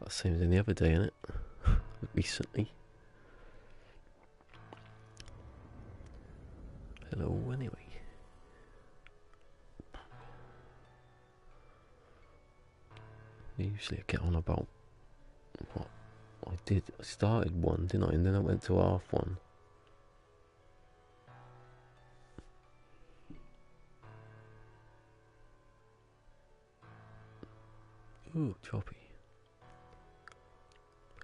the same as any other day, innit? Recently. Hello, anyway. Usually I get on about what I did. I started one, didn't I? And then I went to half one. Ooh, choppy.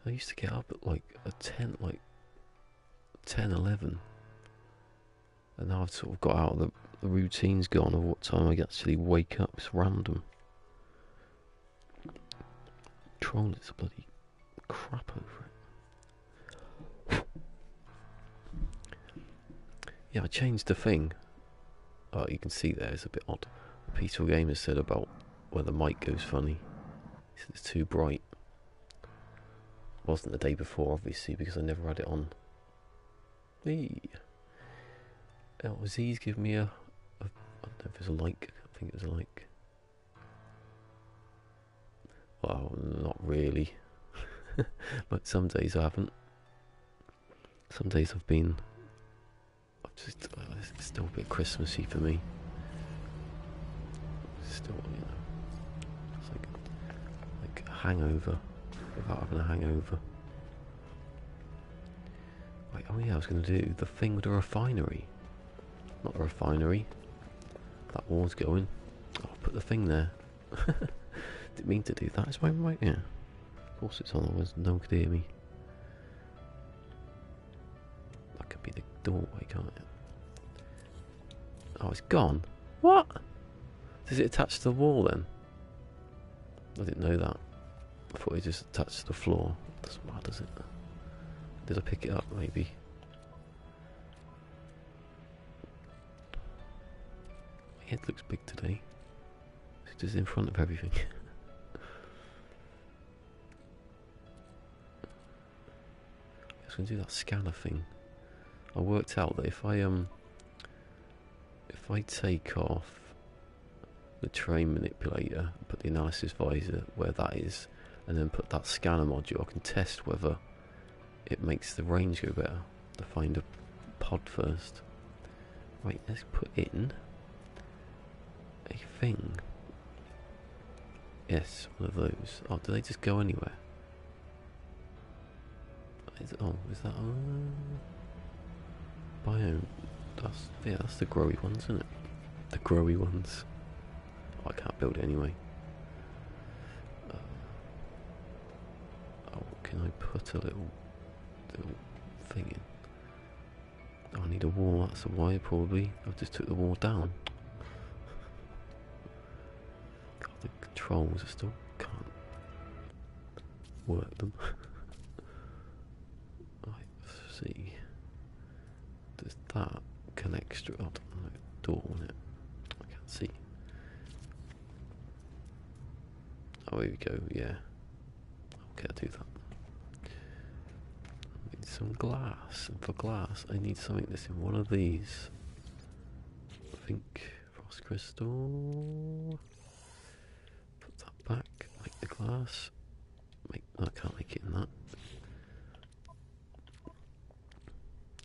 I used to get up at like 10, 11. And now I've sort of got out of the routine's gone of what time I actually wake up. It's random. Troll is a bloody crap over it. Yeah, I changed the thing. Oh, you can see there, it's a bit odd. The Peaceful Gamer said about where the mic goes funny. He said it's too bright. It wasn't the day before, obviously, because I never had it on. Hey. Oh, Z's give me I don't know if it's a like. I think it was a like. Well, not really. But some days I haven't. Some days it's still a bit Christmassy for me. Still, it's like a hangover without having a hangover. Wait, oh yeah, I was going to do the thing with the refinery. Not the refinery. That wall's going. Oh, I'll put the thing there. Didn't mean to do that. Is my right? Yeah. Of course it's on. Otherwise no one could hear me. That could be the doorway, can't it? Oh, it's gone. What? Does it attach to the wall then? I didn't know that. I thought it just attached to the floor. Doesn't matter, does it? Did I pick it up? Maybe. My head looks big today. It's just in front of everything. I was going to do that scanner thing. I worked out that if I take off the train manipulator, put the analysis visor where that is, and then put that scanner module, I can test whether it makes the range go better. To find a pod first. Right, let's put in a thing. Yes, one of those. Oh, do they just go anywhere? Is that biome? That's the growy ones, isn't it? The growy ones. Oh, I can't build it anyway. Can I put a little thing in? Oh, I need a wall. That's a wire, probably. I've just took the wall down. God, the controls I still can't work them. Let's see. Does that connect straight up to the door on it? I can't see. Oh, here we go, yeah. Okay, I'll do that. I need some glass, and for glass I need something that's in one of these. I think frost crystal. Put that back, make the glass. I can't make it in that.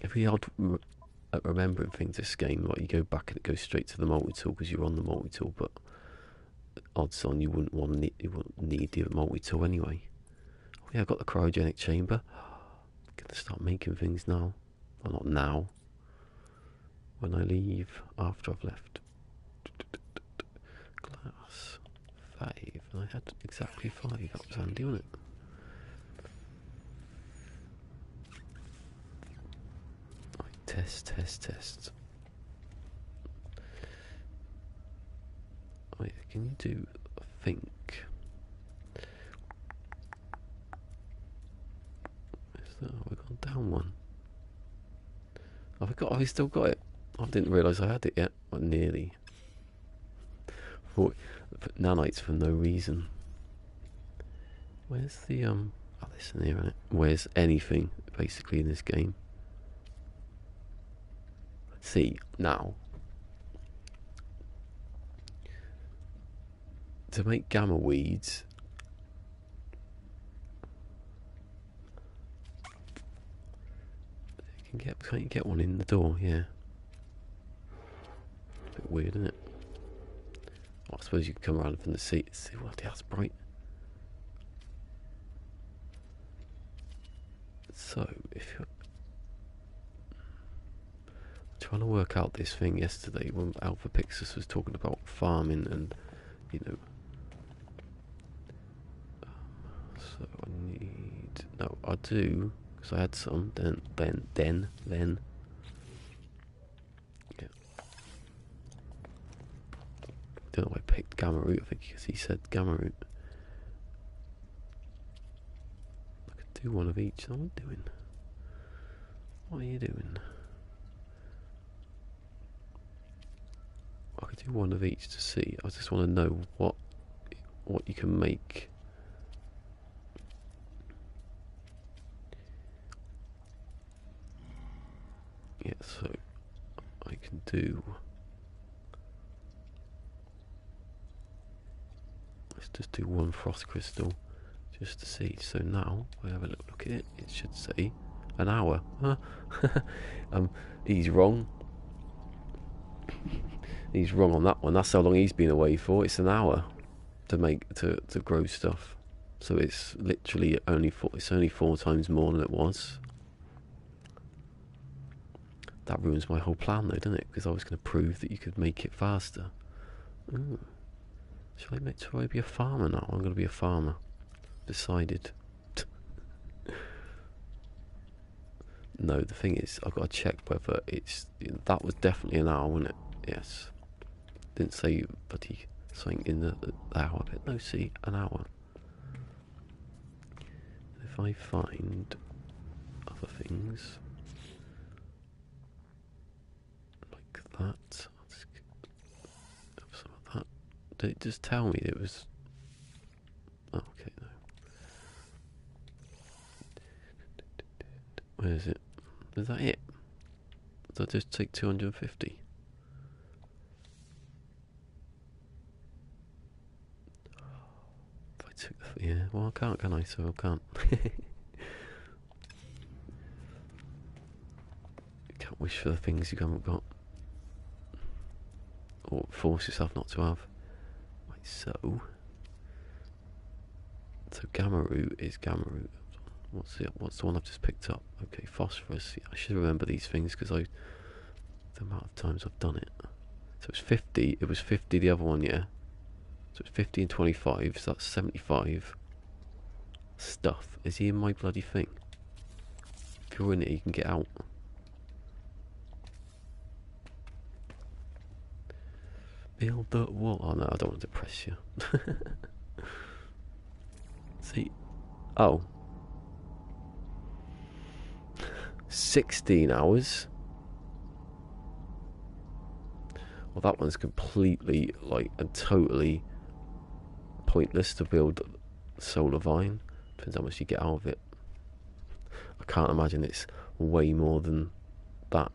Every odd at remembering things this game, like you go back and it goes straight to the multi-tool because you're on the multi-tool, but odds on you wouldn't need the multi-tool anyway. Oh yeah, I got the cryogenic chamber. I'm gonna start making things now. Well, not now. When I leave, after I've left. Glass 5, and I had exactly 5. That was handy, wasn't it? Test. Oh yeah, can you do, I think. We've gone down one. I've still got it. I didn't realise I had it yet. Well, nearly. Thought put nanites for no reason. Where's the oh, this in here, isn't it? Where's anything basically in this game? See, now, to make gamma weeds, Can't you get one in the door? Yeah. A bit weird, isn't it? Well, I suppose you can come around from the seat. See what that's bright. So if you're trying to work out this thing yesterday when Alpha Pixis was talking about farming and so I need I do because I had some then yeah. Don't know why I picked Gamma Root. I think because he said Gamma Root. I could do one of each. What are you doing? What are you doing? I could do one of each to see. I just want to know what you can make. Yeah, so I can do. Let's just do one frost crystal just to see. So now we have a look at it. It should say an hour. Huh? He's wrong. He's wrong on that one. That's how long he's been away for. It's an hour to grow stuff. So it's literally only 4 times more than it was. That ruins my whole plan though, doesn't it? Because I was going to prove that you could make it faster. Ooh. Shall I be a farmer now? I'm going to be a farmer. Decided. No, the thing is, I've got to check whether that was definitely an hour, wasn't it? Yes. Didn't say bloody something in the hour bit. No, see, an hour. If I find other things like that, I'll just have some of that. Did it just tell me it was? Oh, okay, no. Where is it? Is that it? Did I just take 250? If I took the, yeah, well I can't, can I? So I can't. You can't wish for the things you haven't got. Or force yourself not to have. Right, so Gamma Root is Gamma Root. What's the one I've just picked up? Okay, phosphorus. I should remember these things because the amount of times I've done it. So it's 50. It was 50 the other one, yeah. So it's 50 and 25. So that's 75. Stuff. Is he in my bloody thing? If you're in it, you can get out. Build the wall. Oh no, I don't want to depress you. See. Oh. 16 hours. Well, that one's completely, and totally pointless to build solar vine. Depends how much you get out of it. I can't imagine it's way more than that.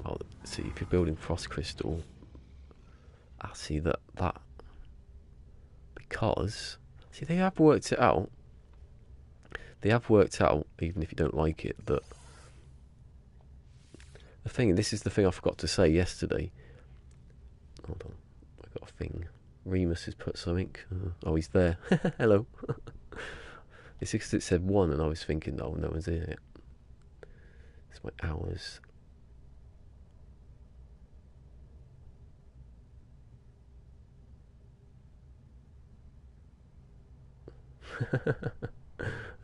Well, see, if you're building frost crystal, I see that because, see, they have worked it out. They have worked out, even if you don't like it, that this is the thing I forgot to say yesterday. Hold on, I got a thing. Remus has put something. Oh, he's there. Hello. It's because it said 1 and I was thinking, oh, no one's in it. It's my hours.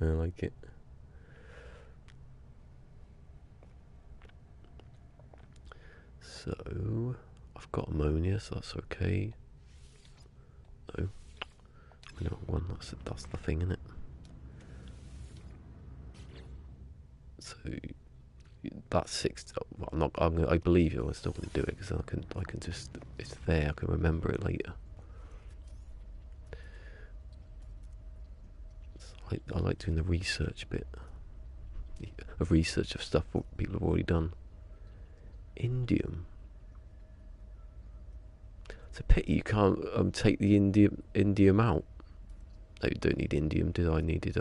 I like it. So I've got ammonia, so that's okay. No, one. That's the thing, isn't it? So that's 6. Well, I believe you. I'm still going to do it because I can just. It's there. I can remember it later. I like doing the research bit of research of stuff what people have already done. Indium. It's a pity you can't take the indium out. No, you don't need indium. Did I needed.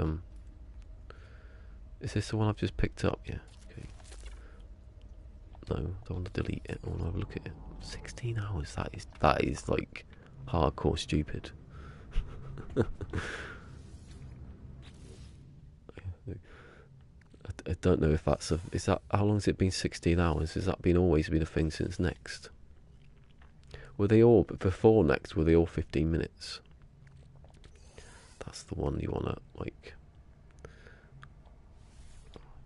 Is this the one I've just picked up? Yeah. Okay. No, I don't want to delete it. I want to have a look at it. 16 hours. That is like hardcore stupid. I don't know if that's a. Is that how long has it been? 16 hours. Has that always been a thing since Next? Were they all before Next? Were they all 15 minutes? That's the one you wanna like.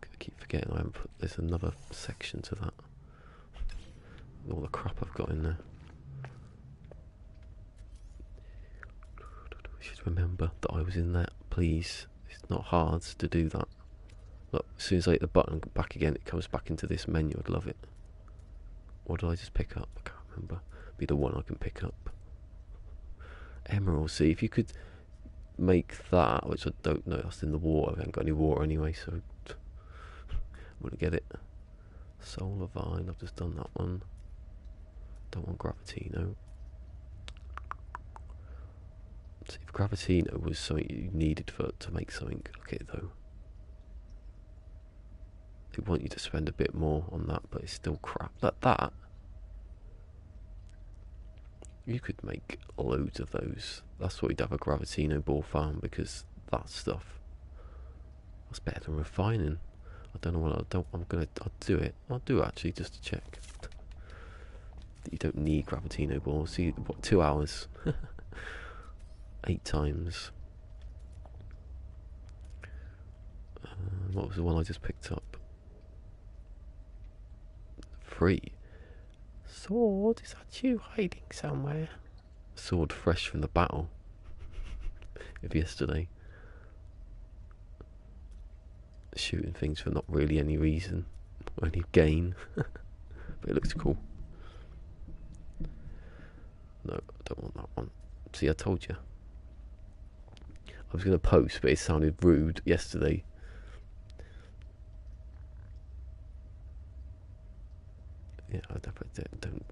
I keep forgetting I haven't put. There's another section to that. All the crap I've got in there. I should remember that I was in that. Please, it's not hard to do that. Look, as soon as I hit the button back again, it comes back into this menu. I'd love it. What did I just pick up? I can't remember. Be the one I can pick up. Emerald. See if you could make that, which I don't know. That's in the water. I haven't got any water anyway, so I wouldn't get it. Solar Vine. I've just done that one. Don't want Gravitino. See if Gravitino was something you needed to make something. Okay, though. They want you to spend a bit more on that, but it's still crap. That you could make loads of those. That's what you'd have a Gravitino ball farm, because that stuff, that's better than refining. I don't know what I'll do it. I'll do it actually, just to check. You don't need Gravitino balls. See, what, 2 hours? 8 times. What was the one I just picked up? 3. Sword, is that you hiding somewhere? Sword fresh from the battle of yesterday. Shooting things for not really any reason or any gain. But it looks cool. No, I don't want that one. See, I told you. I was going to post, but it sounded rude yesterday. Yeah, I don't.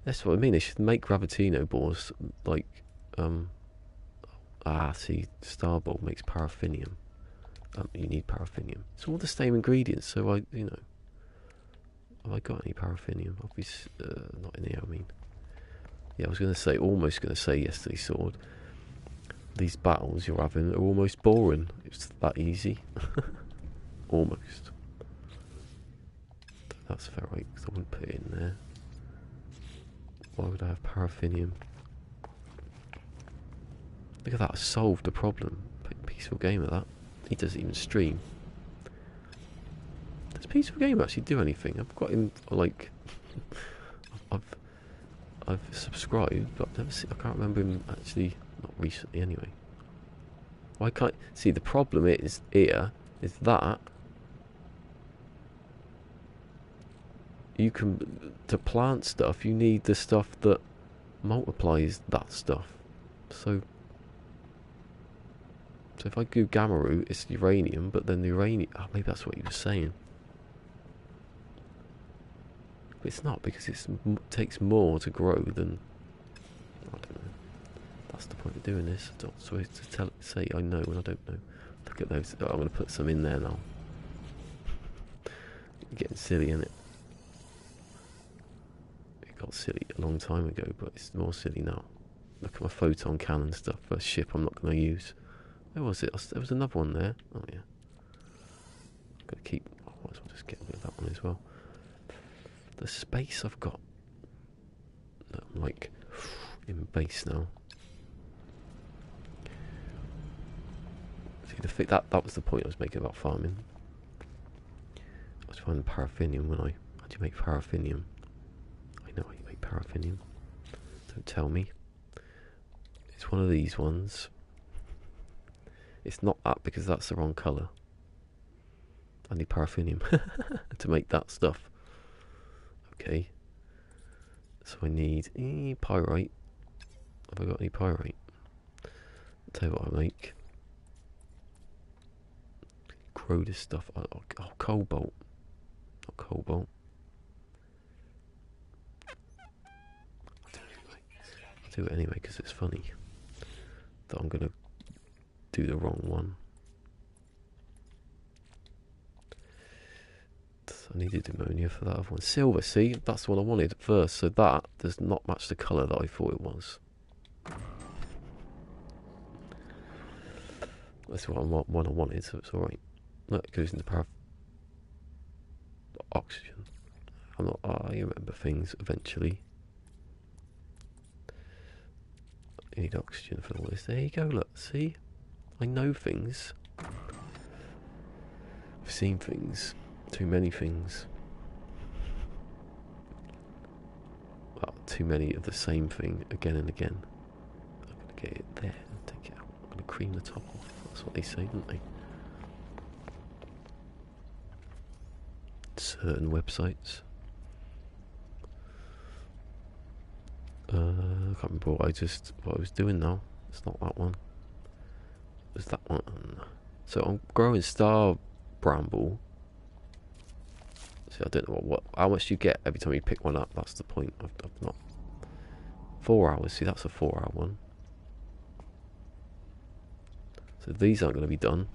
That's what I mean. They should make Gravitino balls like. See, Starball makes paraffinium. You need paraffinium. It's all the same ingredients, so have I got any paraffinium? Obviously, not in here. I mean, yeah, I was almost going to say yesterday, Sword. These battles you're having are almost boring. It's that easy. Almost. That's ferrite, because I wouldn't put it in there. Why would I have paraffinium? Look at that, I solved the problem. Peaceful Gamer, that. He doesn't even stream. Does Peaceful Gamer actually do anything? I've got him, like... I've subscribed, but I've never seen, I can't remember him actually, not recently anyway. Why can't... See, the problem is that you can, to plant stuff, you need the stuff that multiplies that stuff. So if I do gamma root, it's uranium, but then the uranium, maybe that's what you were saying. But it's not, because it takes more to grow than, I don't know. That's the point of doing this. So to say I know when I don't know. Look at those. I'm going to put some in there now. Getting silly, isn't it? It got silly a long time ago, but it's more silly now. Look at my photon cannon stuff. First ship I'm not going to use. Where was it? There was another one there. Oh yeah. I'm going to keep... I might as well just get rid of that one as well. The space I've got. I'm like in base now. See, that was the point I was making about farming. I was finding paraffinium when I... How do you make paraffinium? I know how you make paraffinium. Don't tell me. It's one of these ones. It's not that, because that's the wrong colour. I need paraffinium to make that stuff. Okay. So I need pyrite. Have I got any pyrite? I'll tell you what I make. Grow this stuff. Oh, cobalt. Not cobalt. I'll do it anyway because it's funny that I'm going to do the wrong one. I needed ammonia for that other one. Silver, see? That's the one I wanted first. So that does not match the colour that I thought it was. That's what I wanted, so it's alright. Look, it goes into power oxygen. I remember things eventually. You need oxygen for all this. There you go, look, see? I know things. I've seen things. Too many things. Well, too many of the same thing again and again. I'm going to get it there and take it out. I'm going to cream the top off. That's what they say, don't they? Certain websites. I can't remember what I was doing now. It's not that one. It's that one. So I'm growing star bramble. See, I don't know how much you get every time you pick one up. That's the point. I've not. 4 hours. See, that's a 4-hour one. So these aren't going to be done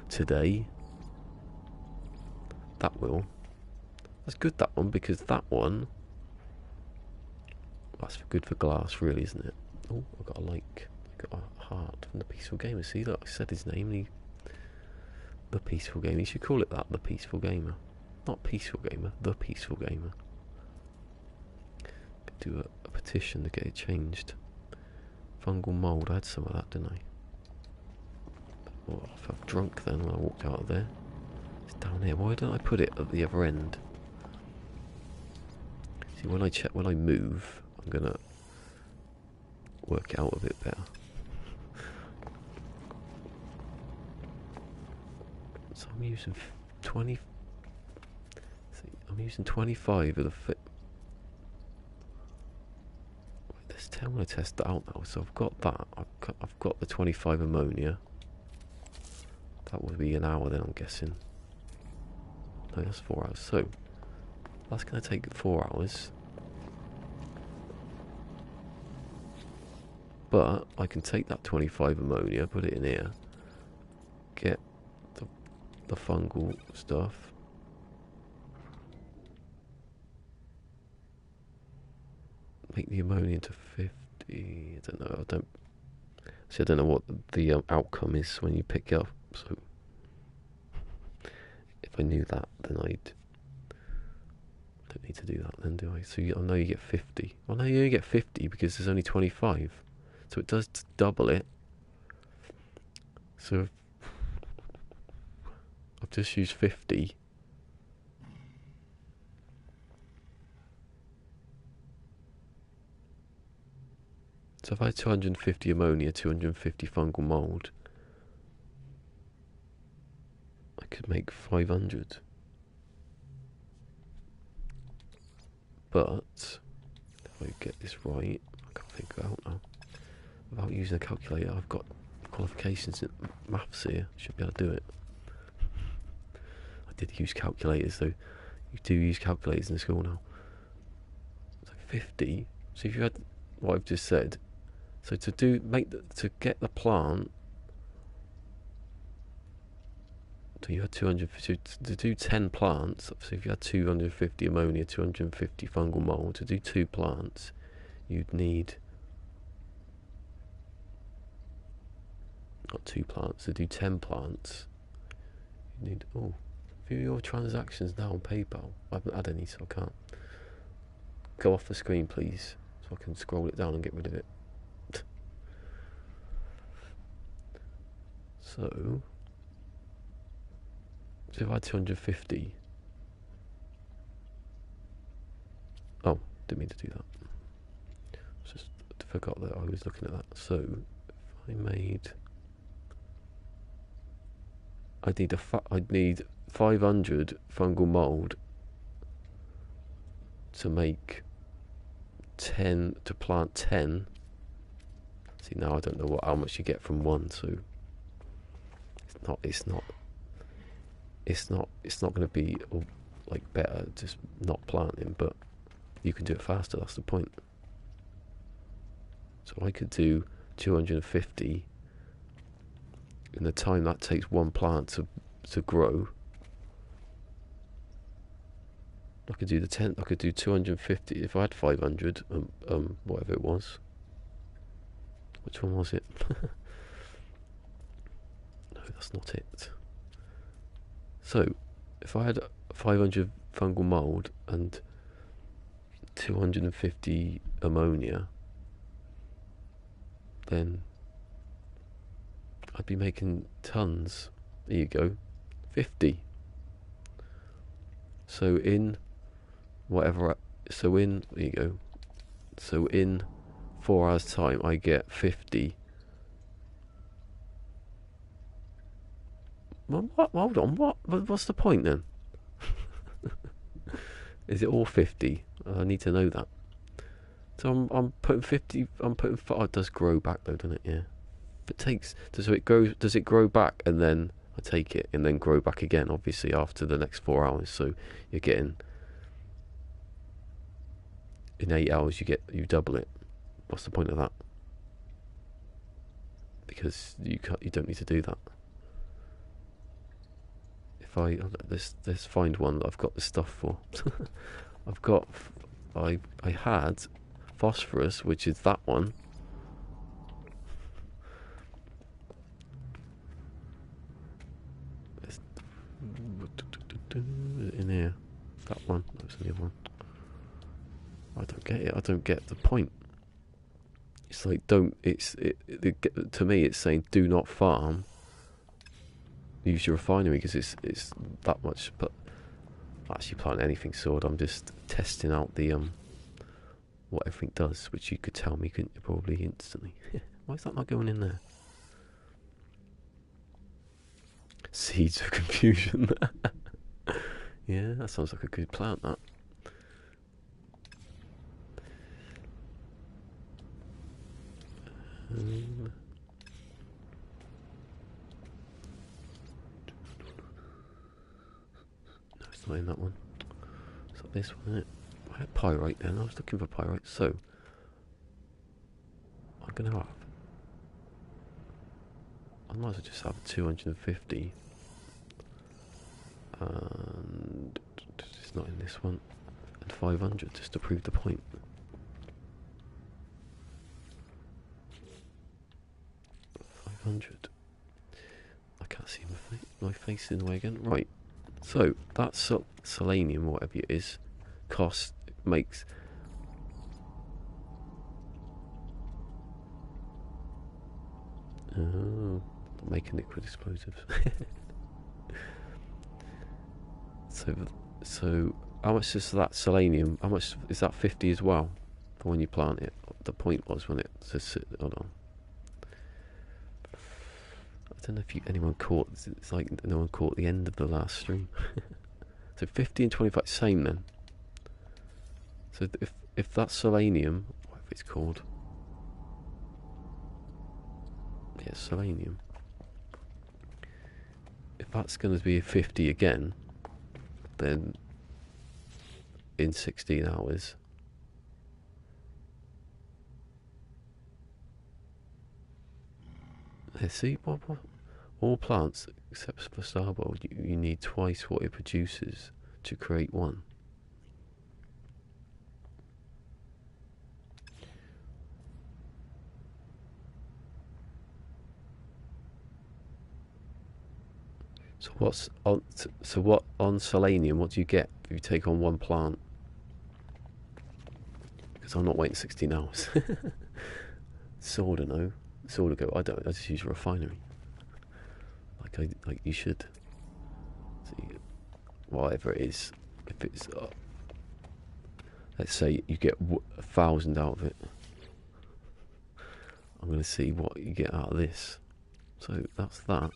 today. That will. That's good, that one, because that one, that's good for glass, really, isn't it? Oh, I've got a heart from the Peaceful Gamer. See, look, I said his name. The Peaceful Gamer. You should call it that, the Peaceful Gamer. Not Peaceful Gamer, the Peaceful Gamer. Could do a petition to get it changed. Fungal mould, I had some of that, didn't I? Oh, I felt drunk then when I walked out of there. It's down here. Why don't I put it at the other end? See, when I move, I'm gonna work it out a bit better. So I'm using 20. See, I'm using 25 of the fit. Wait, this time when I test that out now. So I've got that. I've got the 25 ammonia. That would be an hour then, I'm guessing. No, that's 4 hours. So that's going to take 4 hours. But I can take that 25 ammonia, put it in here, get the fungal stuff, make the ammonia into 50. I don't know. I don't know what the outcome is when you pick it up. So if I knew that, then I don't need to do that then, do I? So I know you get 50. Well, no, you only get 50 because there's only 25. So it does double it. So I've just used 50. So if I had 250 ammonia, 250 fungal mould, I could make 500. But if I get this right, I can't think out now. Without using a calculator, I've got qualifications in maths here. Should be able to do it. I did use calculators, though. You do use calculators in school now. So 50. So if you had what I've just said, so to get the plant. So you had 250 to do 10 plants. So if you had 250 ammonia, 250 fungal mould, to do 2 plants, you'd need not 2 plants. To do 10 plants, you need view your transactions now on PayPal. I haven't had any, so I can't. Go off the screen, please, so I can scroll it down and get rid of it. So if I had 250. Oh, didn't mean to do that. Just forgot that I was looking at that. So if I made, I'd need 500 fungal mould to make 10, to plant 10. See, now I don't know how much you get from one, so it's not going to be like better just not planting, but you can do it faster. That's the point. So I could do 250 in the time that takes one plant to grow. I could do the 10. I could do 250 if I had 500. Whatever it was. Which one was it? No, that's not it. So, if I had 500 fungal mold and 250 ammonia, then I'd be making tons. There you go, 50. So in whatever. So in there you go. So in 4 hours' time, I get 50. What? Hold on. What? What's the point then? Is it all 50? I need to know that. So I'm putting 50. I'm putting. Oh, it does grow back though, doesn't it? Yeah. It takes. So it goes. Does it grow back and then I take it and then grow back again? Obviously after the next 4 hours. So you're getting. In 8 hours you double it. What's the point of that? Because you don't need to do that. If let's find one that I've got the stuff for. I had phosphorus, which is that one. In here, that one. That's the other one. I don't get it. I don't get the point. It's like to me it's saying do not farm. Use your refinery because it's that much. But I'm actually planting anything sword. I'm just testing out the what everything does, which you could tell me, couldn't you? Probably instantly. Why is that not going in there? Seeds of confusion. Yeah, that sounds like a good plant. That. No, it's not in that one. It's not this one, isn't it? I had pyrite then. I was looking for pyrite. So, I'm going to have. I might as well just have 250. And it's not in this one. And 500 just to prove the point. I can't see my face in the way again. Right. So that's selenium, whatever it is. Makes. Oh, making liquid explosives. So how much is that selenium? How much is that? 50 as well for when you plant it. The point was when it says. Hold on. I don't know if anyone caught. It's like no one caught the end of the last stream. So 50 and 25, same then. So if that's selenium, whatever it's called, yeah, selenium. If that's going to be 50 again, then in 16 hours. Let's see what. All plants, except for starboard, you need twice what it produces to create one. So what on selenium? What do you get if you take on one plant? Because I'm not waiting 16 hours. Sort of no, sort of go. I just use a refinery. Like you should. See, whatever it is, if it's let's say you get 1,000 out of it, I'm going to see what you get out of this. So that's that.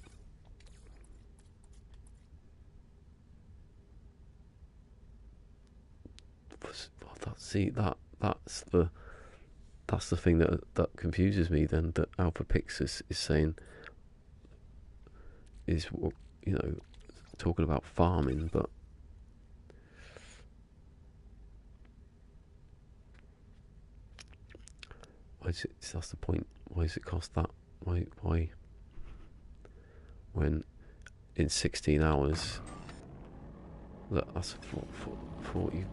That's the thing that confuses me. Then that Alpha Pixis is saying. Is, you know, talking about farming, but that's the point. Why does it cost that? Why when in 16 hours That's 40.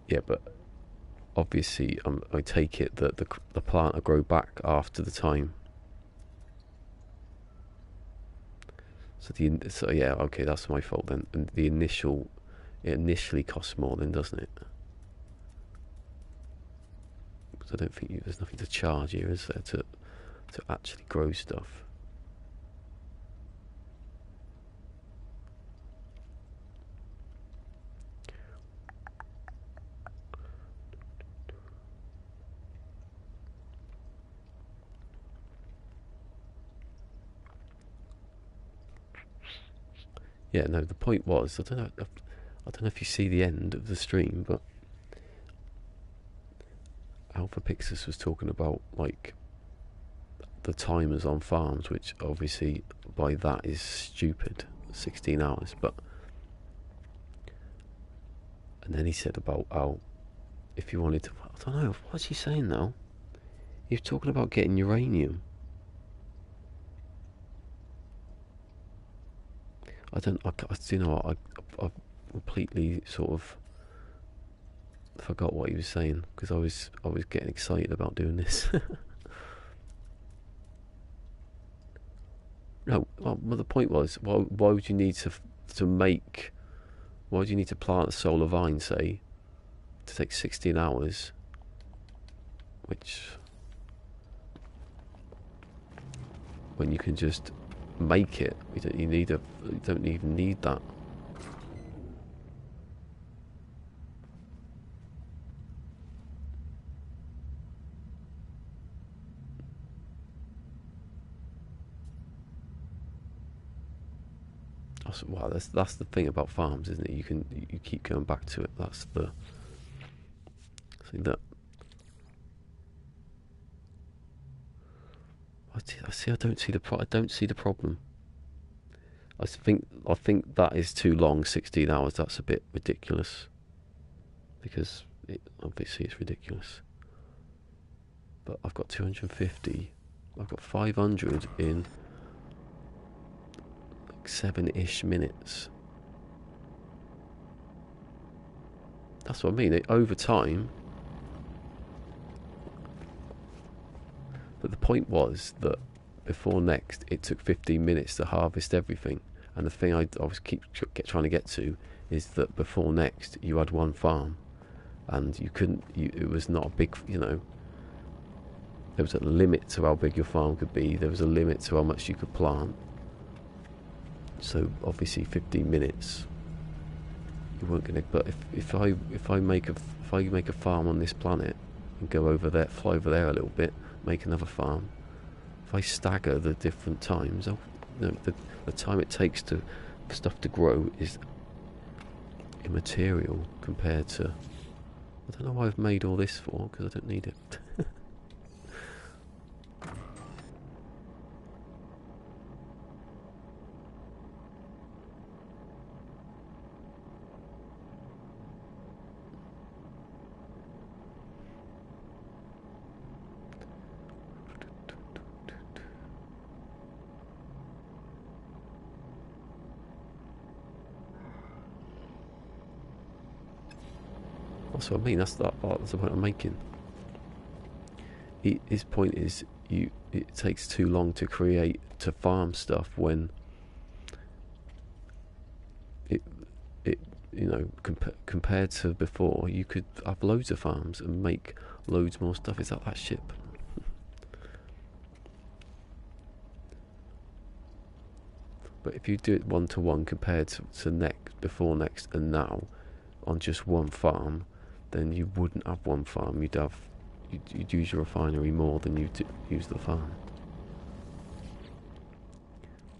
Yeah, but obviously, I take it that the plant will grow back after the time. So yeah, okay, that's my fault then. And it initially costs more then, doesn't it? Because I don't think there's nothing to charge here, is there, to actually grow stuff? Yeah, no. The point was, I don't know if you see the end of the stream, but Alpha Pixis was talking about like the timers on farms, which obviously by that is stupid, 16 hours. But and then he said about how if you wanted to, I don't know, what's he saying now? He was talking about getting uranium. I you know what, I completely sort of forgot what he was saying because I was getting excited about doing this. No, well, the point was, why would you need to make? Why would you need to plant a solar vine, say, to take 16 hours, which when you can just make it, you don't even need that. Wow, that's the thing about farms, isn't it? You keep going back to it. That's the thing that I see. I don't see the problem. I think that is too long. 16 hours. That's a bit ridiculous. Because obviously it's ridiculous. But I've got 250. I've got 500 in like 7-ish minutes. That's what I mean. Over time. But the point was that before next, it took 15 minutes to harvest everything. And the thing I was trying to get to is that before next, you had one farm, and you couldn't. It was not a big. There was a limit to how big your farm could be. There was a limit to how much you could plant. So obviously, 15 minutes. You weren't going to. But if I make a farm on this planet and go over there, fly over there a little bit, make another farm. If I stagger the different times, the time it takes for stuff to grow is immaterial compared to. I don't know why I've made all this for, because I don't need it. That's what I mean. That's the point I'm making. His point is, it takes too long to farm stuff when it compared to before, you could have loads of farms and make loads more stuff. Is that ship? But if you do it 1-to-1 compared to before next and now on just one farm, then you wouldn't have one farm. You'd use your refinery more than you'd use the farm.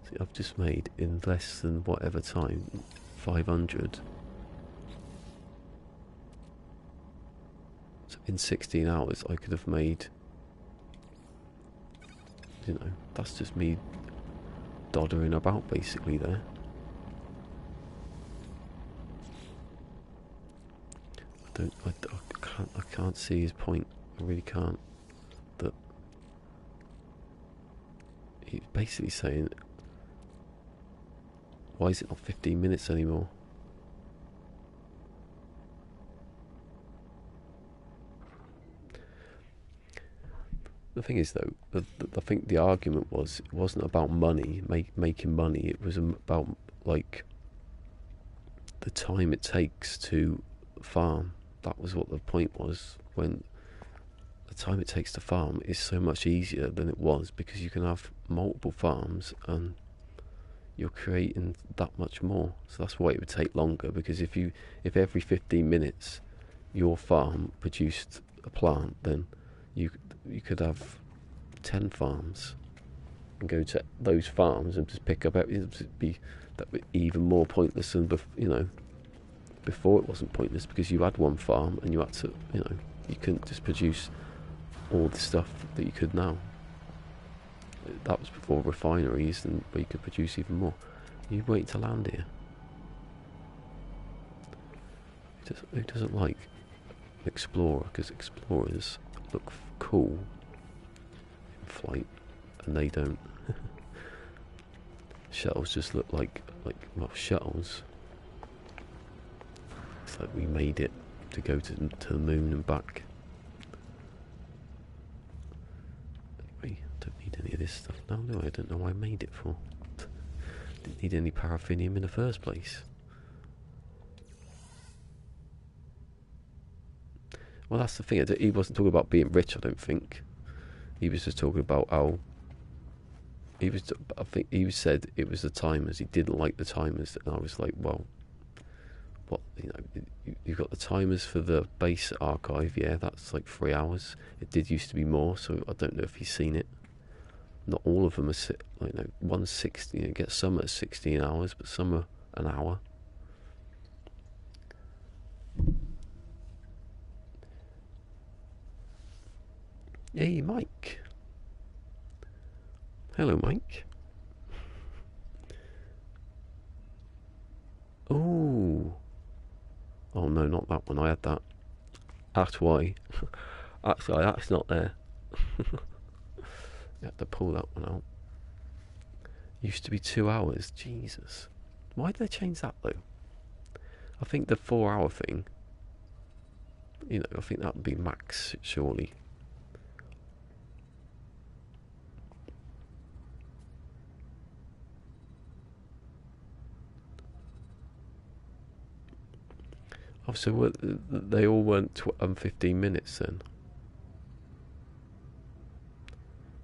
See, I've just made in less than whatever time 500. So in 16 hours, I could have made. That's just me doddering about basically there. I can't see his point. I really can't. That He's basically saying, why is it not 15 minutes anymore? The thing is, though, I think the argument was, it wasn't about money, making money. It was about, like, the time it takes to farm. That was what the point was, when the time it takes to farm is so much easier than it was, because you can have multiple farms and you're creating that much more. So that's why it would take longer, because if every 15 minutes your farm produced a plant, then you could have 10 farms and go to those farms and just pick up. That would be even more pointless than before. It wasn't pointless because you had one farm and you had to, you couldn't just produce all the stuff that you could now. That was before refineries, and where you could produce even more. You wait to land here. Who doesn't like Explorer? Because explorers look cool in flight, and they don't. Shuttles just look like shuttles. It's like we made it to go to the moon and back. Anyway, I don't need any of this stuff now, do I? I don't know what I made it for. Didn't need any paraffinium in the first place. Well, that's the thing. He wasn't talking about being rich, I don't think. He was just talking about how I think he said it was the timers. He didn't like the timers, and I was like, well, what? You've got the timers for the base archive. Yeah, that's like 3 hours. It did used to be more, so I don't know if he's seen it. Not all of them are one's 60. You get some at 16 hours, but some are an hour. Hey, Mike. Hello, Mike. Oh. Oh no, not that one. I had that. That's why. Actually, that's not there. You have to pull that one out. Used to be 2 hours. Jesus. Why did they change that though? I think the 4 hour thing, I think that would be max, surely. Oh, so they all weren't 15 minutes then?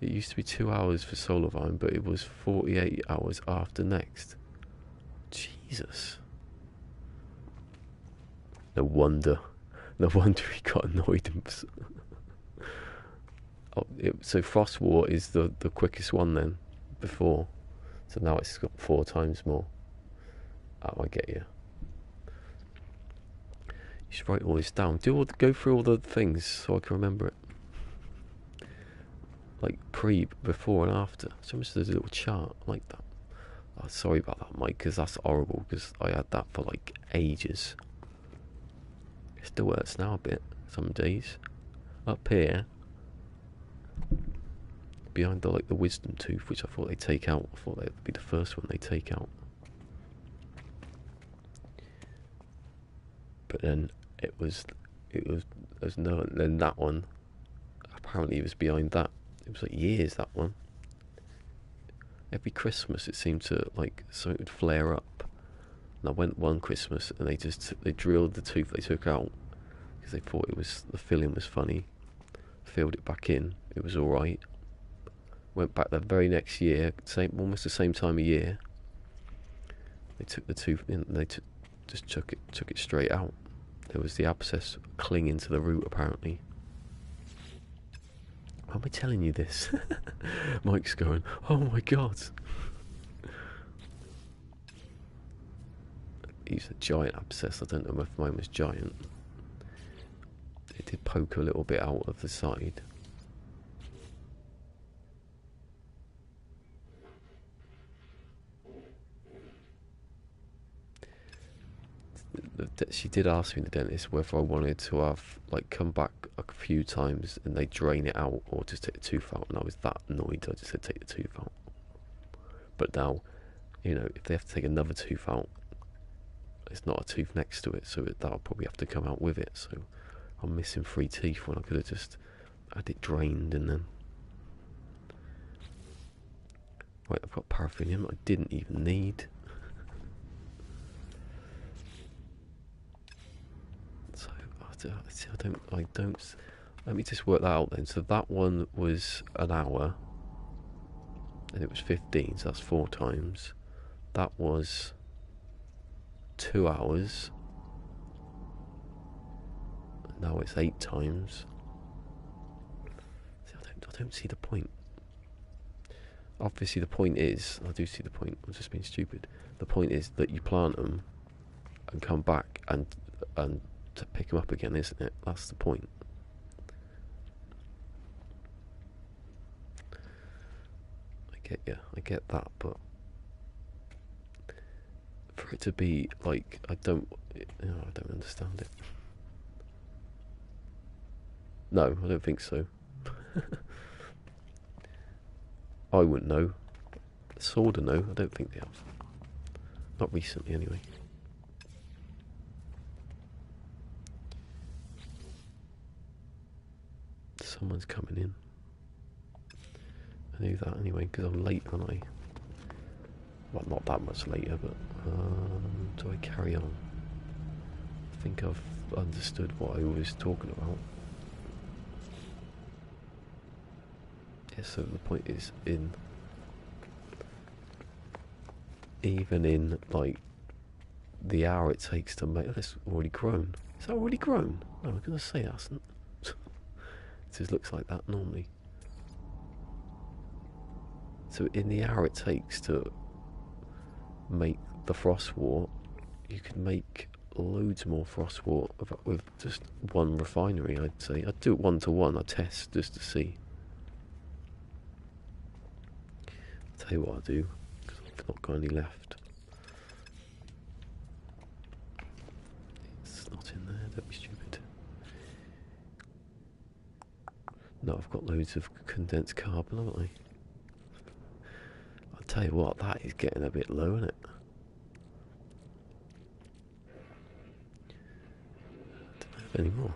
It used to be 2 hours for Solar Vine, but it was 48 hours after next. Jesus. No wonder he got annoyed. So Frost War is the quickest one then, before. So now it's got 4 times more. Oh, I get you. You should write all this down. Go through all the things so I can remember it. Like before and after. So much there's a little chart like that. Oh, sorry about that, Mike, because that's horrible, because I had that for like ages. It still hurts now a bit, some days. Up here, behind the wisdom tooth, which I thought they'd take out. I thought that'd be the first one they take out. But then then that one, apparently it was behind that. It was like years, that one. Every Christmas it seemed to something would flare up. And I went one Christmas and they drilled the tooth they took out because they thought the filling was funny. Filled it back in. It was all right. Went back the very next year, almost the same time of year. They took the tooth in and they just took it straight out. There was the abscess clinging to the root, apparently. Why am I telling you this? Mike's going, oh my god. He's a giant abscess. I don't know if mine was giant. It did poke a little bit out of the side. She did ask me, the dentist, whether I wanted to have come back a few times and they drain it out, or just take the tooth out. And I was that annoyed, I just said take the tooth out. But now, you know, if they have to take another tooth out, it's not a tooth next to it, so that'll probably have to come out with it. So I'm missing 3 teeth when I could have just had it drained and then. Right, I've got paraffinium I didn't even need. So I don't. Let me just work that out then. So that one was an hour, and it was 15. So that's 4 times. That was 2 hours. Now it's 8 times. See, I don't see the point. Obviously, the point is, I do see the point. I'm just being stupid. The point is that you plant them and come back and to pick them up again, isn't it? That's the point. I get that, but for it to be like, I don't understand it. No, I don't think so. I wouldn't know. Sorta know. I don't think they have. Not recently, anyway. Someone's coming in. I knew that anyway, because I'm late, aren't I? Well, not that much later, but do I carry on? I think I've understood what I was talking about. Yeah, so the point is, even in like the hour it takes to make this already grown. Is that already grown? No, I'm gonna say that. It just looks like that normally. So in the hour it takes to make the frost wart, you can make loads more frost wart with just one refinery, I'd say. I'd do it 1-to-1, I'd test just to see. I'll tell you what I'll do, because I've not got any left. It's not in there, don't be stupid. No, I've got loads of condensed carbon, haven't I? I'll tell you what, that is getting a bit low, isn't it? Don't have any more.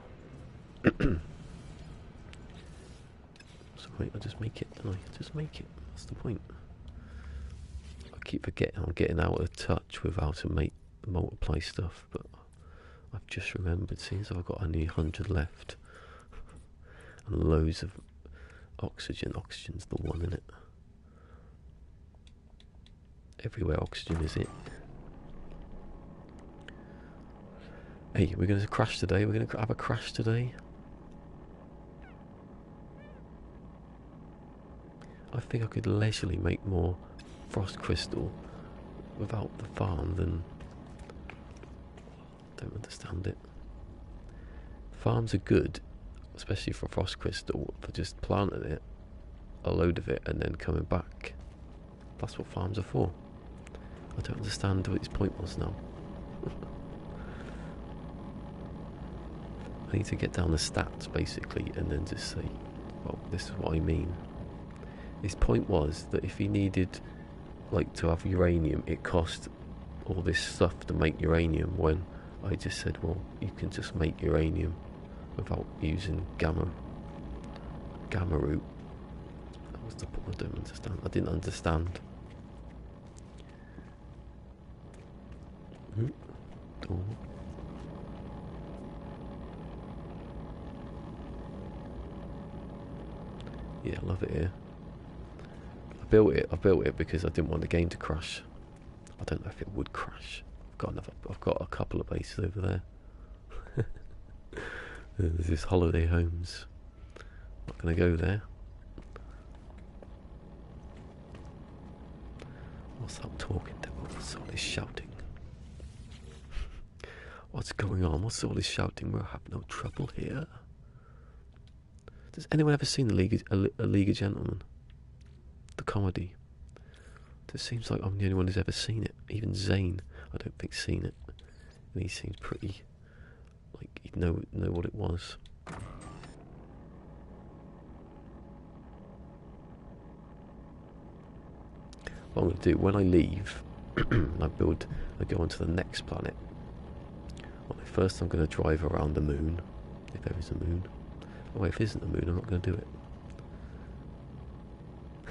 So wait, I'll just make it, don't I? Just make it. That's the point. I keep forgetting I'm getting out of touch with how to multiply stuff, but I've just remembered, since I've got only 100 left. And loads of oxygen. Oxygen's the one, innit? Everywhere oxygen is it. Hey, we're going to crash today. We're going to have a crash today. I think I could leisurely make more frost crystal without the farm than... Don't understand it. Farms are good, especially for frost crystal, for just planting it, a load of it, and then coming back. That's what farms are for. I don't understand what his point was now. I need to get down the stats, basically, and then just say, well, this is what I mean. His point was that if he needed, like, to have uranium, it cost all this stuff to make uranium, when I just said, well, you can just make uranium without using gamma root. That was the point. I don't understand. I didn't understand. Door. Yeah, I love it here. I built it because I didn't want the game to crash. I don't know if it would crash. I've got a couple of bases over there. There's this holiday homes. Not gonna go there. What's that talking to? What's all this shouting? What's going on? What's all this shouting? We'll have no trouble here. Has anyone ever seen a League of Gentlemen? The comedy. It seems like I'm the only one who's ever seen it. Even Zane, I don't think, seen it. And he seems pretty, like, he'd know what it was. what I'm going to do when I leave, I go onto the next planet. Well, first I'm going to drive around the moon, if there is a moon. Oh, if there isn't a moon, I'm not going to do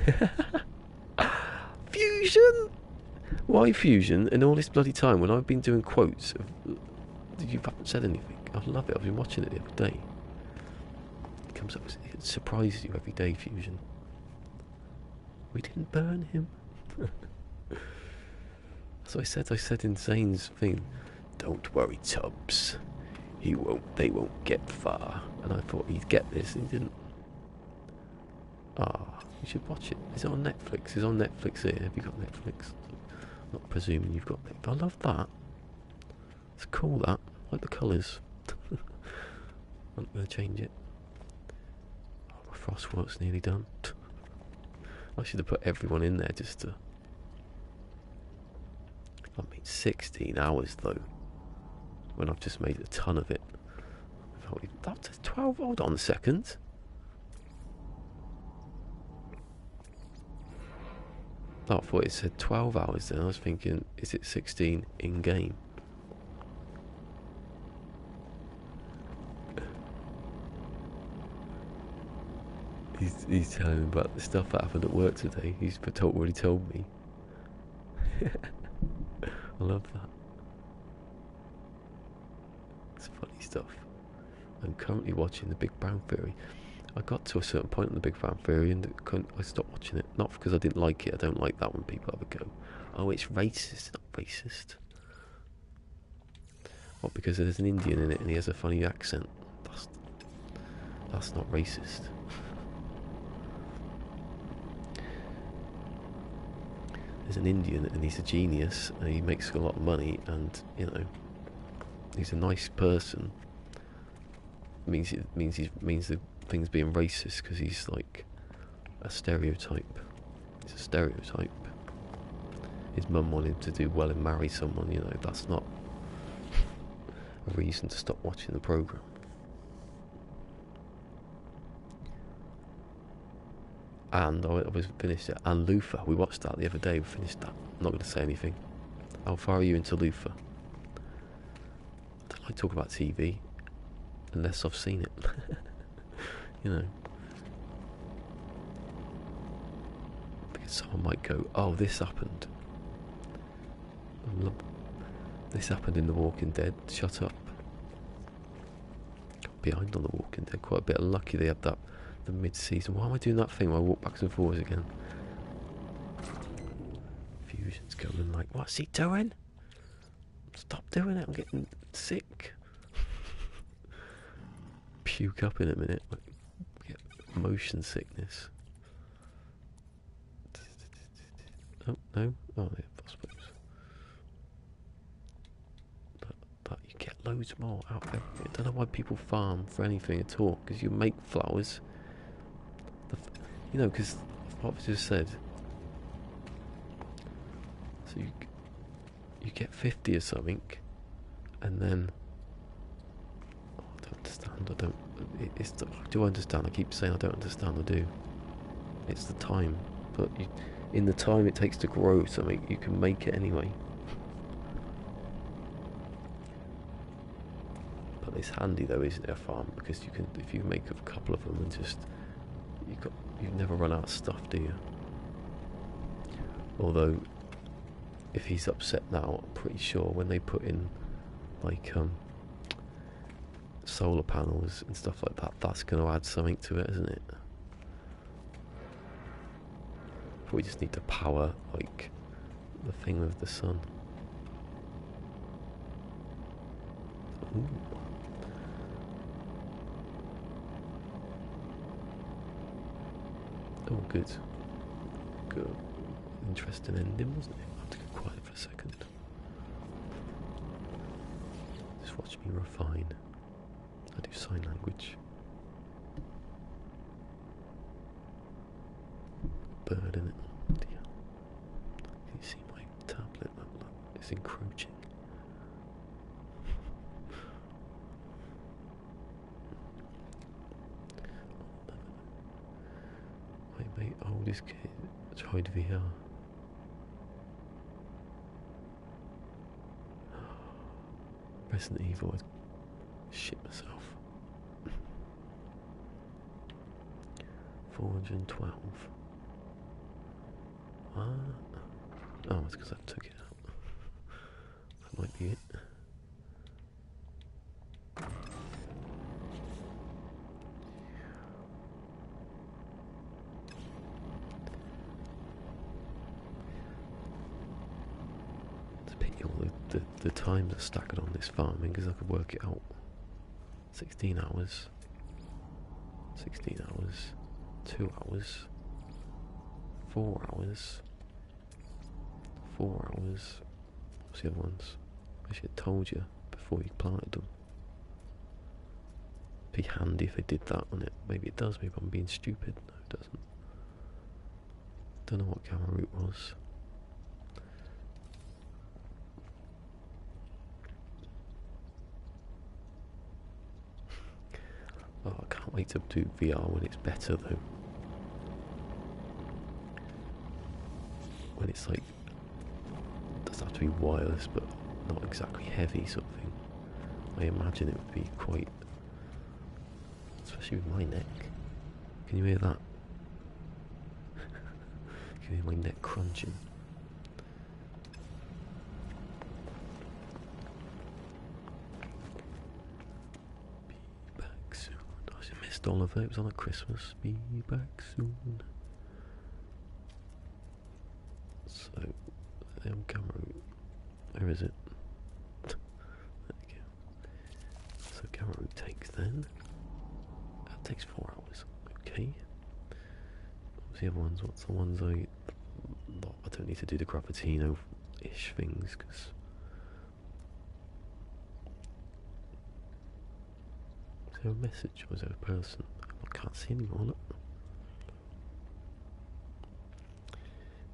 it. Fusion! Why fusion in all this bloody time when I've been doing quotes? You haven't said anything. I love it. I've been watching it the other day. It comes up, it surprises you every day, fusion. We didn't burn him. So I said in Zane's thing, don't worry, Tubbs. They won't get far. And I thought he'd get this, and he didn't. Ah, you should watch it. Is it on Netflix? It's on Netflix here. Have you got Netflix? I'm not presuming you've got Netflix. I love that. It's cool, that. I like the colours. I'm not going to change it. Oh, my frostwork's nearly done. I should have put everyone in there just to... I mean, 16 hours though, when I've just made a ton of it. That's 12, hold on a second. Oh, I thought it said 12 hours then. I was thinking, is it 16 in-game? He's telling me about the stuff that happened at work today. He's already told me. I love that. It's funny stuff. I'm currently watching The Big Bang Theory. I got to a certain point in The Big Bang Theory and I stopped watching it. Not because I didn't like it. I don't like that when people have a go. Oh, it's racist. Not racist. What, because there's an Indian in it and he has a funny accent? That's not racist. There's an Indian and he's a genius and he makes a lot of money and, you know, he's a nice person. Means the thing's being racist because he's like a stereotype. He's a stereotype. His mum wanted him to do well and marry someone, you know, that's not a reason to stop watching the programme. And I was finished it. And Luther, we watched that the other day. We finished that. I'm not going to say anything. How far are you into Luther? I don't like talking about TV unless I've seen it. You know. Because someone might go, oh, this happened. This happened in The Walking Dead. Shut up. Got behind on The Walking Dead. Quite a bit lucky they had that. The mid-season. Why am I doing that thing where I walk backwards and forwards again? Fusion's going like, what's he doing? Stop doing it, I'm getting sick. Puke up in a minute. Get motion sickness. Oh, no? Oh, yeah, I suppose. But you get loads more out of everything. I don't know why people farm for anything at all, because you make flowers. You know, because what I just said. So you get 50 or something, and then I don't understand. I do understand. I keep saying I don't understand. I do. It's the time, but in the time it takes to grow something, you can make it anyway. But it's handy though, isn't it, a farm? Because you can, if you make a couple of them and just you never run out of stuff, do you? Although, if he's upset now, I'm pretty sure when they put in, like, solar panels and stuff like that, that's going to add something to it, isn't it? But we just need to power, like, the thing with the sun. Ooh. Oh, good. Good. Interesting ending, wasn't it? I have to go quiet for a second. Just watch me refine. I do sign language. Bird in it. Oh dear. Can you see my tablet? Look, it's encroaching. My mate, oldest kid, tried VR. Resident Evil, I'd shit myself. 412. Oh, it's because I took it out. That might be it. It's a pity all the times are stacked on this farming because I could work it out. 16 hours. 16 hours. 2 hours. 4 hours. 4 hours. What's the other ones? I should have told you before you planted them. Be handy if they did that on it. Maybe it does, maybe I'm being stupid. No, it doesn't. Don't know what gamma root was. Oh, I can't wait to do VR when it's better though. When it's like, it doesn't have to be wireless but not exactly heavy sort of thing. I imagine it would be quite, especially with my neck. Can you hear that? Can you hear my neck crunching? Be back soon. I just missed Oliver, it was on at Christmas. Be back soon. So, camera, where is it? There we go. So camera takes then. That takes 4 hours. Okay. What's the other ones? What's the ones I don't need to do the Gravitino-ish things because is there a message or is there a person? I can't see anymore. Look.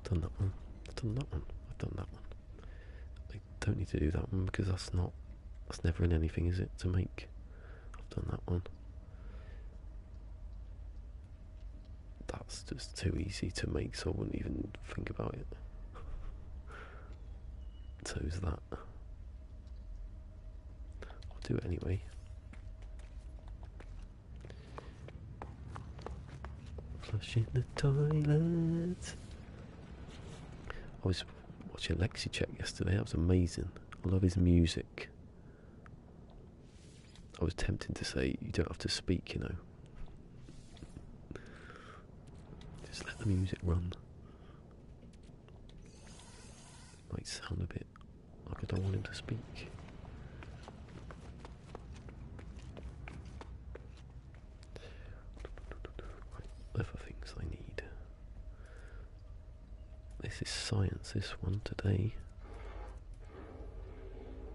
Done that one. I've done that one. I've done that one. I don't need to do that one because that's never in anything, is it, to make? I've done that one. That's just too easy to make, so I wouldn't even think about it. So is that. I'll do it anyway. Flush in the toilet. I was watching Lexi Check yesterday, that was amazing. I love his music. I was tempted to say, you don't have to speak, you know. Just let the music run. Might sound a bit like I don't want him to speak. Right, other things I need. This is science, this one today.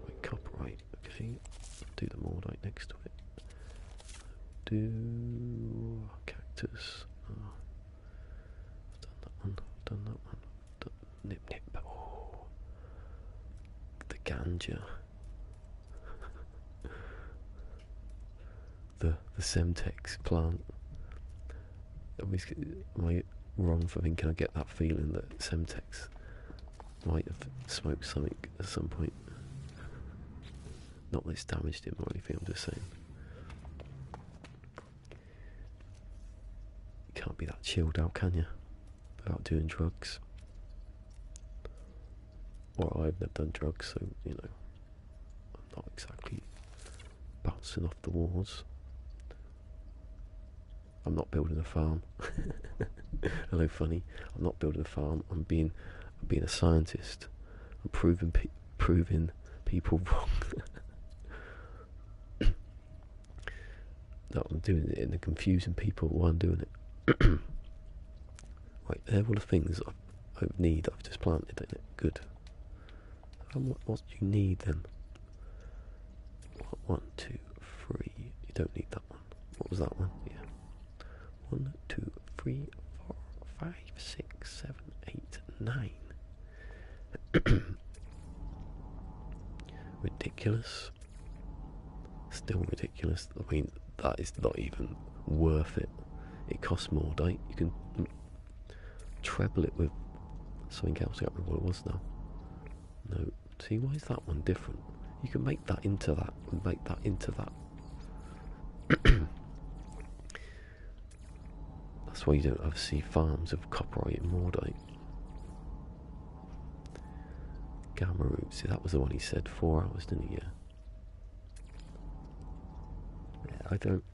Wait, copyright, okay. Do the Mordite next to it. Do cactus. Oh. I've done that one. Nip nip. Oh. The ganja. the Semtex plant. Am I wrong for thinking I get that feeling that Semtex might have smoked something at some point? Not that it's damaged him or anything, I'm just saying. You can't be that chilled out, can you? Without doing drugs. Well, I've never done drugs, so, you know, I'm not exactly bouncing off the walls. I'm not building a farm. Hello, funny. I'm not building a farm. I'm being a scientist. I'm proving people wrong. No, I'm doing it and confusing people while I'm doing it. Right, they're all the things I need. I've just planted in it. Good. What do you need then? 1, 2, 3. You don't need that one. What was that one? Yeah. 1, 2, 3, 4, 5, 6, 7, 8, 9. Ridiculous. Still ridiculous. I mean, that is not even worth it. It costs more, right? You can treble it with something else. I can't remember what it was now. No. See, why is that one different? You can make that into that, and make that into that. That's why you don't ever see farms of copperite and mordite. Gamma root, see that was the one he said, 4 hours, didn't he? Yeah, I don't...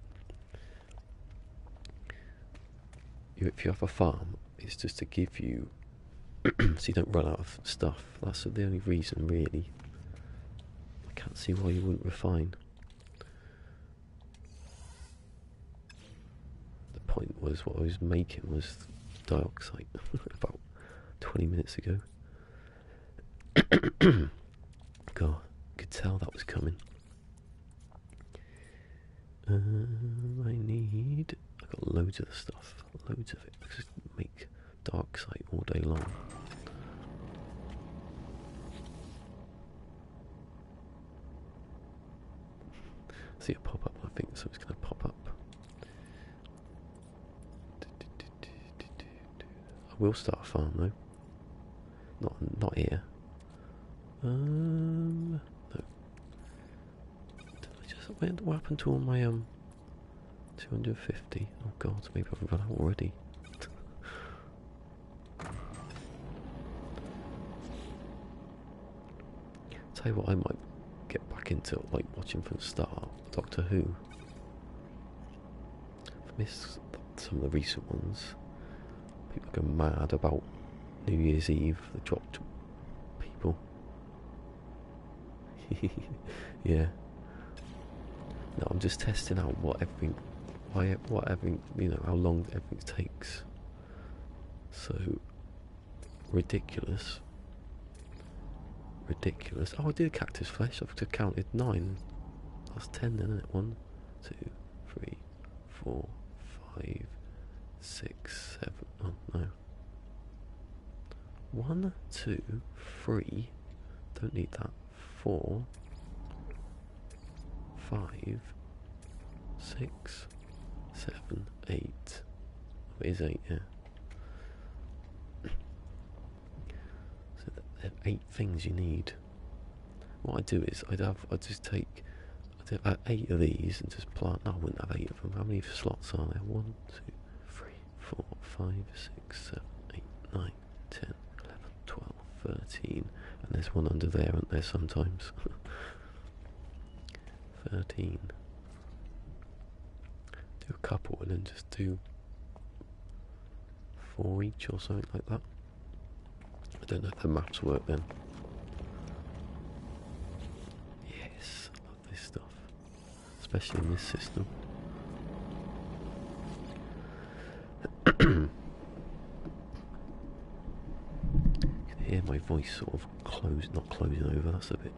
If you have a farm, it's just to give you... so you don't run out of stuff. That's the only reason, really. I can't see why you wouldn't refine. The point was, what I was making was dioxide about 20 minutes ago. God, could tell that was coming. I got loads of the stuff, loads of it. I just make dioxide all day long. See it pop up, I think so it's going to pop up. I will start a farm though. Not here. No. What happened to all my 250? Oh god, maybe I've run out already. Tell you what, I might get back into like watching from the start. Doctor Who. I've missed some of the recent ones. People go mad about New Year's Eve. They dropped people. Yeah. No, I'm just testing out what everything, how long everything takes. So ridiculous. Oh, I did cactus flesh. I've counted 9. That's 10 then, isn't it? 1, 2, 3, 4, 5, 6, 7. Oh no. 1, 2, 3. Don't need that. 4, 5, 6, 7, 8. It is 8, yeah. So there are 8 things you need. What I'd do is I'd just take 8 of these and just plant. No, I wouldn't have 8 of them. How many slots are there? 1, 2, 3, 4, 5, 6, 7, 8, 9, 10, 11, 12, 13. And there's one under there, aren't there, sometimes? 13. Do a couple and then just do 4 each or something like that. I don't know if the maps work then. Yes, I love this stuff. Especially in this system. You can hear my voice sort of not closing over, that's a bit.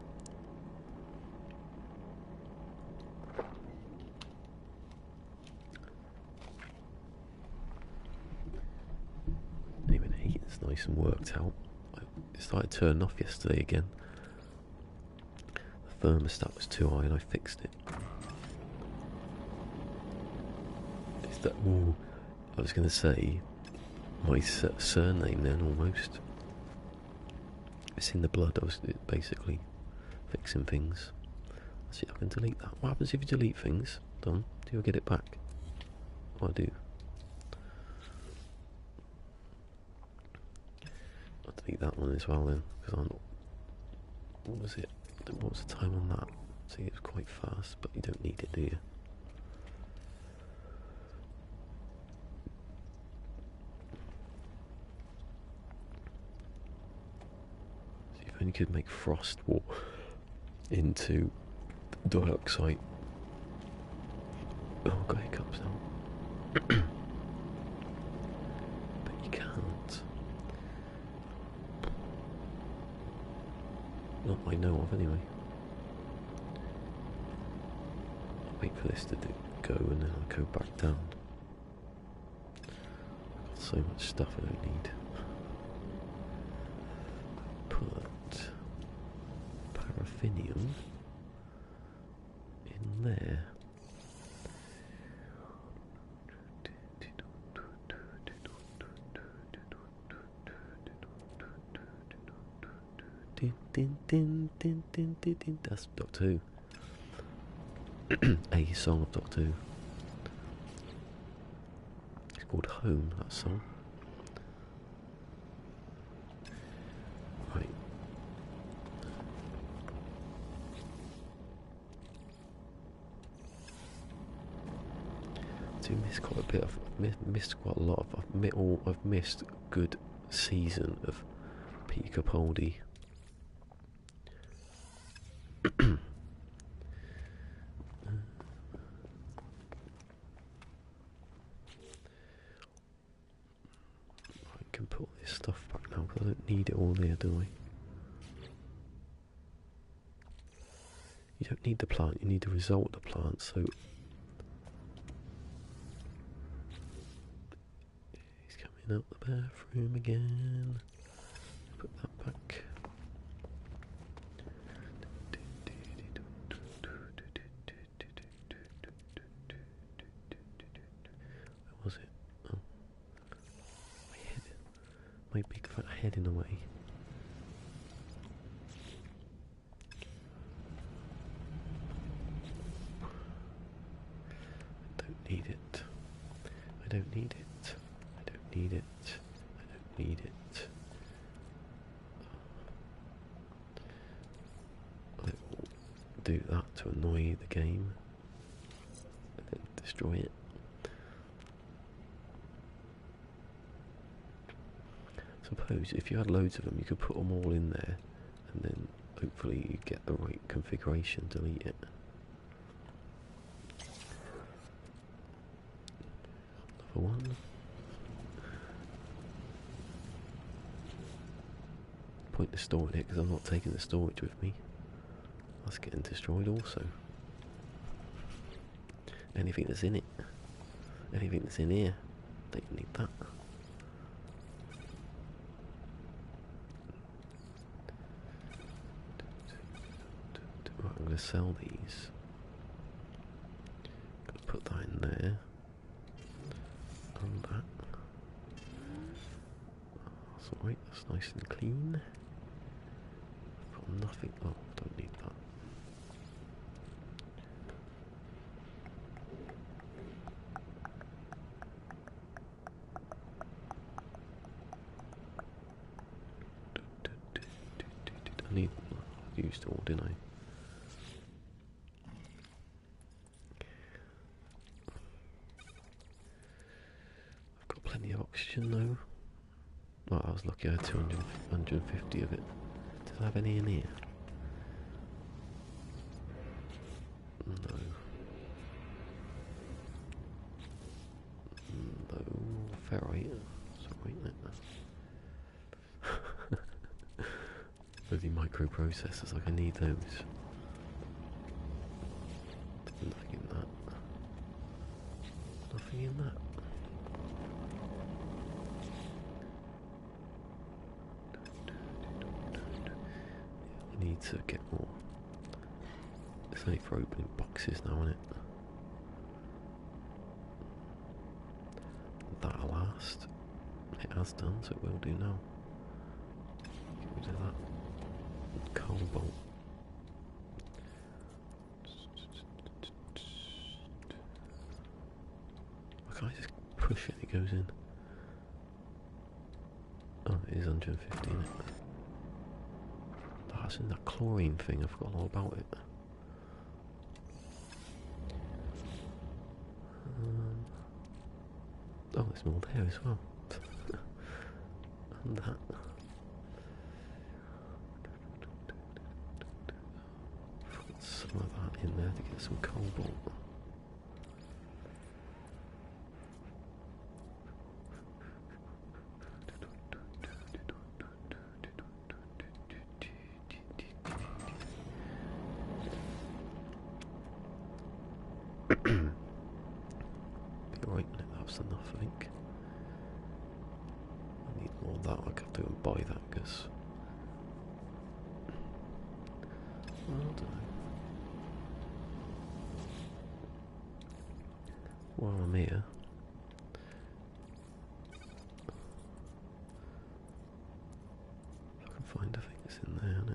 Even the heating's nice and worked out. It started turning off yesterday again. The thermostat was too high and I fixed it. Is that? Ooh, I was going to say my surname then almost. It's in the blood. I was basically fixing things. Let's see if I can delete that. What happens if you delete things? Done. Do you get it back? Oh, I do. I'll delete that one as well then, because I'm not. What was it? What was the time on that? See, it was quite fast, but you don't need it, do you? See if only could make frost walk into dioxide. Oh, I've got hiccups now. But you can't. Not I know of, anyway. I'll wait for this to go and then I'll go back down. I've got so much stuff I don't need. Put paraffinium in there. That's Doctor Who. A song of Doctor Who. It's called Home, that song. Right. I do miss quite a bit. I've missed quite a lot. I've missed a good season of Peter Capaldi. I can put all this stuff back now because I don't need it all there, do I? You don't need the plant, you need the result of the plant, so he's coming out the bathroom again. Put that back. Where was it? Oh. My head. My big fat head in a way. I don't need it. I don't need it. I don't need it. I don't need it. I will do that to annoy the game. And then destroy it. Suppose if you had loads of them, you could put them all in there, and then hopefully you get the right configuration to delete it. Another one. Point to storing it because I'm not taking the storage with me. That's getting destroyed also. Anything that's in it. Anything that's in here. Don't need that. Right, I'm going to sell these. Going to put that in there. And that. That's alright, that's nice and clean. Got nothing. Oh, don't need that. I used it all, didn't I? I've got plenty of oxygen though. Oh, I was lucky I had 150 of it. Did I have any in here? No. No. Ferrite. Sorry, no. Bloody microprocessors, like I need those. Nothing in that. Nothing in that. I need to get more. It's only for opening boxes now, isn't it? That'll last. It has done, so it will do now. Get rid of that. Cobalt. Can I just push it? It goes in. Oh, it is 150, isn't it? That's in that chlorine thing. I forgot all about it. Oh, there's more there as well. And that. Put some of that in there to get some cobalt. Right, that's enough, I think. I need more of that. I have to go and buy that because I don't know. While I'm here, if I can find a thing that's in there, innit?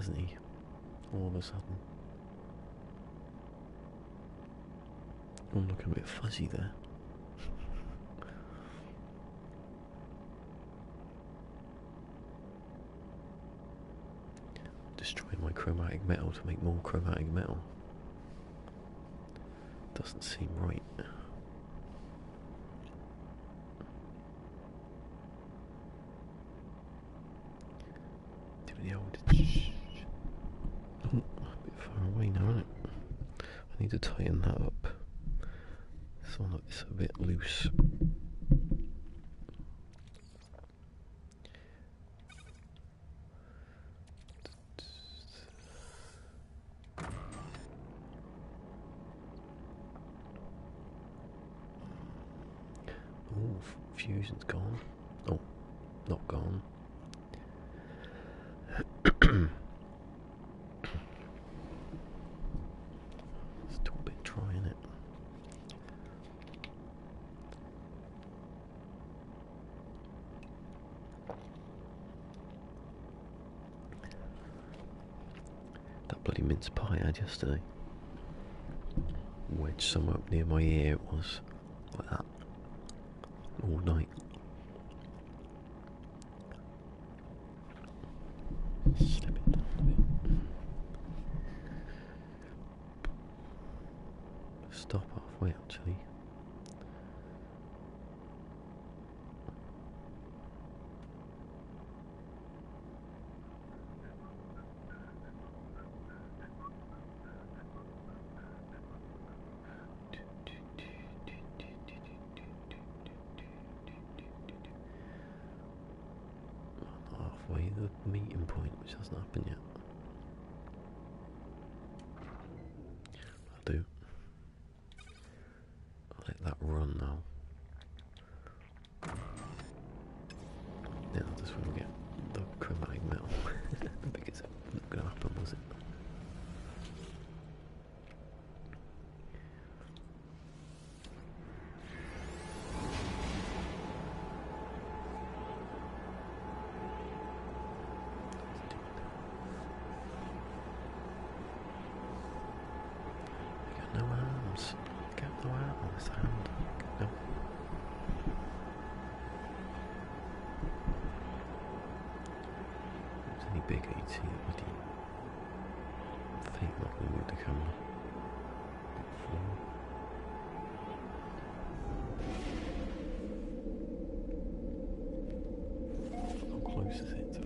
hasn't he? All of a sudden. I'm looking a bit fuzzy there. Destroy my chromatic metal to make more chromatic metal. Doesn't seem right. Do the old. Oh, a bit far away now, isn't it? I need to tighten that up. So it's a bit loose. Oh, fusion's gone. Oh, not gone. Still a bit dry, isn't it? That bloody mince pie I had yesterday. Wedged somewhere up near my ear, it was like that all night. Slip it down a bit. Stop halfway actually. Halfway the meeting point, which hasn't happened yet. I'll do. I'll let that run now. Now this will get the chromatic metal. I think it's not going to happen, was it? No arms. Get no arms. Hand. No. If it's any bigger, you'd see the bloody fake not going to move the camera. How close is it to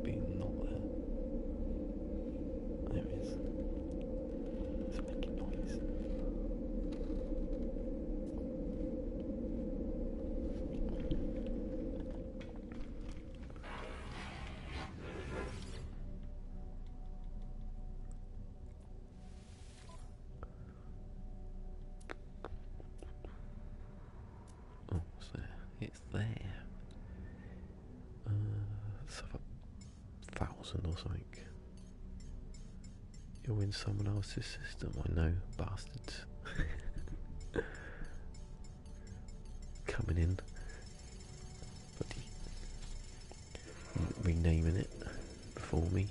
being not there? There it is. It's making noise. Oh, what's there? It's there. Let's have 1,000 or something. You're in someone else's system, I know, bastards. Coming in. Bloody renaming it before me.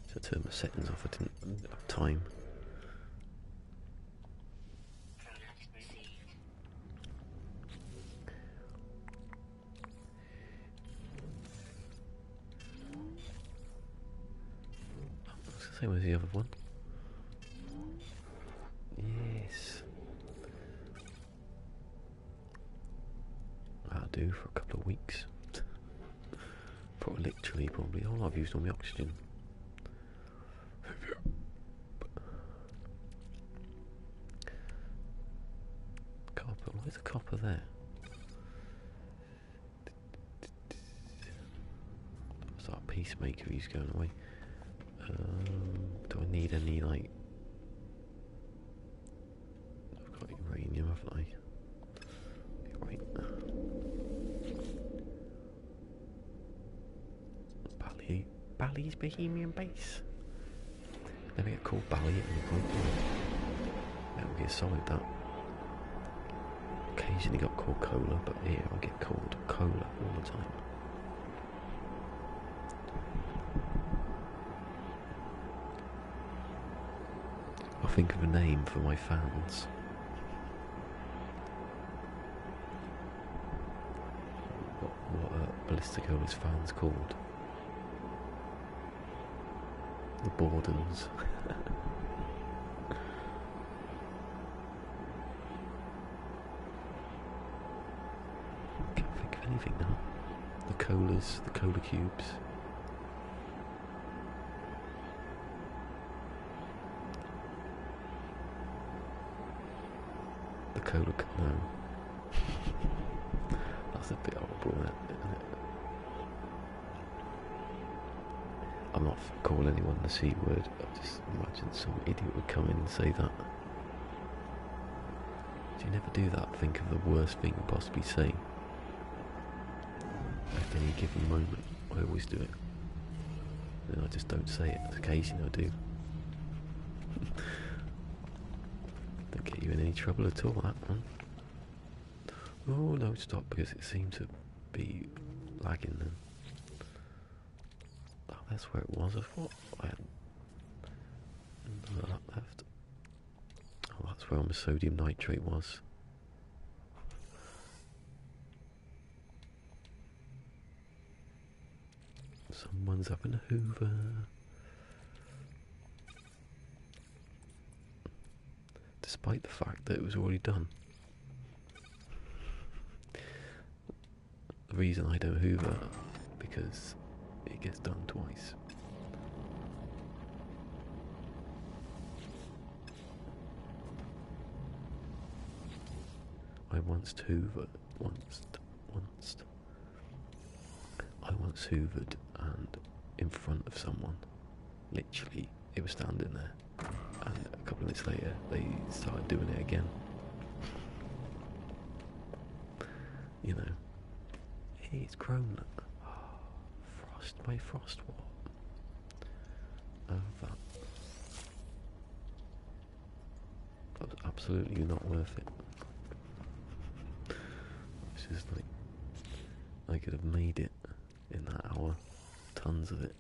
So I turned my settings off, I didn't have time. Say, where's the other one? Yes. That'll do for a couple of weeks. Probably all I've used all my oxygen. Copper, where's the copper there? What's that peacemaker he's going away? Do I need any, like... I've got uranium, haven't I? Right. Bally's Bohemian Base. Never get called Bally at any point. Metal Gear Solid, that. Occasionally got called Cola, but here I get called Cola all the time. I'll think of a name for my fans. What are Ballisticola's fans called? The Bordens. Can't think of anything now. The colas, the cola cubes. The cola, no. That's a bit horrible, isn't it? I'm not calling anyone the C word. I just imagine some idiot would come in and say that. Do you never do that? Think of the worst thing you possibly say at any given moment. I always do it. And I just don't say it. Occasionally I do. Don't get you in any trouble at all, that one. Oh no, stop, because it seemed to be lagging then. Oh, that's where it was. I thought I had none of that left. Oh, that's where my sodium nitrate was. Someone's having a hoover. Despite the fact that it was already done. The reason I don't hoover, because it gets done twice. I once hoovered, I once hoovered and in front of someone, literally, it was standing there, and a couple of minutes later they started doing it again. You know, hey, it's grown. Frost, my frost what? Oh, that was absolutely not worth it. It's just like, I could have made it in that hour. Tons of it.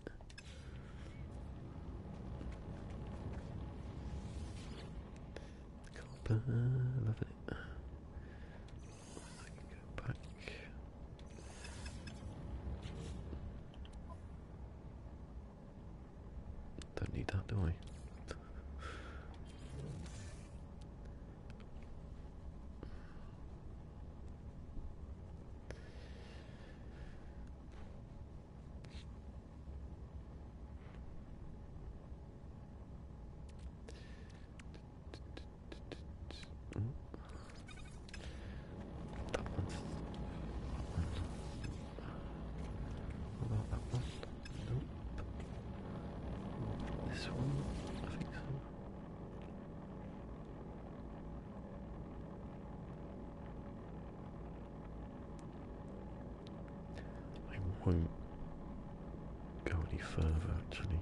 Copper, love it. I can go back. Don't need that, do I? Won't go any further actually.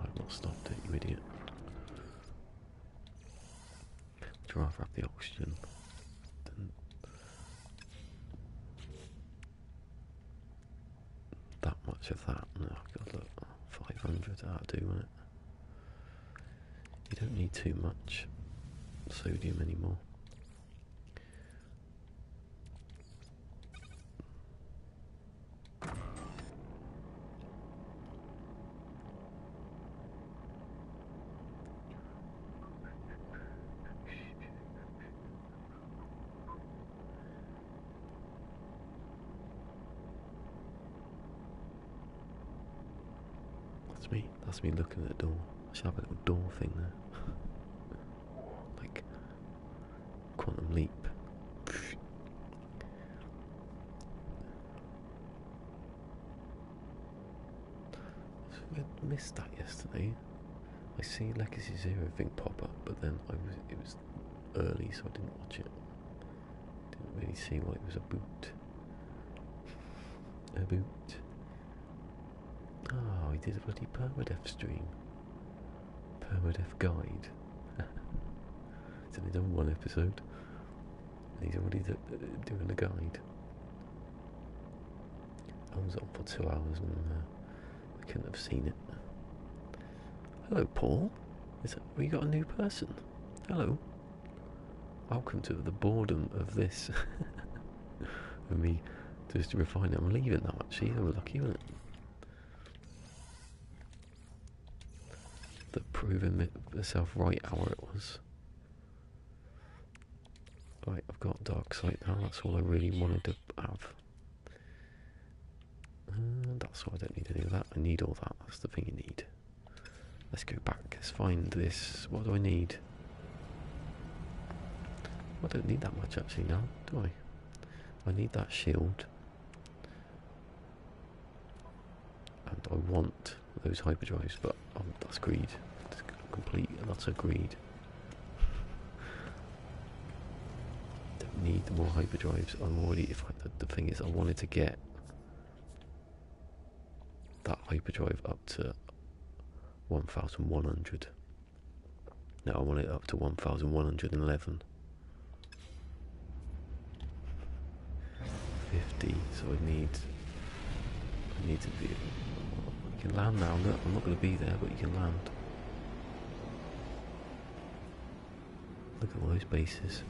I've not stopped it, you idiot. I'd rather have the oxygen than that much of that. No, God, look, 500 that'll do, won't it? You don't need too much sodium anymore. That's me looking at the door. I should have a little door thing there. Like quantum leap. I missed that yesterday. I see Legacy Zero thing pop up, but then it was early, so I didn't watch it. Didn't really see what it was about. Oh, he did a bloody PermaDEAD stream. PermaDEAD guide. He's only done one episode. And he's already doing the guide. I was on for 2 hours and I couldn't have seen it. Hello, Paul. We got a new person. Hello. Welcome to the boredom of this. For me, just refining. I'm leaving now. Actually, they were lucky, wasn't it? The proving myself right hour it was. Right, I've got dark sight now. That's all I really wanted to have. That's why I don't need any of that. I need all that. That's the thing you need. Let's go back. Let's find this. What do I need? I don't need that much actually now, do I? I need that shield. And I want those hyperdrives, but that's greed. That's complete and utter greed. Don't need more hyperdrives. I'm already. The thing is, I wanted to get that hyperdrive up to 1,100. No, I want it up to 1,111. 50. So I need to be. You can land now. Look, I'm not going to be there, but you can land. Look at all those bases.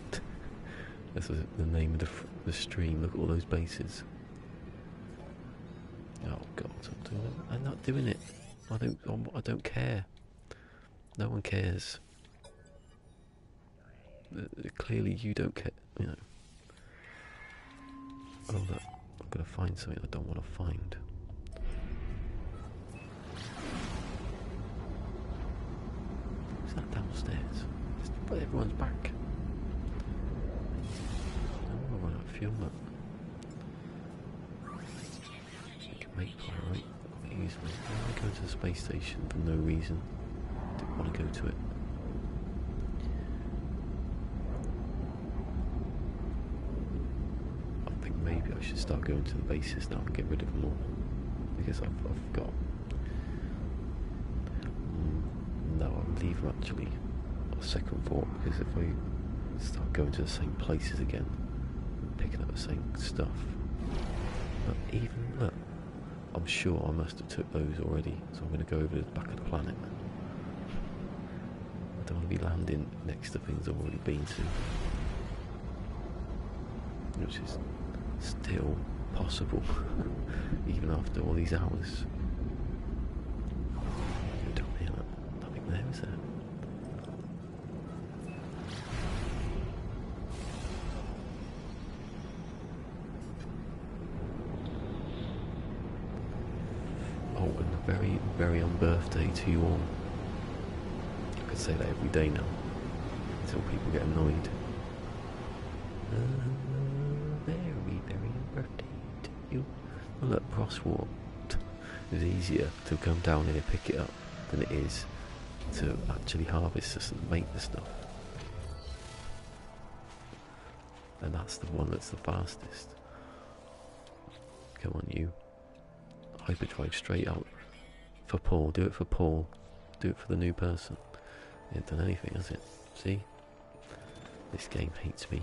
That's the name of the stream. Look at all those bases. Oh God, I'm not doing it. I don't care. No one cares. Clearly, you don't care. You know. Oh look, I'm gonna find something I don't want to find. Is that downstairs? But everyone's back. Oh, I run out of fuel. Look. You can make fire, right? Easily. I go to the space station for no reason. Didn't want to go to it. I think maybe I should start going to the bases now and get rid of them all. Because I've got... No, I'll leave them actually a second thought, because if I start going to the same places again, picking up the same stuff. But even, look, I'm sure I must have took those already, so I'm going to go over to the back of the planet. I don't want to be landing next to things I've already been to. Which is still possible, even after all these hours. Down here, nothing there, is there? Oh, and a very, very on birthday to you all. I could say that every day now, until people get annoyed. Very, very on birthday to you. Well, look, Crosswalk is easier to come down here, pick it up, than it is to actually harvest this and make the stuff. And that's the one that's the fastest. Come on, you. Hyperdrive straight out. For Paul, do it for Paul. Do it for the new person. It ain't done anything, has it? See? This game hates me.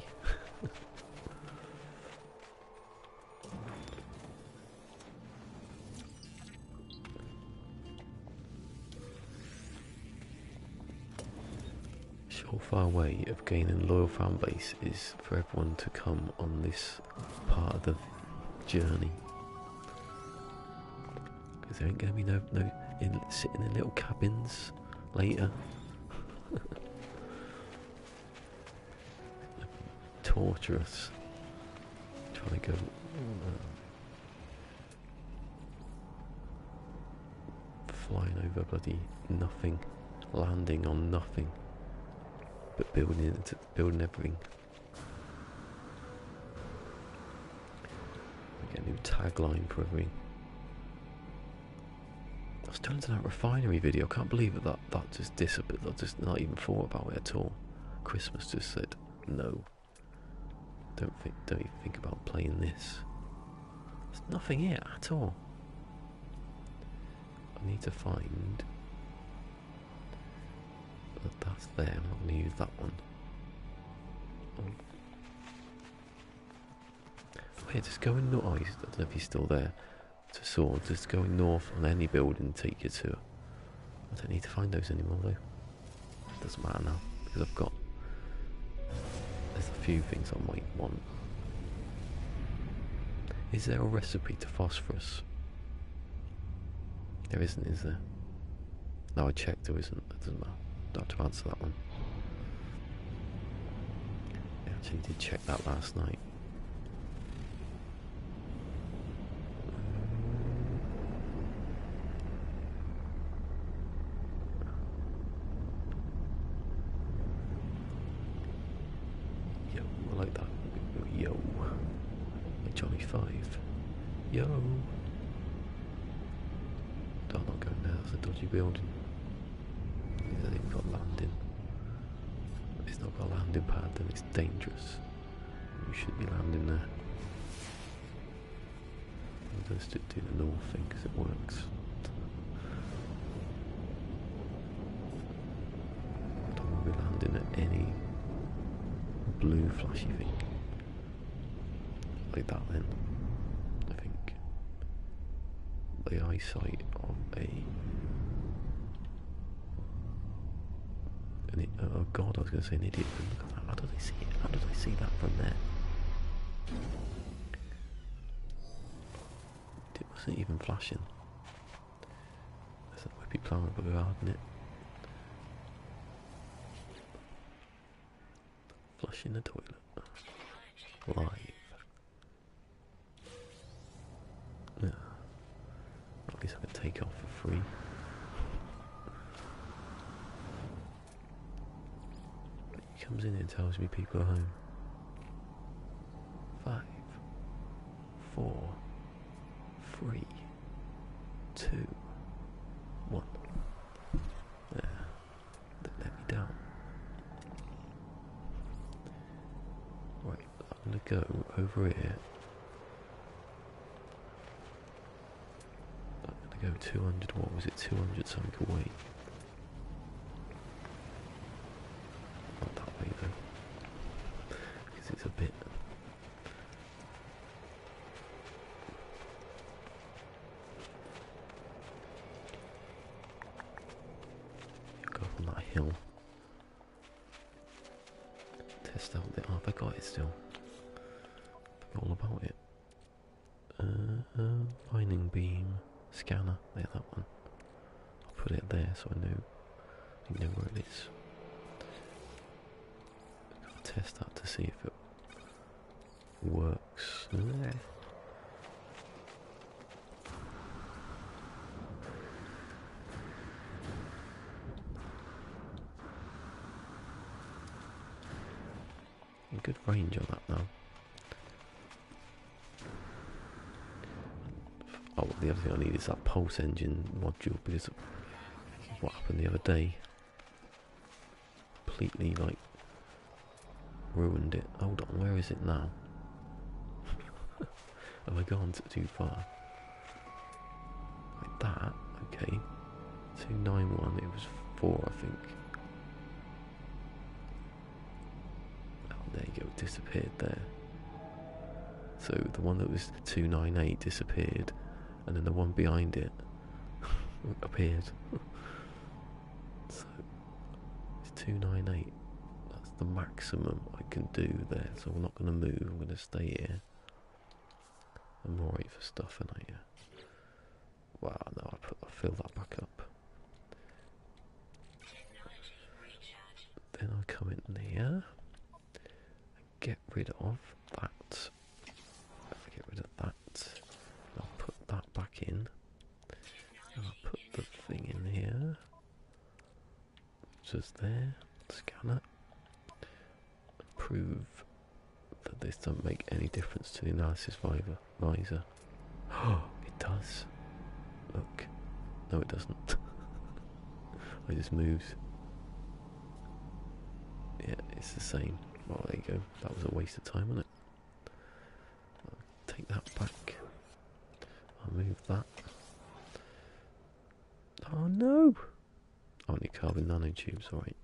Surefire way of gaining loyal fan base is for everyone to come on this part of the journey. Because there ain't going to be no sitting in little cabins later. Torturous. Trying to go... flying over bloody nothing. Landing on nothing. But building everything. I get a new tagline for everything. I was telling to that refinery video. I can't believe it, that just disappeared. I just not even thought about it at all. Christmas just said no. Don't even think about playing this. There's nothing here at all. I need to find. But that's there. I'm not going to use that one. Oh, yeah, just going north. Oh, I don't know if he's still there. To Sword, just going north on any building take you to. I don't need to find those anymore though. doesn't matter now, because there's a few things I might want. Is there a recipe to phosphorus? There isn't, is there? No, I checked, there isn't. It doesn't matter. Don't have to answer that one. I actually did check that last night. Yo, I like that. Yo. Like Johnny 5. Yo. I'm not going there, that's a dodgy building. Yeah, they've got landing. If it's not got a landing pad, then it's dangerous. You should be landing there. I'm just do the north thing because it works. I don't want to be landing at any blue flashy thing. Like that then. I think the eyesight of oh god, I was going to say an idiot. How do they see it? How do they see that from there? It wasn't even flashing. There's a whippy plough above the garden, it. Flushing the toilet. Live. Yeah. At least I can take off for free. He comes in and tells me people are home. 5, 4, 3, 2, 1. There. They let me down. Right, I'm gonna go over here. I'm gonna go 200, what was it, 200 something away. Not that way though, because it's a bit... Go up on that hill. Test out the... oh, have I got it still? Forgot all about it. Lining beam scanner. Yeah, that one. I'll put it there so I know where it is. I'll test that to see if it works. Good range on that now. Oh, the other thing I need is that pulse engine module, because of what happened the other day. Completely, like, ruined it. Hold on, where is it now? Have I gone too far? Like that, okay. 291, it was 4, I think. There you go, it disappeared there. So the one that was 298 disappeared, and then the one behind it appeared. So it's 298. That's the maximum I can do there. So I'm not going to move. I'm going to stay here. I'm alright for stuff, and I wow, no, I fill that back up. Then I come in here. Get rid of that. Get rid of that. I'll put that back in. And I'll put the thing in here. Just there. Scan it. Prove that this doesn't make any difference to the analysis visor. Oh, it does. Look. No, it doesn't. I just moved. Yeah, it's the same. Well, there you go. That was a waste of time, wasn't it? I'll take that back. I'll move that. Oh no! I need carbon nanotubes, alright.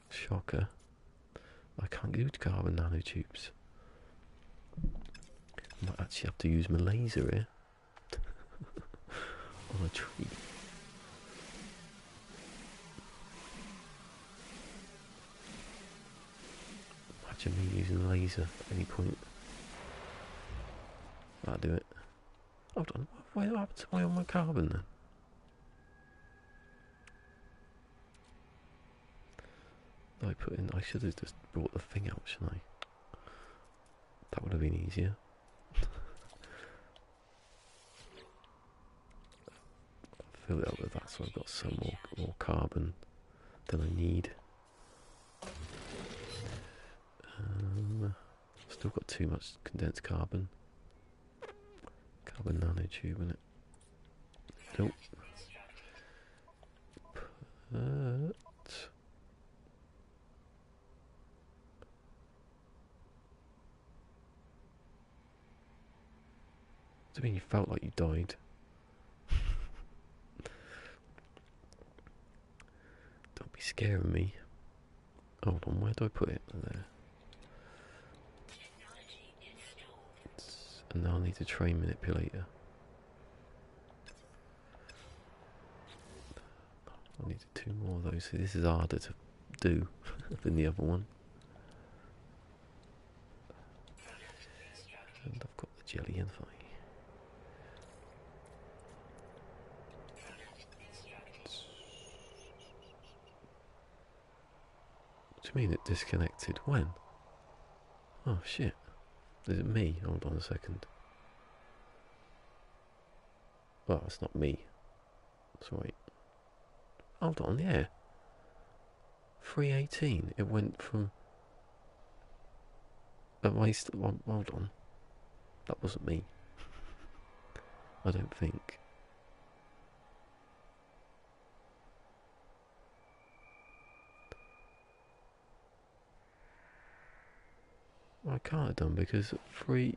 Shocker. I can't use carbon nanotubes. I might actually have to use my laser here. On a tree. Imagine me using a laser at any point. That'll do it. Hold on, what happened to my carbon then? I should have just brought the thing out, shouldn't I? That would have been easier. Fill it up with that so I've got some more carbon than I need. Still got too much condensed carbon. Carbon nanotube in it. Nope. I mean, you felt like you died. Don't be scaring me. Hold on, where do I put it? There. And now I need a train manipulator. I need 2 more of those. So this is harder to do than the other one. And I've got the jelly in for me. What do you mean it disconnected? When? Oh shit. Is it me? Hold on a second. Well, it's not me. Sorry. Hold on, yeah. 318. It went from... hold on. That wasn't me. I don't think. Well, I can't have done because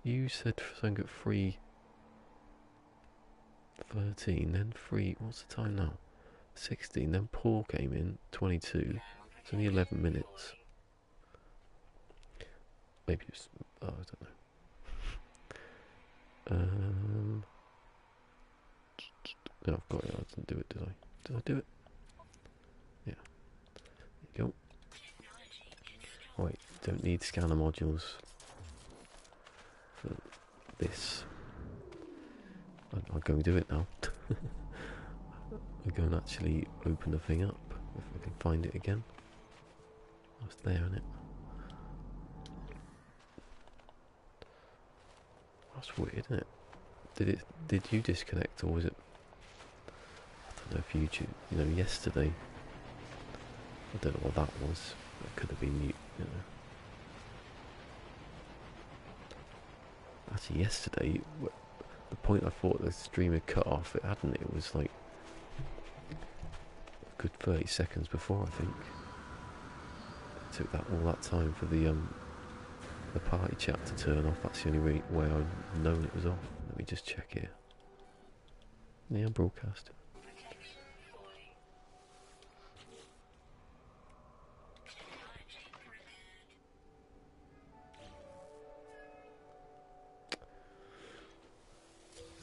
you said something at 3:13, then 3, what's the time now? 16, then Paul came in, 22, it's only 11 minutes. Maybe it's, I don't know. No, I've got it, I didn't do it, did I? Did I do it? Yeah. There you go. Wait, don't need scanner modules for this. I'll go and do it now. I'll go and actually open the thing up, if I can find it again. Oh, it's there, isn't it? That's weird, isn't it? Did you disconnect, or was it... I don't know if you yesterday... I don't know what that was. It could have been, you know... Actually, yesterday, the point I thought the stream had cut off, it hadn't. It was like a good 30 seconds before, I think. It took all that time for the party chat to turn off. That's the only way I've known it was off. Let me just check here. Yeah, I'm broadcasting.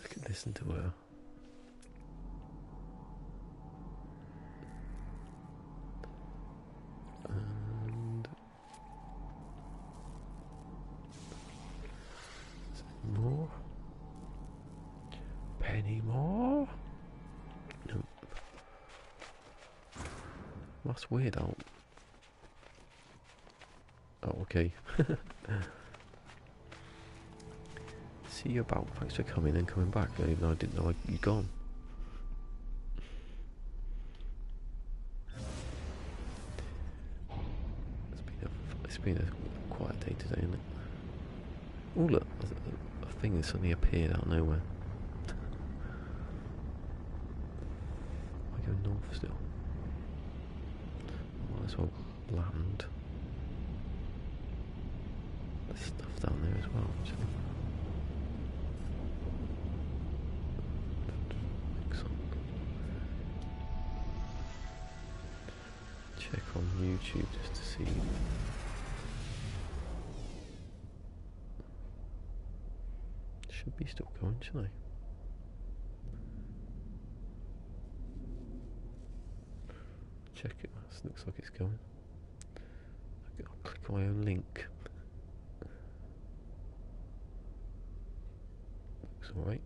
I can listen to her. And more. Penny more. Nope. That's weird. Oh, okay. See you about. Thanks for coming and coming back. Even though I didn't know you'd gone. It's been a quiet day today, isn't it? Oh look, a thing has suddenly appeared out of nowhere. I go north still. Might as well land. There's stuff down there as well, actually. Check on YouTube just to see. Should be still going, shouldn't I? Check it. Looks like it's going. I'll click on my own link. looks alright.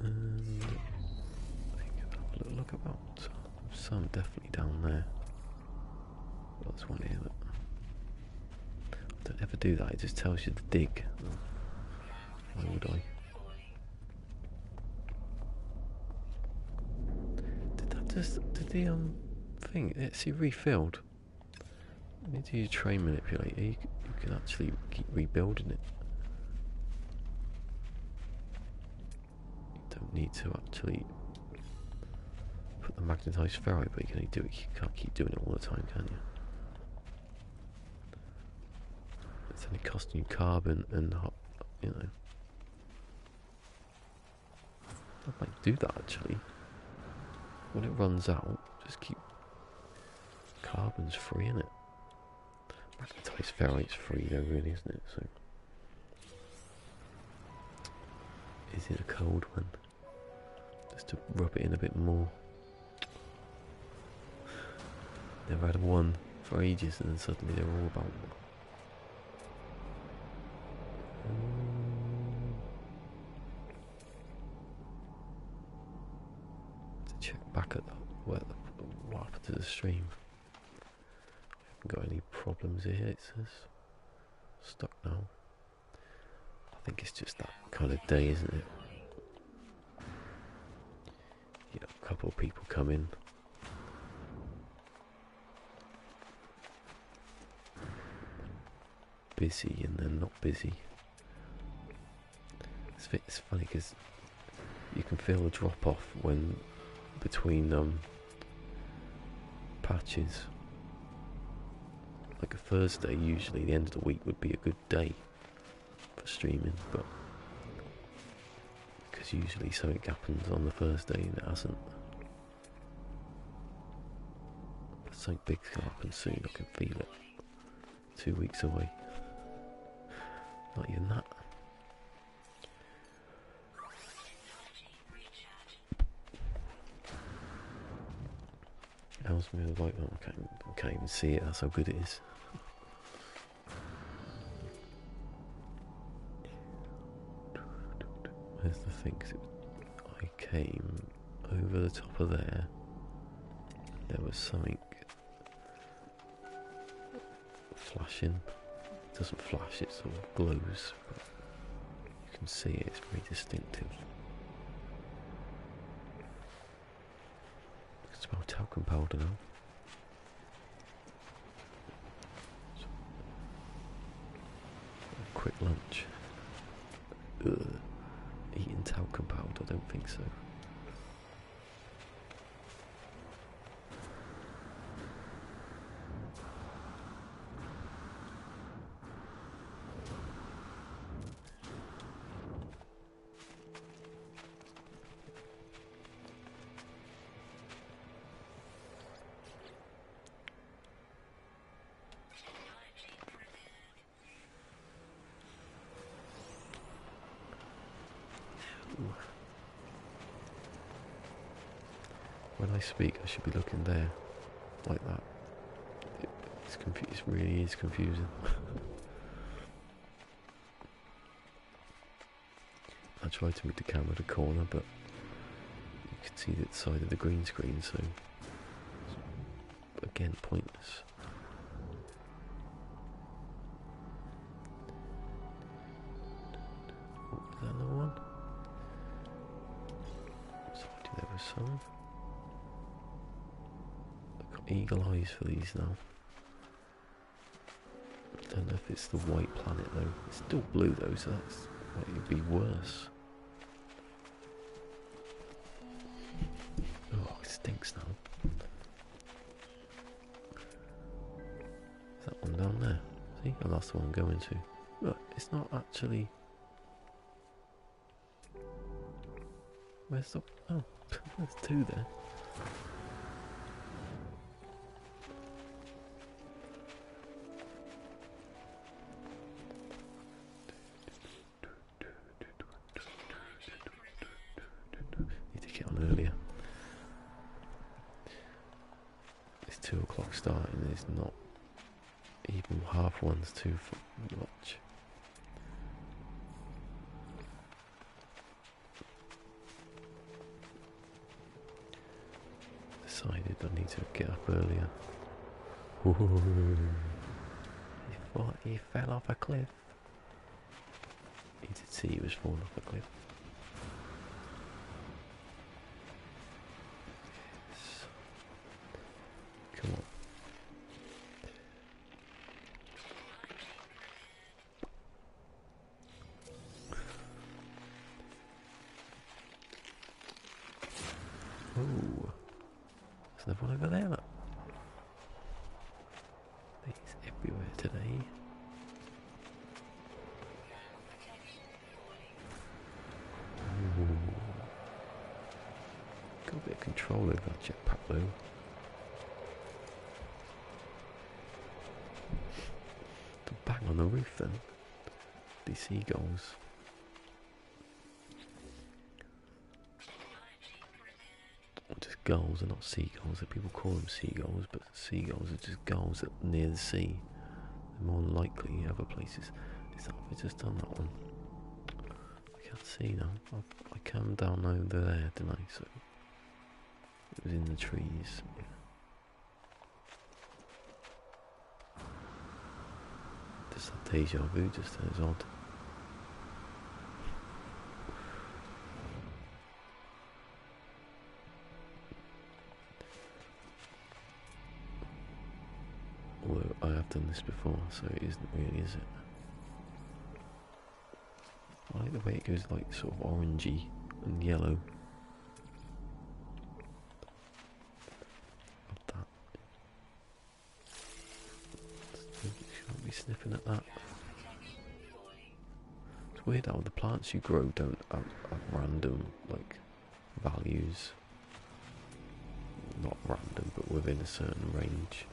And I think I'll have a little look about. Some definitely down there. Well, there's one here, but don't ever do that. It just tells you to dig. Why would I? Did the thing? It's refilled. You need to use train manipulator. You can actually keep rebuilding it. You don't need to actually put the magnetised ferrite, but you can only do it. You can't keep doing it all the time, can you? It's only costing you carbon and you know. I might do that actually. When it runs out, just keep carbon's free, isn't it? Magnetized ferrite's free though, really, isn't it? So, is it a cold one? Just to rub it in a bit more. Never had one for ages, and then suddenly they're all about. Check back at what happened to the stream. I haven't got any problems here, it says. Stuck now. I think it's just that kind of day, isn't it? You know, a couple of people come in. Busy and then not busy. It's funny because you can feel the drop off when between patches. Like a Thursday, usually the end of the week would be a good day for streaming, but because usually something happens on the Thursday and it hasn't. But something big's gonna happen soon, I can feel it. 2 weeks away. Not even that. How's my light? Oh, I can't even see it, that's how good it is. Where's the thing? I came over the top of there. There was something flashing. It doesn't flash, it sort of glows. But you can see it, it's very distinctive. It's about talcum powder now. So, a quick lunch. Ugh. Eating talcum powder, I don't think so. When I speak, I should be looking there, like that. It really is confusing. I tried to move the camera to corner, but you can see the side of the green screen, so again, pointless. Oh, is that another one? Sorry, there was some. Eagle eyes for these now. I don't know if it's the white planet though. It's still blue though, so that's might be worse. Oh, it stinks now. Is that one down there? See, oh, that's the one I'm going to. Look, it's not actually. Where's the? Oh, there's two there. starting is not even half one's too much. Decided I need to get up earlier. Ooh. He fell off a cliff. He did see he was falling off a cliff. Yes. Come on. Ooh. There's another one over there, look. He's everywhere today. Ooh. Got a bit of control over that jetpack though. To bang on the roof then. These seagulls. Just gulls, they're not seagulls. People call them seagulls, but seagulls are just gulls that near the sea. They're more likely other places. Is that I've just done that one? I can't see now. I came down over there, didn't I? So it was in the trees. Yeah. Just that deja vu just there is odd. Although I have done this before, so it isn't really, is it? I like the way it goes like sort of orangey and yellow. Love that. Shouldn't be sniffing at that. It's weird how the plants you grow don't have random like values. Not random, but within a certain range.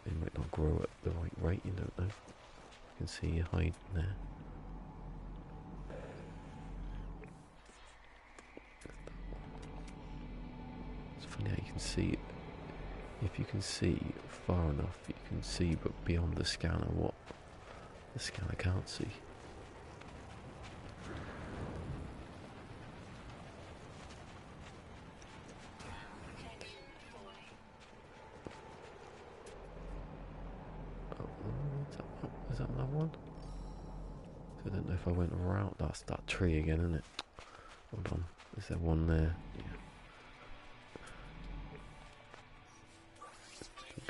They might not grow at the right rate, you don't know. You can see you hiding there. It's funny how you can see it. If you can see far enough, you can see but beyond the scanner what the scanner can't see. Is that another one? So I don't know if I went around. That's that tree again, isn't it? Hold on. Is there one there? Yeah.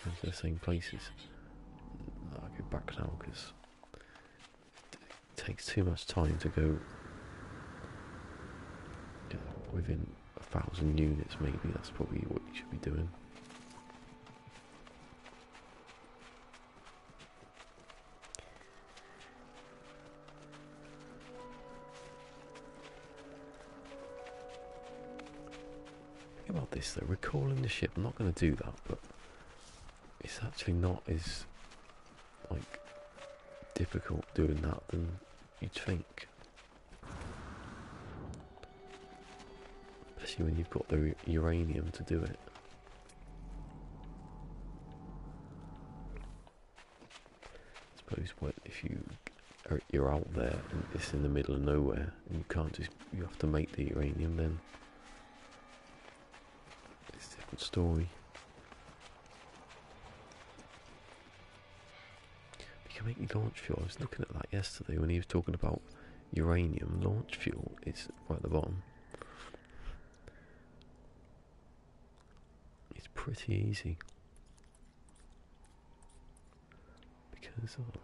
Go to the same places. I'll go back now because it takes too much time to go within 1,000 units. Maybe that's probably what you should be doing. About this though, recalling the ship, I'm not going to do that, but it's actually not as like difficult doing that than you'd think, especially when you've got the uranium to do it. I suppose what if you're out there and it's in the middle of nowhere and you can't just, you have to make the uranium, then it's a different story. You can make launch fuel. I was looking at that yesterday when he was talking about uranium. Launch fuel is right at the bottom. It's pretty easy because what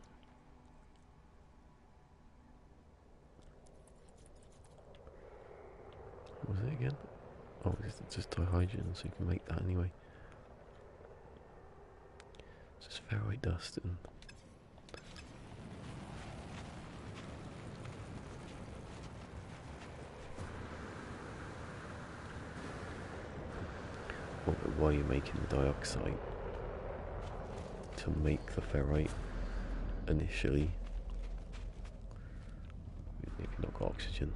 was it again? Oh, it's just dihydrogen, so you can make that anyway. It's just ferrite dust and while you're making the dioxide to make the ferrite initially, if you've not got oxygen,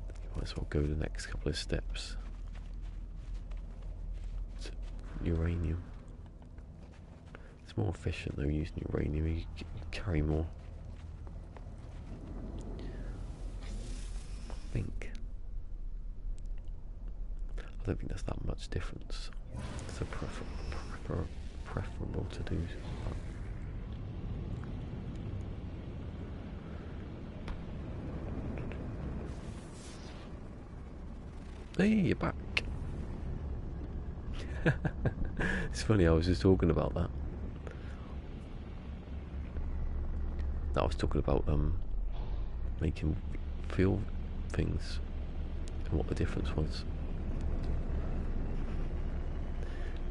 you might as well go the next couple of steps to uranium. It's more efficient though using uranium. You carry more. I don't think there's that much difference. It's preferable to do that. Hey, you're back. It's funny, I was just talking about that. I was talking about making fuel things and what the difference was.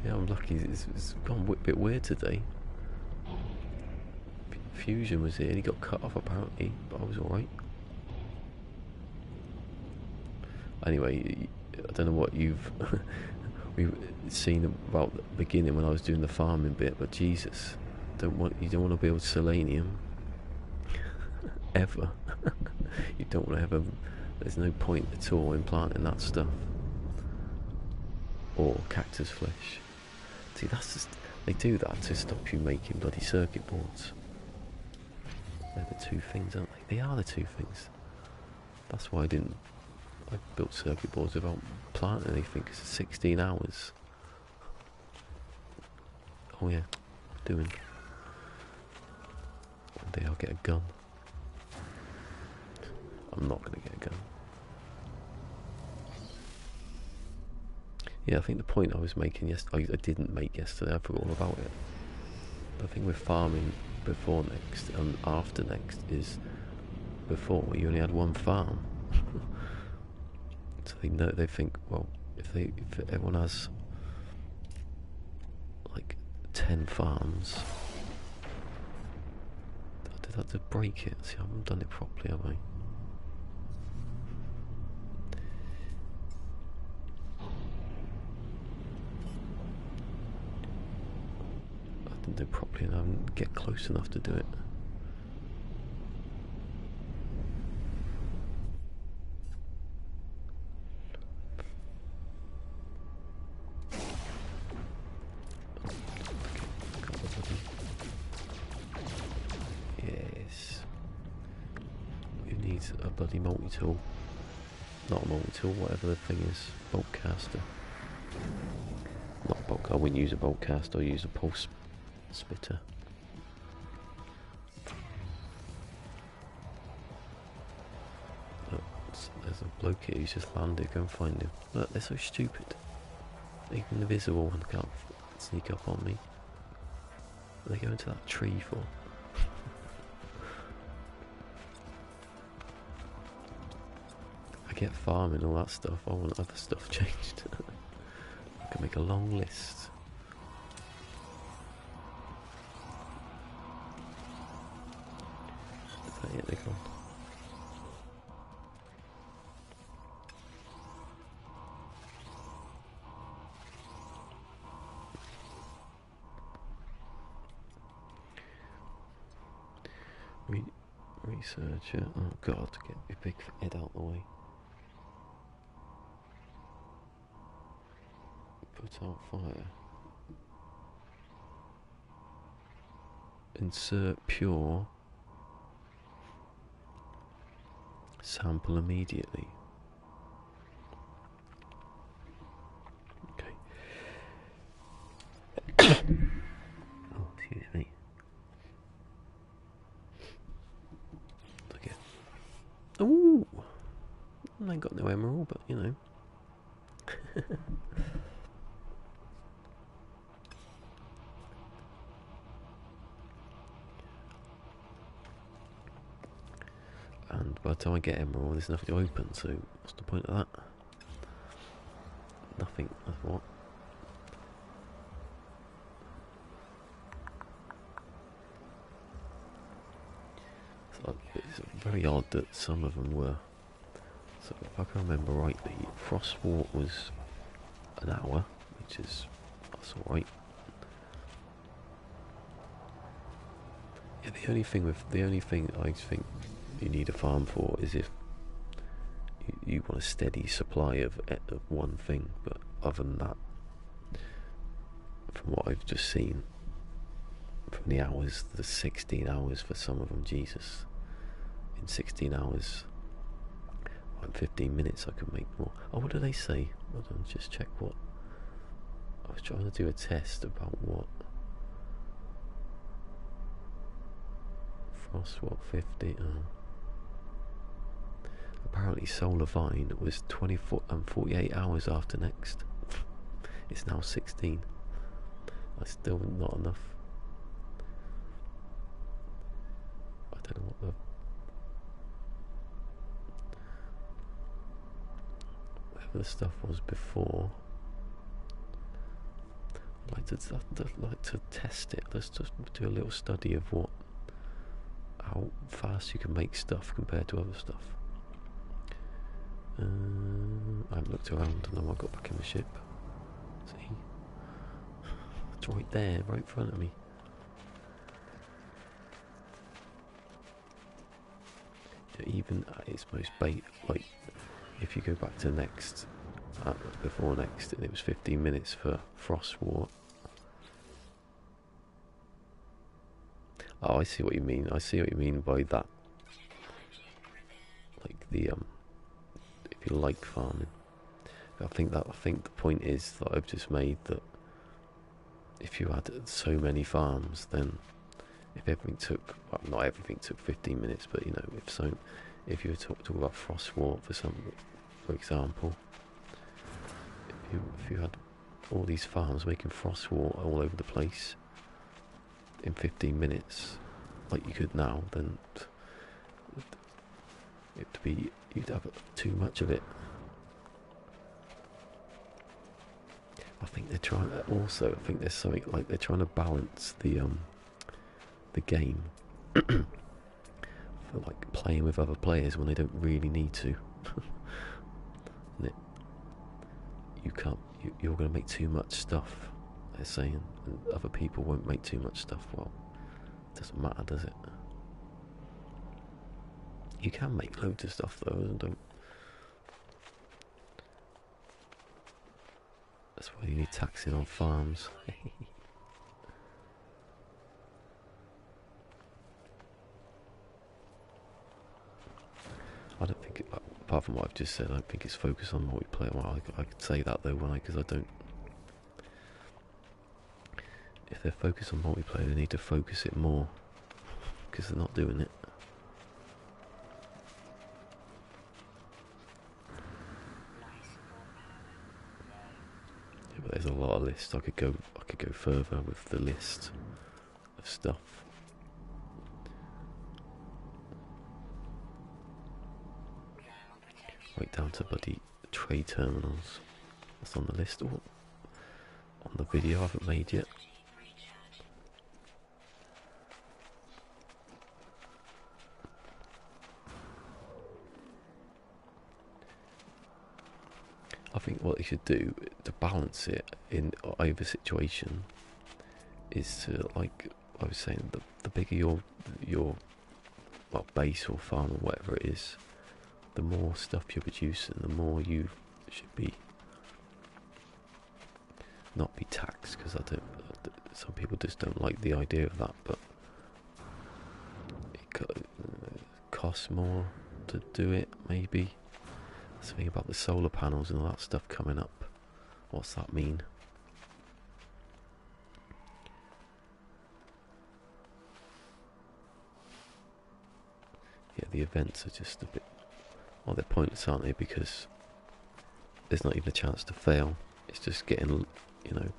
Yeah, I'm lucky. It's gone a bit weird today. Fusion was here and he got cut off apparently, but I was alright. Anyway, I don't know what we've seen about the beginning when I was doing the farming bit, but Jesus, you don't want to build selenium ever. You don't want to have there's no point at all in planting that stuff or cactus flesh. See, that's just, they do that to stop you making bloody circuit boards. They're the two things, aren't they? They are the two things. That's why I built circuit boards without planting anything, because it's 16 hours. Oh yeah, doing. One day I'll get a gun. I'm not going to get a gun. Yeah, I think the point I was making yesterday, I didn't make yesterday, I forgot all about it. The thing with farming before next and after next is, before you only had one farm. So they think, well, if everyone has like 10 farms, did I have to break it? See, I haven't done it properly, have I? I didn't do it properly and I didn't get close enough to do it. A bloody multi-tool. Not a multi-tool, whatever the thing is. Bolt caster. Not a bolt. I wouldn't use a bolt caster, I'll use a pulse spitter. Look, there's a bloke here who's just landed, go and find him. Look, they're so stupid. Even the visible one can't sneak up on me. What are they going to that tree for? Get farming, all that stuff. I want other stuff changed. I can make a long list. Is that it? They're gone. Researcher. Oh God, get your big head out the way. Put out fire. Insert pure. Sample immediately. Okay. Oh, excuse me. Okay. Ooh! I ain't got no emerald, but you know. And by the time I get emerald, there's nothing to open, so what's the point of that? Nothing, I thought. It's very odd that some of them were. So if I can remember rightly, Frostwalk was an hour, that's alright. Yeah, the only thing I think you need a farm for is if you want a steady supply of one thing, but other than that, from what I've just seen, from the hours, the 16 hours for some of them, Jesus. In 16 hours, in 15 minutes I could make more. Oh, what do they say? Hold on, just check what. I was trying to do a test about what. Frost, what, 50? Apparently Solar Vine was 24 and 48 hours after next. It's now 16. That's still not enough. I don't know what whatever the stuff was before. I'd like to test it. Let's just do a little study of how fast you can make stuff compared to other stuff. I haven't looked around and then I got back in the ship. See? It's right there, right in front of me. Even at its most like, if you go back to next, before next, and it was 15 minutes for Frost War. Oh, I see what you mean. I see what you mean by that. Like the if you like farming, I think the point is that I've just made that if you had so many farms, then if everything took, well, not everything took 15 minutes, but you know, if you were talking about Frost War for example, if you had all these farms making Frost War all over the place in 15 minutes, like you could now, then you'd have too much of it. I think they're trying. Also, I think there's something like they're trying to balance the game for like playing with other players when they don't really need to. You can't. You're going to make too much stuff. They're saying, and other people won't make too much stuff. Well, it doesn't matter, does it? You can make loads of stuff though, and don't. That's why you need taxing on farms. I don't think, apart from what I've just said, I don't think it's focused on multiplayer. Well, I could say that though, because I don't. If they're focused on multiplayer, they need to focus it more, because they're not doing it. Yeah, but there's a lot of lists. I could go further with the list of stuff. Right down to bloody trade terminals. That's on the list. Or on the video I haven't made yet. I think what they should do to balance it in either situation is to, like I was saying, the bigger your well, base or farm or whatever it is, the more stuff you're producing, the more you should be not be taxed, because some people just don't like the idea of that, but it costs more to do it, maybe. Something about the solar panels and all that stuff coming up. What's that mean? Yeah, the events are just a bit... Well, they're pointless, aren't they? Because there's not even a chance to fail. It's just getting, you know...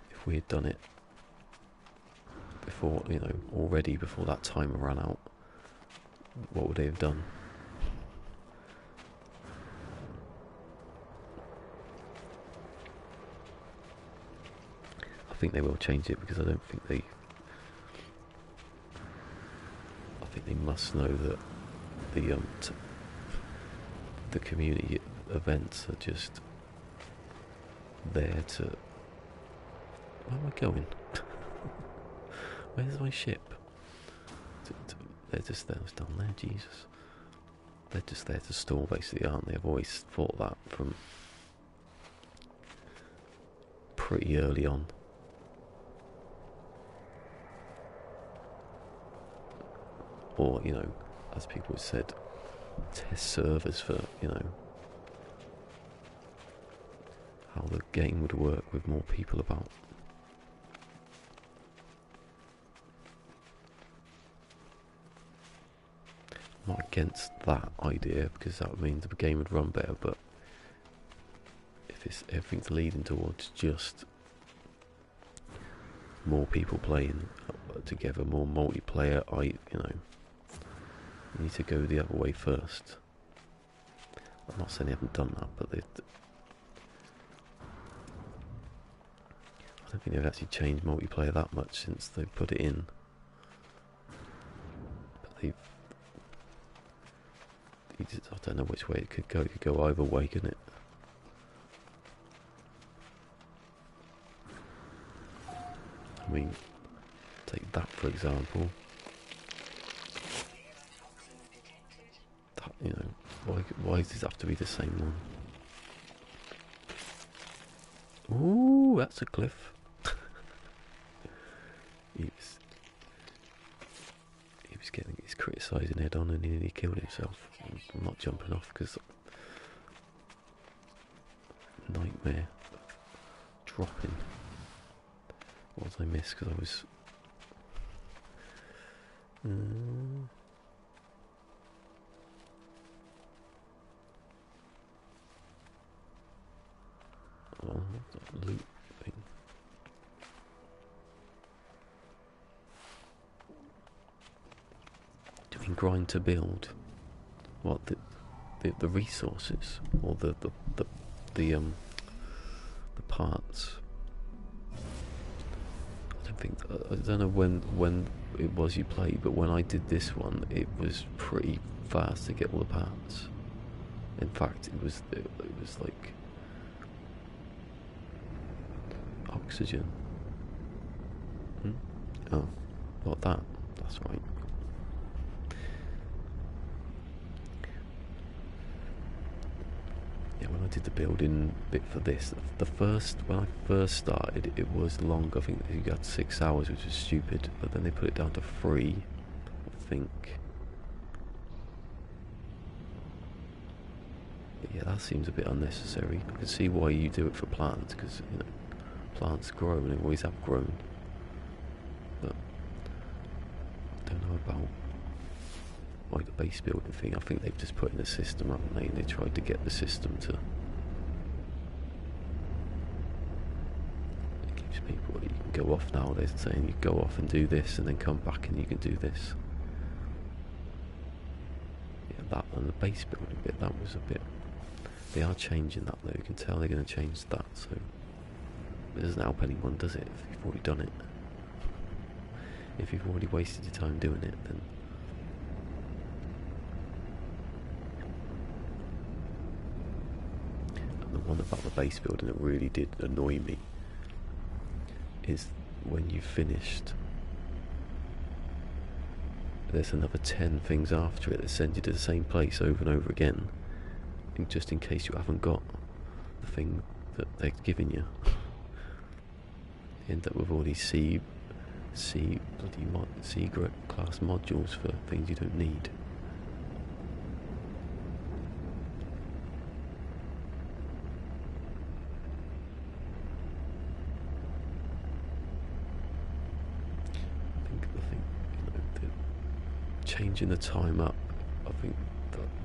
If we had done it before, you know, already before that timer ran out, what would they have done? I think they will change it, because I don't think they... I think they must know that the community events are just there to... Where am I going? Where's my ship? They're just there, it's down there, Jesus. They're just there to stall, basically, aren't they? I've always thought that from pretty early on. Or, you know, as people have said, test servers for, you know, how the game would work with more people about. I'm not against that idea, because that would mean the game would run better, but if it's everything's leading towards just more people playing together, more multiplayer, you know, you need to go the other way first. I'm not saying they haven't done that, but I don't think they've actually changed multiplayer that much since they put it in. But I don't know which way it could go. It could go either way, couldn't it? I mean, take that for example. That, you know, why does it have to be the same one? Ooh, that's a cliff. he was getting his criticising head on, and he nearly killed himself. I'm not jumping off because nightmare dropping. What did I miss? Because I was. Oh, that loot thing. Doing grind to build. What, the resources or the parts? I don't know when it was you played, but when I did this one, it was pretty fast to get all the parts. In fact, it was like oxygen. Oh, not that. That's right. Yeah, when I did the building bit for this, when I first started, it was long. I think you got 6 hours, which was stupid. But then they put it down to 3, I think. But yeah, that seems a bit unnecessary. I can see why you do it for plants, because you know plants grow and they always have grown. But I don't know about like the base building thing. I think they've just put in a system, haven't they? And they tried to get the system to. It gives people, you can go off now. They're saying you go off and do this, and then come back and you can do this. Yeah, that and the base building bit. That was a bit. They are changing that though. You can tell they're going to change that. So it doesn't help anyone, does it? If you've already done it. If you've already wasted your time doing it, then. The one about the base building that really did annoy me is when you finished, there's another 10 things after it that send you to the same place over and over again, and just in case you haven't got the thing that they're giving you. You end up with all these C class modules for things you don't need. Changing the time up, I think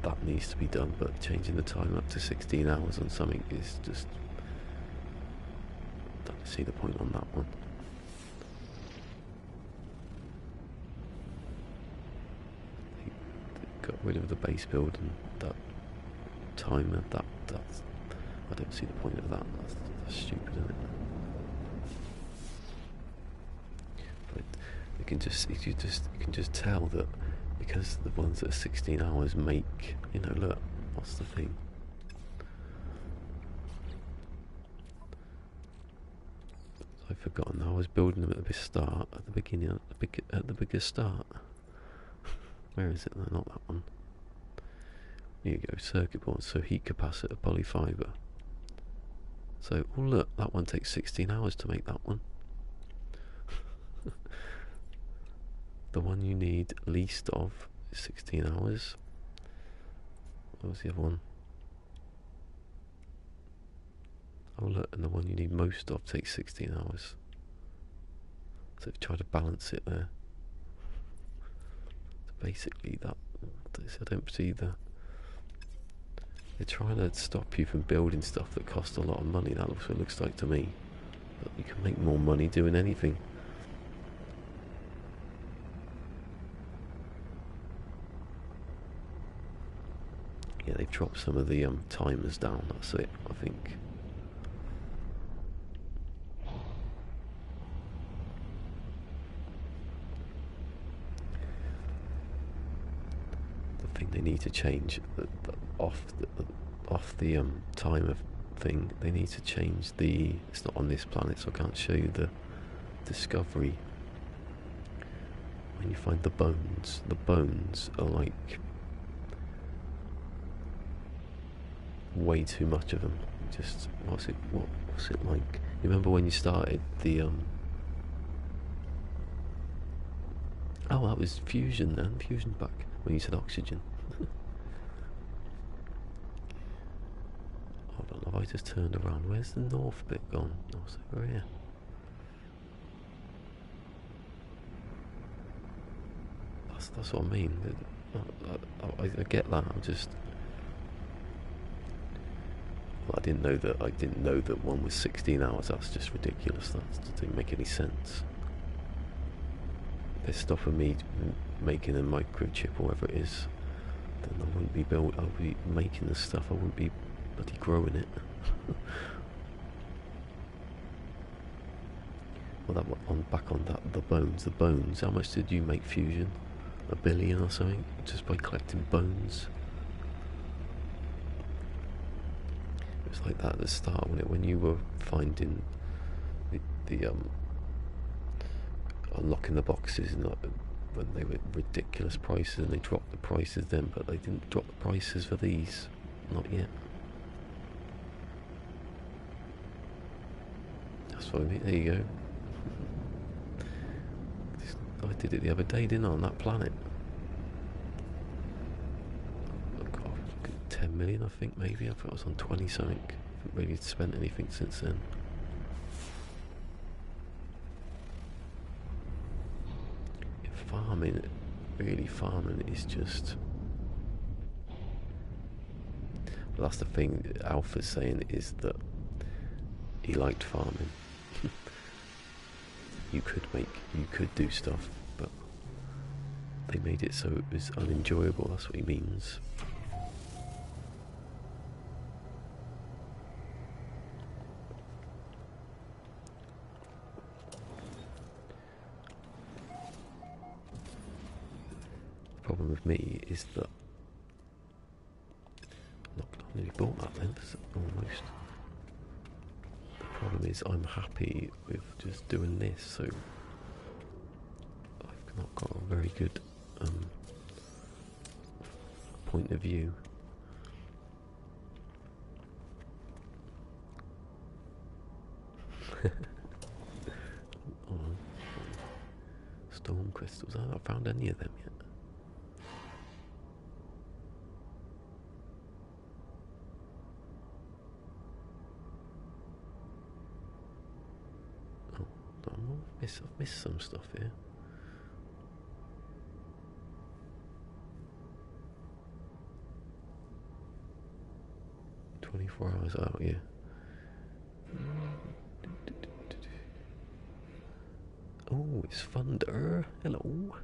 that needs to be done, but changing the time up to 16 hours on something is just, I don't see the point on that one. They got rid of the base build and that timer, that's I don't see the point of that. That's stupid, isn't it? But you can just tell that. Because the ones that are 16 hours make, you know, look, what's the thing? I've forgotten. I was building them at the start, at the beginning, at the bigger start. Where is it? No, not that one. Here you go, circuit board. So heat capacitor, polyfiber. So, oh look, that one takes 16 hours to make that one. The one you need least of is 16 hours. What was the other one? Oh look, and the one you need most of takes 16 hours. So try to balance it there. So basically that, I don't see that. They're trying to stop you from building stuff that costs a lot of money. That's what it looks like to me. But you can make more money doing anything. Yeah, they've dropped some of the timers down, that's it, I think. The thing they need to change, off the timer thing, they need to change the, it's not on this planet so I can't show you the discovery. When you find the bones are like way too much of them. Just what's it like? You remember when you started the oh, that was fusion then. Fusion back when you said oxygen. Hold on, have I just turned around? Where's the north bit gone? Oh, it's over here. That's what I mean. I get that. I'm just. Well, I didn't know that one was 16 hours. That's just ridiculous. That doesn't make any sense. They're stopping me making a microchip or whatever it is. Then I wouldn't be I would be making the stuff. I wouldn't be bloody growing it. Well, back on that. The bones. How much did you make fusion? 1 billion or something, just by collecting bones. It was like that at the start when you were finding the unlocking the boxes, and when they were ridiculous prices, and they dropped the prices then, but they didn't drop the prices for these, not yet. That's what I mean. There you go. I did it the other day, didn't I, on that planet? God, 10 million, I think, maybe. I thought I was on 20 something. I haven't really spent anything since then. Farming is just. Well, that's the thing Alpha's saying, is that he liked farming. You could do stuff, but they made it so it was unenjoyable. That's what he means. The problem with me is that I nearly bought that then, almost. The problem is I'm happy with just doing this, so I've not got a very good point of view. Oh, storm crystals. I've not found any of them yet. I've missed some stuff here. "24 hours out, yeah." Oh, it's thunder. Hello.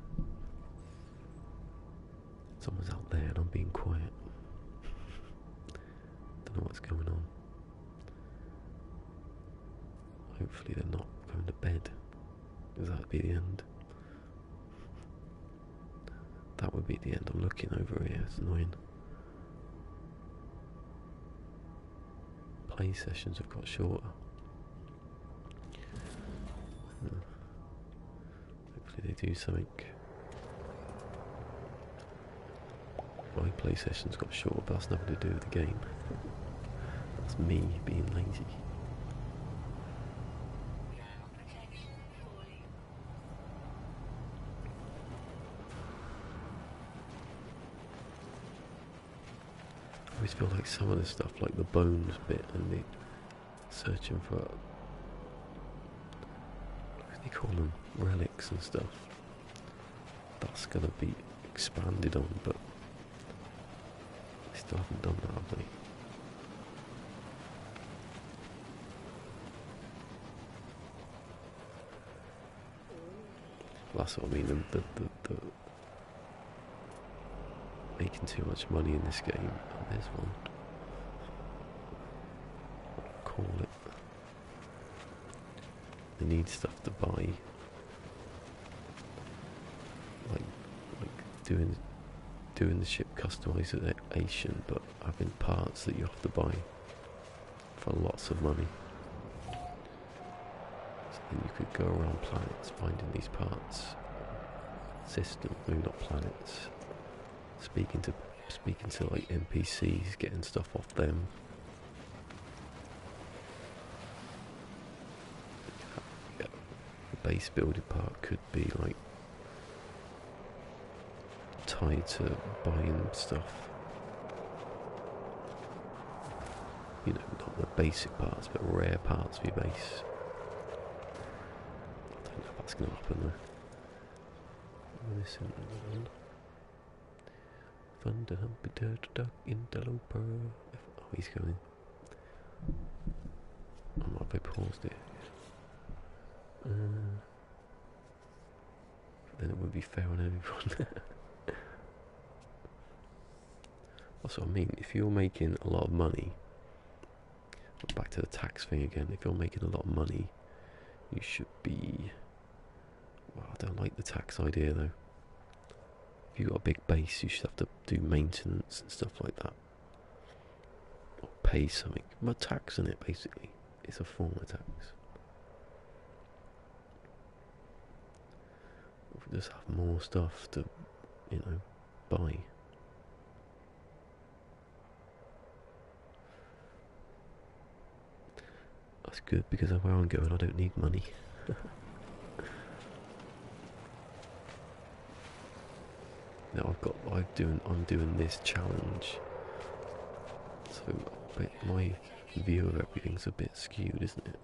Someone's out there and I'm being quiet. Don't know what's going on. Hopefully they're not going to bed, because that would be the end. That would be the end. I'm looking over here. It's annoying. Play sessions have got shorter. Hopefully they do something. My play sessions got shorter, but that's nothing to do with the game. That's me being lazy. always feel like some of the stuff, like the bones bit and the searching for, what do they call them, relics and stuff, that's going to be expanded on, but they still haven't done that, have they? That's what I mean, the making too much money in this game. Oh, there's one. I'll call it. They need stuff to buy. Like doing the ship customization, but having parts that you have to buy for lots of money. So then you could go around planets finding these parts. Systems, maybe not planets. Speaking to like NPCs, getting stuff off them. Yeah, the base building part could be like tied to buying stuff. You know, not the basic parts, but rare parts for your base. I don't know if that's going to happen though. Thunder humpy dirt duck interloper. Oh, he's going. I might have paused it. Then it would be fair on everyone. That's what I mean. If you're making a lot of money, back to the tax thing again. If you're making a lot of money, you should be. Well, I don't like the tax idea though. If you've got a big base, you should have to do maintenance and stuff like that. Or pay something. But tax on it, basically. It's a form of tax. If we just have more stuff to, you know, buy. That's good, because of where I'm going, I don't need money. Now I'm doing this challenge, so my view of everything's a bit skewed, isn't it?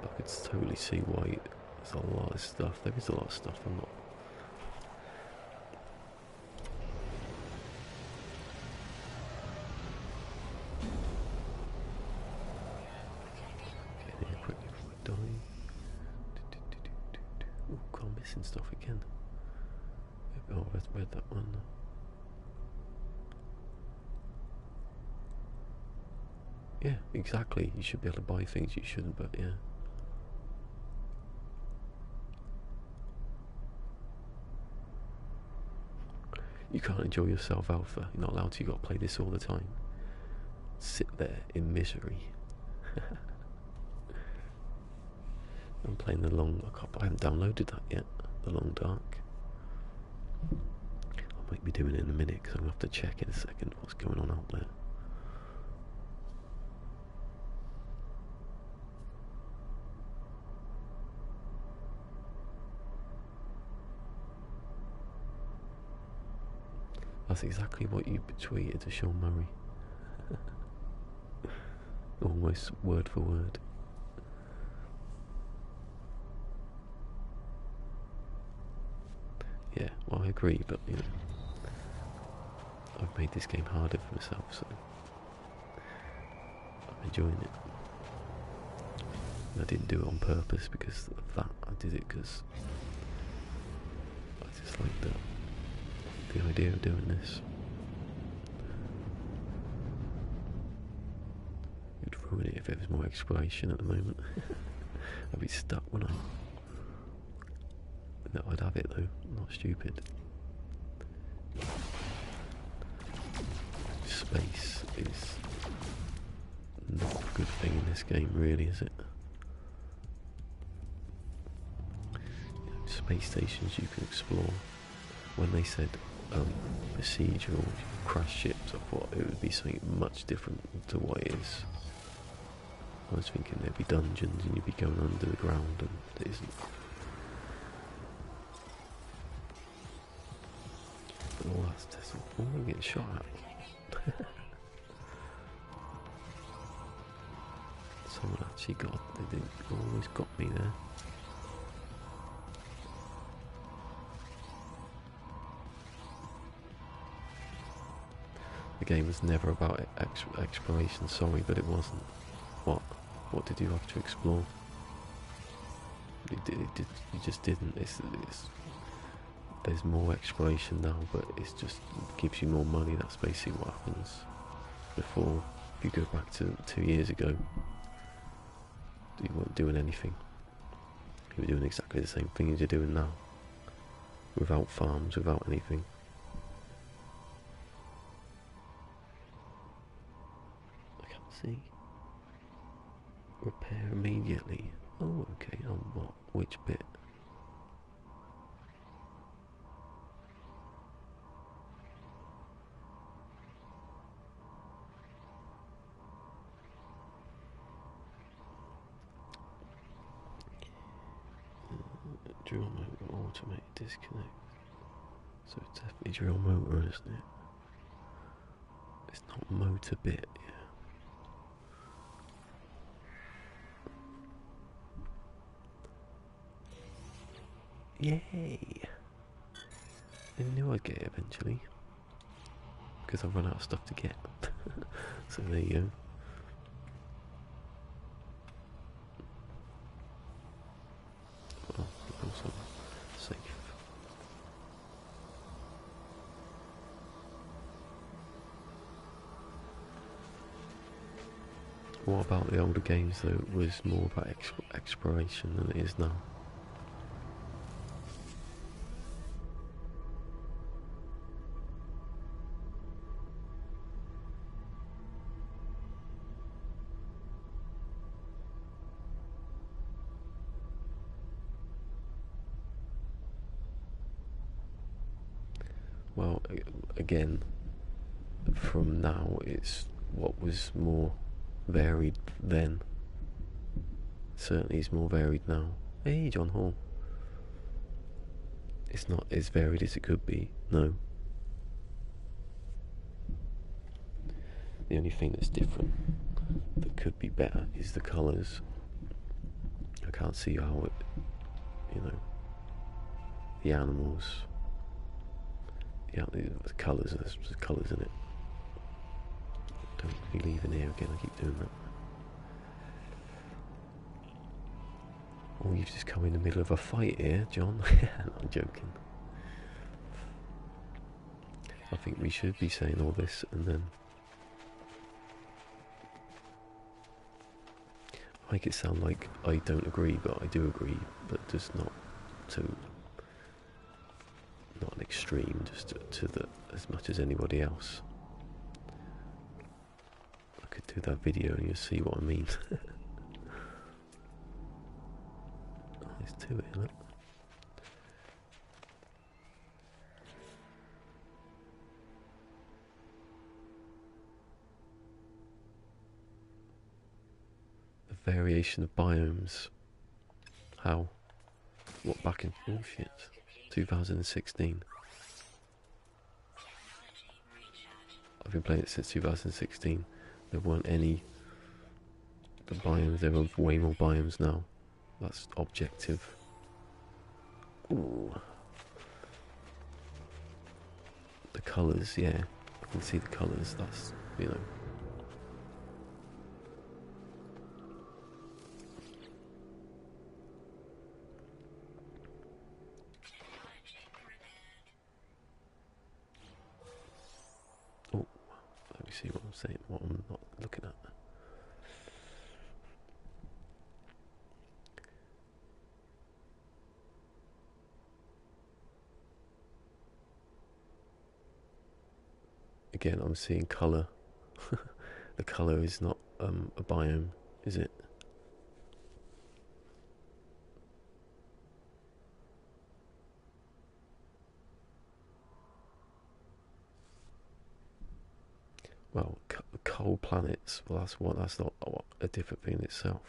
I could totally see why there's a lot of stuff. There is a lot of stuff I'm not. Stuff again. Oh, I've read that one. Yeah, exactly. You should be able to buy things you shouldn't, but yeah. You can't enjoy yourself, Alpha. You're not allowed to. You've got to play this all the time. Sit there in misery. I'm playing the long. I haven't downloaded that yet. The Long Dark. I might be doing it in a minute because I'm going to have to check in a second what's going on out there. That's exactly what you tweeted to Sean Murray. Almost word for word. Yeah, well, I agree, but you know, I've made this game harder for myself, so I'm enjoying it. And I didn't do it on purpose because of that. I did it because I just like the idea of doing this. It'd ruin it if there was more exploration at the moment. I'd be stuck, wouldn't I? No, I'd have it though, I'm not stupid. Space is not a good thing in this game, really, is it? You know, space stations you can explore. When they said procedural crash ships, I thought it would be something much different to what it is. I was thinking there'd be dungeons and you'd be going under the ground, and it isn't. Oh, that's oh, I'm getting shot at. Someone actually they almost got me there. The game was never about exploration, sorry, but it wasn't. What? What did you have to explore? You just didn't. There's more exploration now, but it gives you more money. That's basically what happens. Before, if you go back to 2 years ago, you weren't doing anything. You were doing exactly the same thing as you're doing now. Without farms, without anything. I can't see. Repair immediately. Oh, okay. On what? Which bit? Drill motor automated disconnect. So it's definitely drill motor, isn't it? It's not motor bit, yeah. Yay! I knew I'd get it eventually. Because I've run out of stuff to get. So there you go. Oh, also safe. What about the older games though? It was more about exploration than it is now. Well, again, from now it's what was more varied then. Certainly is more varied now. Hey, John Hall. It's not as varied as it could be, no. The only thing that's different, that could be better, is the colours. I can't see how it, the animals, the colours, there's colours in it. Don't be leaving here again, I keep doing that. Oh, you've just come in the middle of a fight here, John. I'm joking. I think we should be saying all this and then make it sound like I don't agree, but I do agree, but just not an extreme, just to as much as anybody else. I could do that video and you'll see what I mean. Oh, there's two here, look. The variation of biomes. How? What, back in, oh shit, 2016. I've been playing it since 2016. There weren't any the biomes, there are way more biomes now. That's objective. Ooh. The colours, yeah. I can see the colours, that's, Oh, let me see what I'm saying, what I'm not looking at. Again, I'm seeing colour. The colour is not a biome, is it? Well, cold planets. Well, that's not a different thing in itself.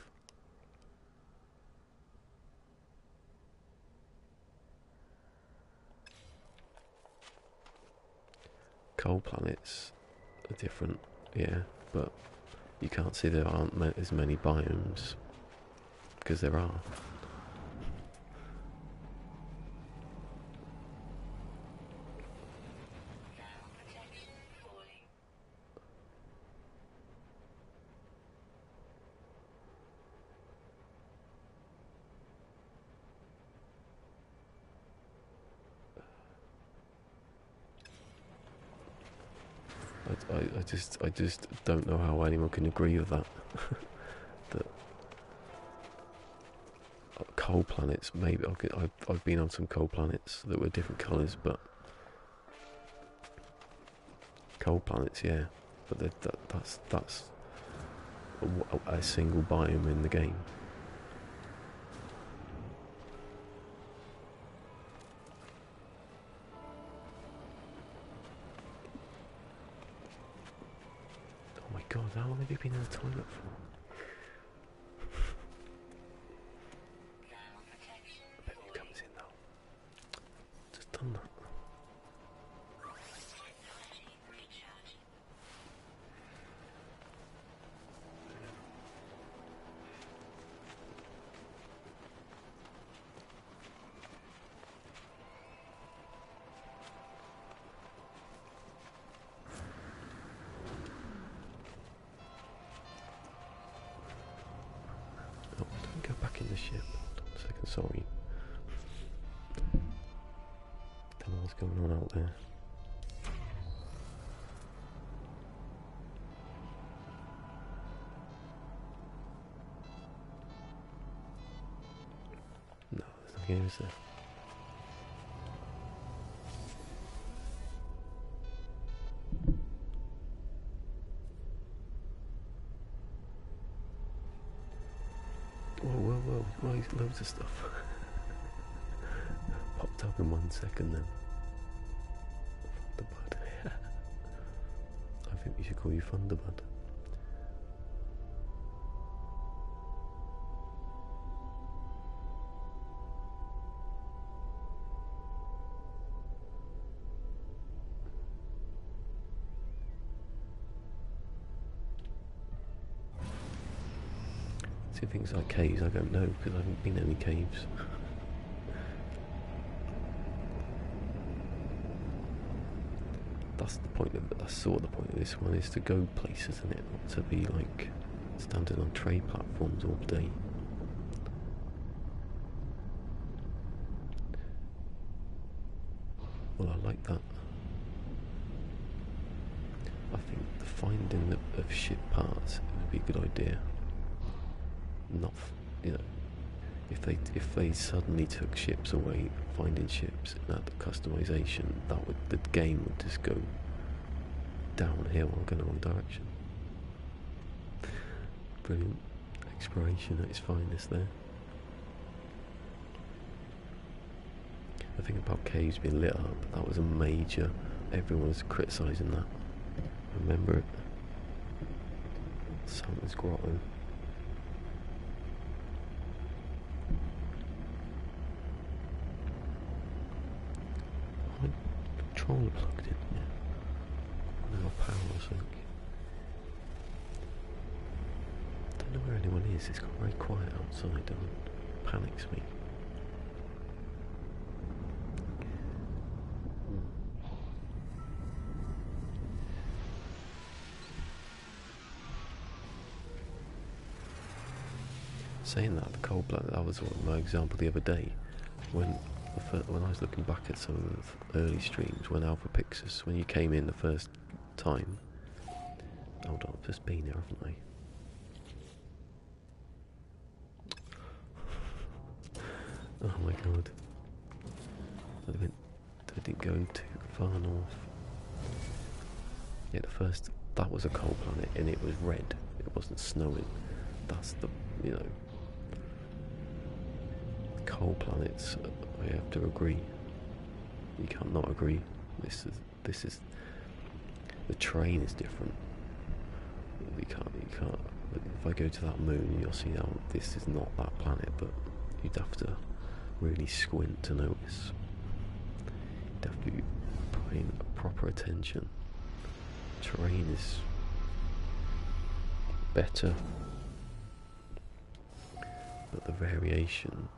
Cold planets are different, yeah, but you can't see there aren't as many biomes, because there are. I just don't know how anyone can agree with that. That cold planets, maybe I've been on some cold planets that were different colours, but cold planets, yeah. But that's a single biome in the game. Oh my god, how long have you been in the toilet for? I bet you comes in now. Just done that. Go back in the ship. Hold on a second, sorry. Don't know what's going on out there. No, there's nothing here, is there? Whoa, loads of stuff. Popped up in 1 second then. Thunderbird. I think we should call you Thunderbird. See, things like caves I don't know because I haven't been in any caves. That's the point of it. That's sort of the point of this one, is to go places, isn't it? Not to be like standing on trade platforms all day. Well, I like that. I think the finding of ship parts would be a good idea. Not, you know, if they suddenly took ships away, finding ships and that customization, the game would just go downhill or go in the wrong direction. Brilliant exploration at its finest there. The thing about caves being lit up, that was a major. Everyone was criticising that. Remember it? Something's grotto. Controller plugged in, yeah. No power or something. Don't know where anyone is. It's got very quiet outside. It panics me. Saying that, the cold blood, that was my example the other day when I was looking back at some of the early streams when Alpha Pixus, when you came in the first time. Hold on, I've just been here, haven't I? Oh my god. I didn't go too far north. Yeah, that was a cold planet and it was red. It wasn't snowing. That's the, you know, cold planets, I have to agree. You can't not agree. This is the terrain is different. You can't. If I go to that moon, you'll see how this is not that planet, but you'd have to really squint to notice. You'd have to be paying proper attention. terrain is better, but the variations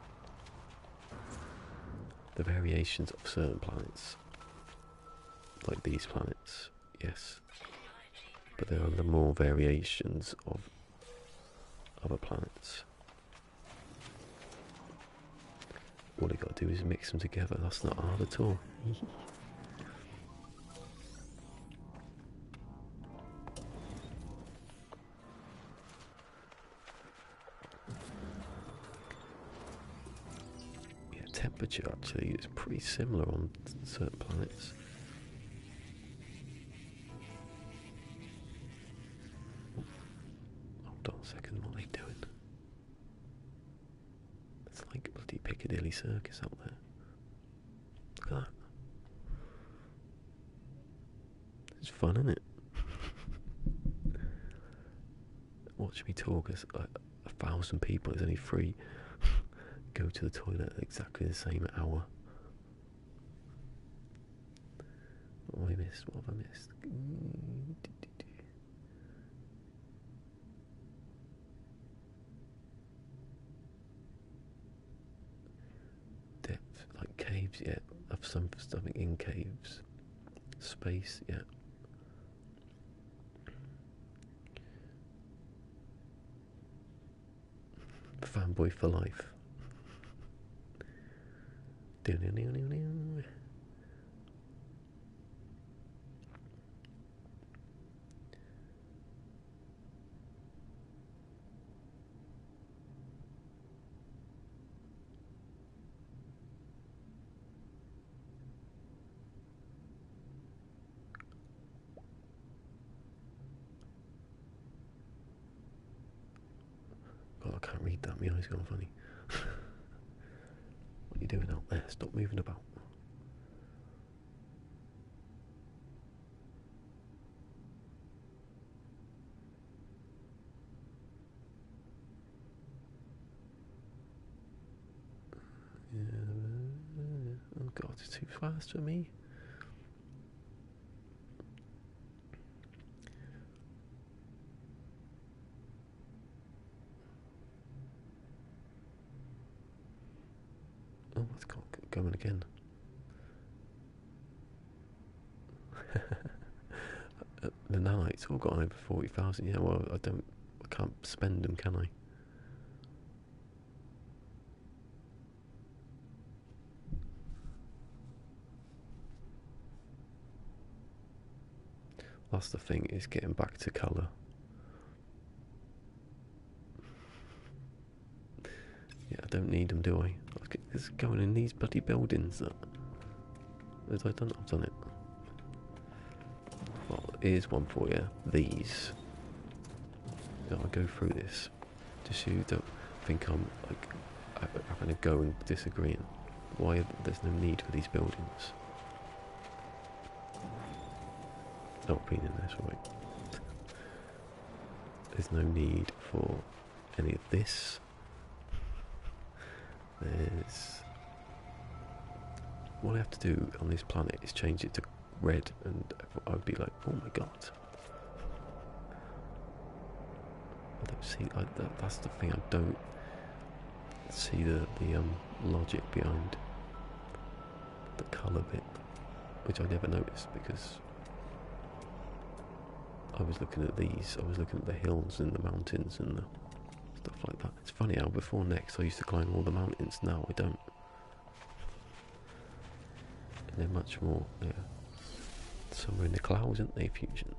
of certain planets, like these planets, yes, but there are the more variations of other planets. All you got to do is mix them together. That's not hard at all. Yeah, temperature actually is pretty similar on certain planets. Hold on a second, what are they doing? It's like bloody Piccadilly Circus out there. Look at that. It's fun, isn't it? Watch me talk as 1,000 people is only free. Go to the toilet at exactly the same hour. What have I missed? What have I missed? Depth, like caves, yeah. Have something in caves. Space, yeah. Fanboy for life. God, I can't read that. My eyes gone funny. What are you doing out there? Stop moving about. Oh God, it's too fast for me. Oh, it's going again. The nanites all got on over 40,000. Yeah, well, I can't spend them, can I? That's the thing, is getting back to colour. Yeah, I don't need them, do I? It's going in these bloody buildings. Have I done it? I've done it. Well, here's one for you. These. I'll go through this, just so you don't think I'm like having to go and disagreeing. Why there's no need for these buildings? Not being in this, right? There's no need for any of this. What I have to do on this planet is change it to red, and I'd be like, oh my God. I don't see, that's the thing, I don't see the logic behind the colour bit, which I never noticed because I was looking at these, I was looking at the hills and the mountains and the stuff like that. It's funny how before next I used to climb all the mountains, now I don't. And they're much more, yeah, somewhere in the clouds, aren't they, Fusion?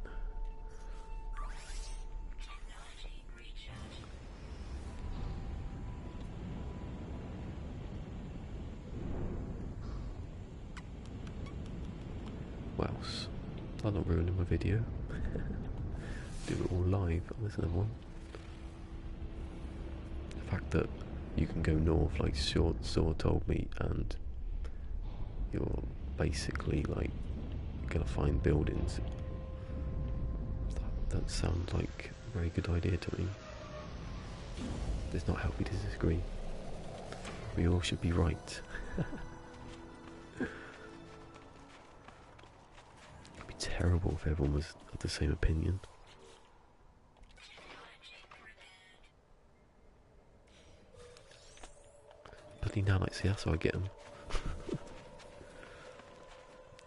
What else? I'm not ruining my video. Do it all live on this other one. The fact that you can go north, like Saw told me, and you're basically like gonna find buildings. That sounds like a very good idea to me. It's not helping to disagree. We all should be right. It'd be terrible if everyone was of the same opinion. Bloody nanites, yeah, that's how I get them.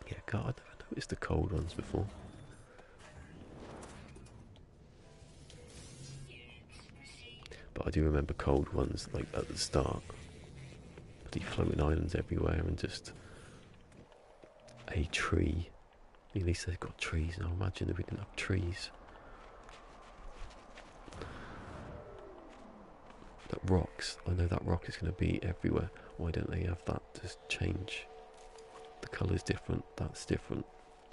Yeah, God, I've never noticed the cold ones before. But I do remember cold ones, like at the start. Bloody floating islands everywhere and just a tree. At least they've got trees now. Imagine if we didn't have trees. That rocks. I know that rock is going to be everywhere. Why don't they have that just change? The colour's different. That's different.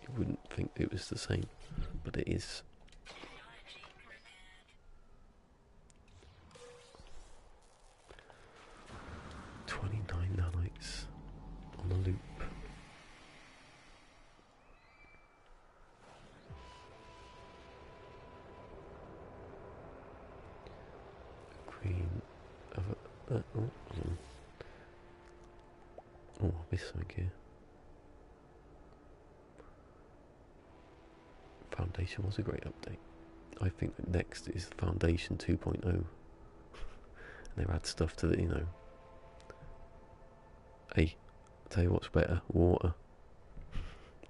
You wouldn't think it was the same, but it is. 29 nanites on a loop. Green. I missed something here. Foundation was a great update. I think that next is Foundation 2.0. And they've add stuff to the, Hey, I'll tell you what's better. Water.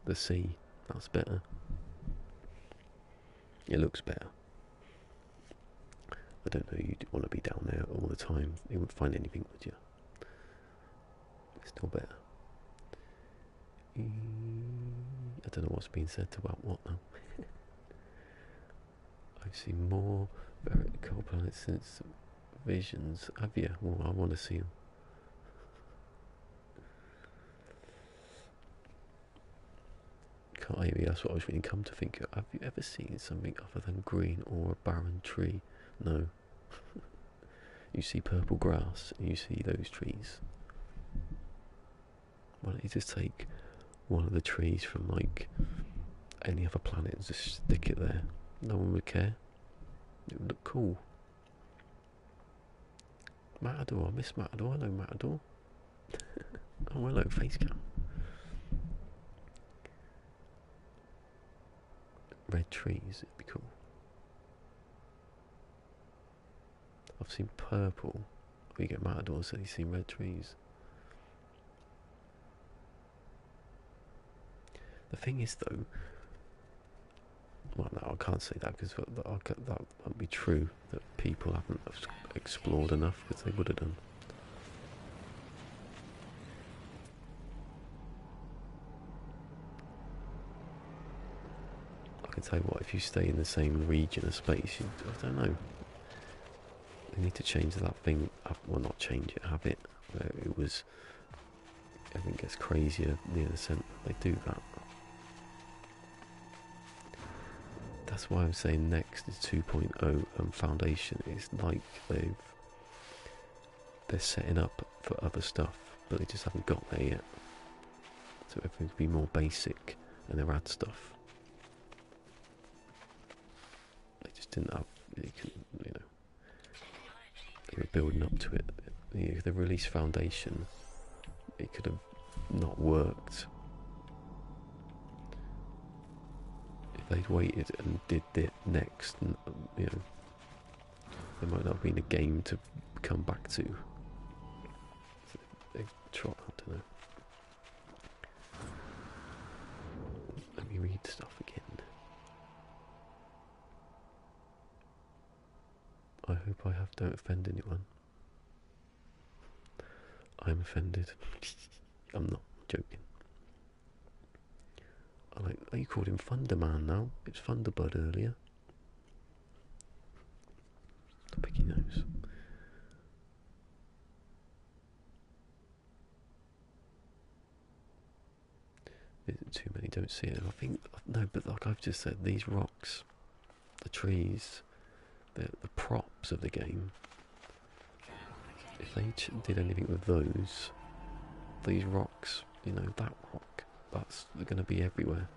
The sea. That's better. It looks better. I don't know, you'd want to be down there all the time. You wouldn't find anything, would you? It's still better. I don't know what's being said about what now. I've seen more vertical planets since Visions. Have you? Well, I want to see them. Maybe that's what I was really come to think of. Have you ever seen something other than green or a barren tree? No. You see purple grass and you see those trees. Why don't you just take one of the trees from like any other planet and just stick it there? No one would care. It would look cool. Matador, I miss Matador. Hello, Matador. Oh, hello, Facecam. Red trees, it'd be cool. I've seen purple. We get Matador said he's seen red trees. The thing is, though, well, no, I can't say that because that won't be true. That people haven't explored enough, because they would have done. I can tell you what, if you stay in the same region of space, I don't know. They need to change that thing. Well, not change it. Have it where it was. Everything gets crazier near the centre. They do that. That's why I'm saying next is 2.0 and Foundation is like they're setting up for other stuff, but they just haven't got there yet. So everything could be more basic, and they'll add stuff. They just didn't have. They were building up to it. If they released Foundation, it could have not worked. They'd waited and did it next, and there might not have been a game to come back to. So they've tried, I don't know. Let me read stuff again. I hope I don't offend anyone. I'm offended. I'm not joking. You called him Thunderman now. It's Thunderbird earlier. The picky nose. Isn't too many, don't see it. I think, no, but like I've just said, these rocks, the trees, the props of the game, if they did anything with these rocks, that rock, that's going to be everywhere.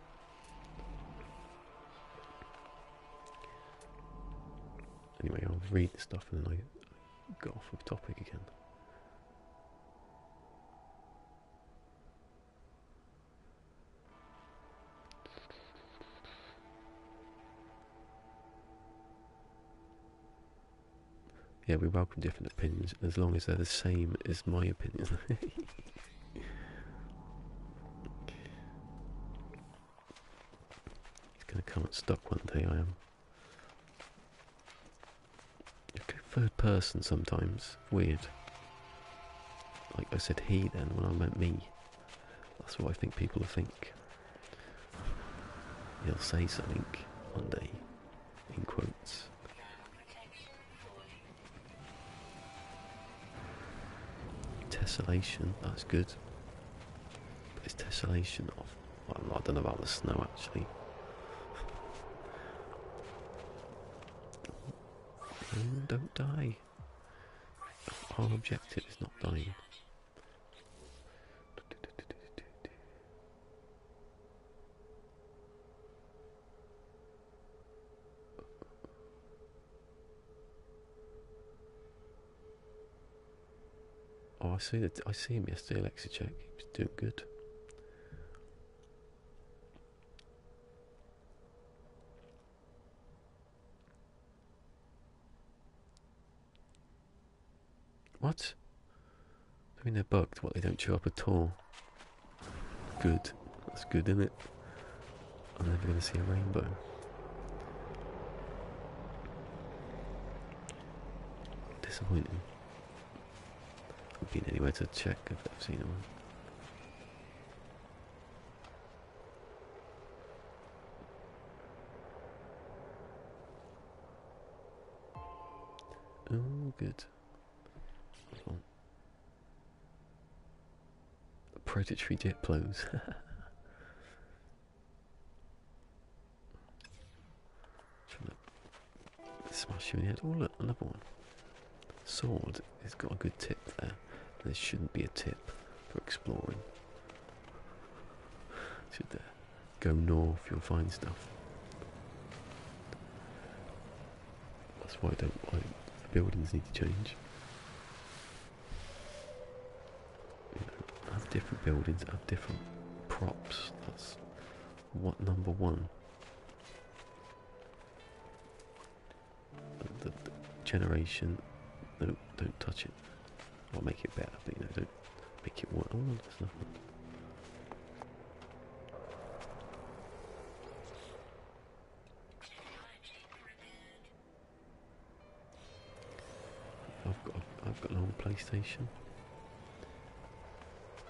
Anyway, I'll read the stuff and then I go off of topic again. Yeah, we welcome different opinions as long as they're the same as my opinion. He's going to come unstuck one day, I am. Okay, third person sometimes. Weird. Like I said he then when I meant me. That's what I think people will think. He'll say something one day, in quotes. Tessellation, that's good. But it's tessellation of... Well, I don't know about the snow actually. Don't die. Our objective is not dying. Oh, I see him yesterday, Alexa check. He was doing good. What? I mean, they're bugged. What, they don't show up at all? Good. That's good, isn't it? I'm never going to see a rainbow. Disappointing. I've been anywhere to check if I've seen one. Oh, good. Hold on. Predatory Diplos. Smash you in the head. Oh, look, another one. Sword. It's got a good tip there. There shouldn't be a tip for exploring. Should there? Go north, you'll find stuff. That's why buildings need to change. You know, have different buildings, have different props. That's what number one. The generation. No, don't touch it. I'll make it better, but you know, don't make it worse. Oh, that's nothing. I've got an old PlayStation.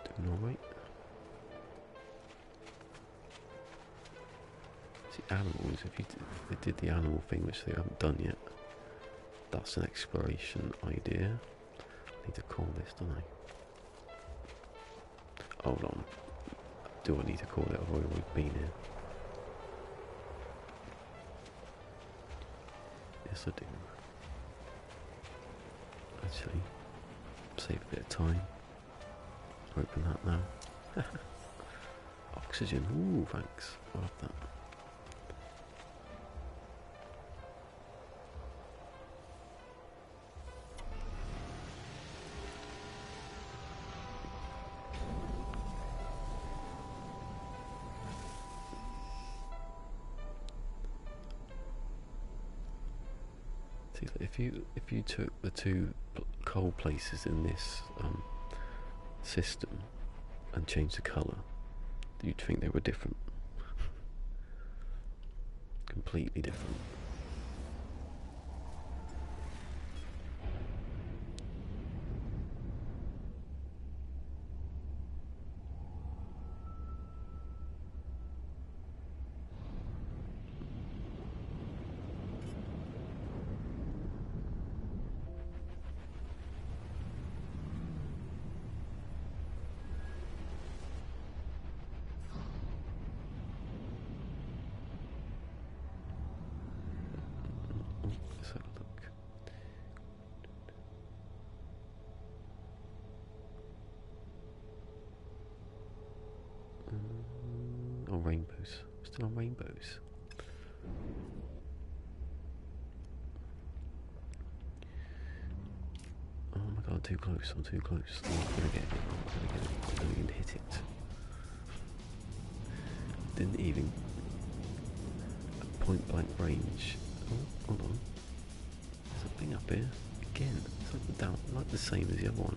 Doing alright. See, animals, if they did the animal thing, which they haven't done yet, that's an exploration idea. I need to call this, don't I? Hold on. Do I need to call it? I've already been here. Yes, I do. Actually, save a bit of time. Open that now. Oxygen. Ooh, thanks. I'll have that. See, if you took the two coal places in this system and changed the colour, you'd think they were different. Completely different. Let's have a look. Oh, rainbows. Still on rainbows. Oh my god, too close. I'm too close. I'm not gonna get it. I'm gonna even hit it. Didn't even point blank range. Oh, hold on. There's a thing up here. again. It's like down, like the same as the other one.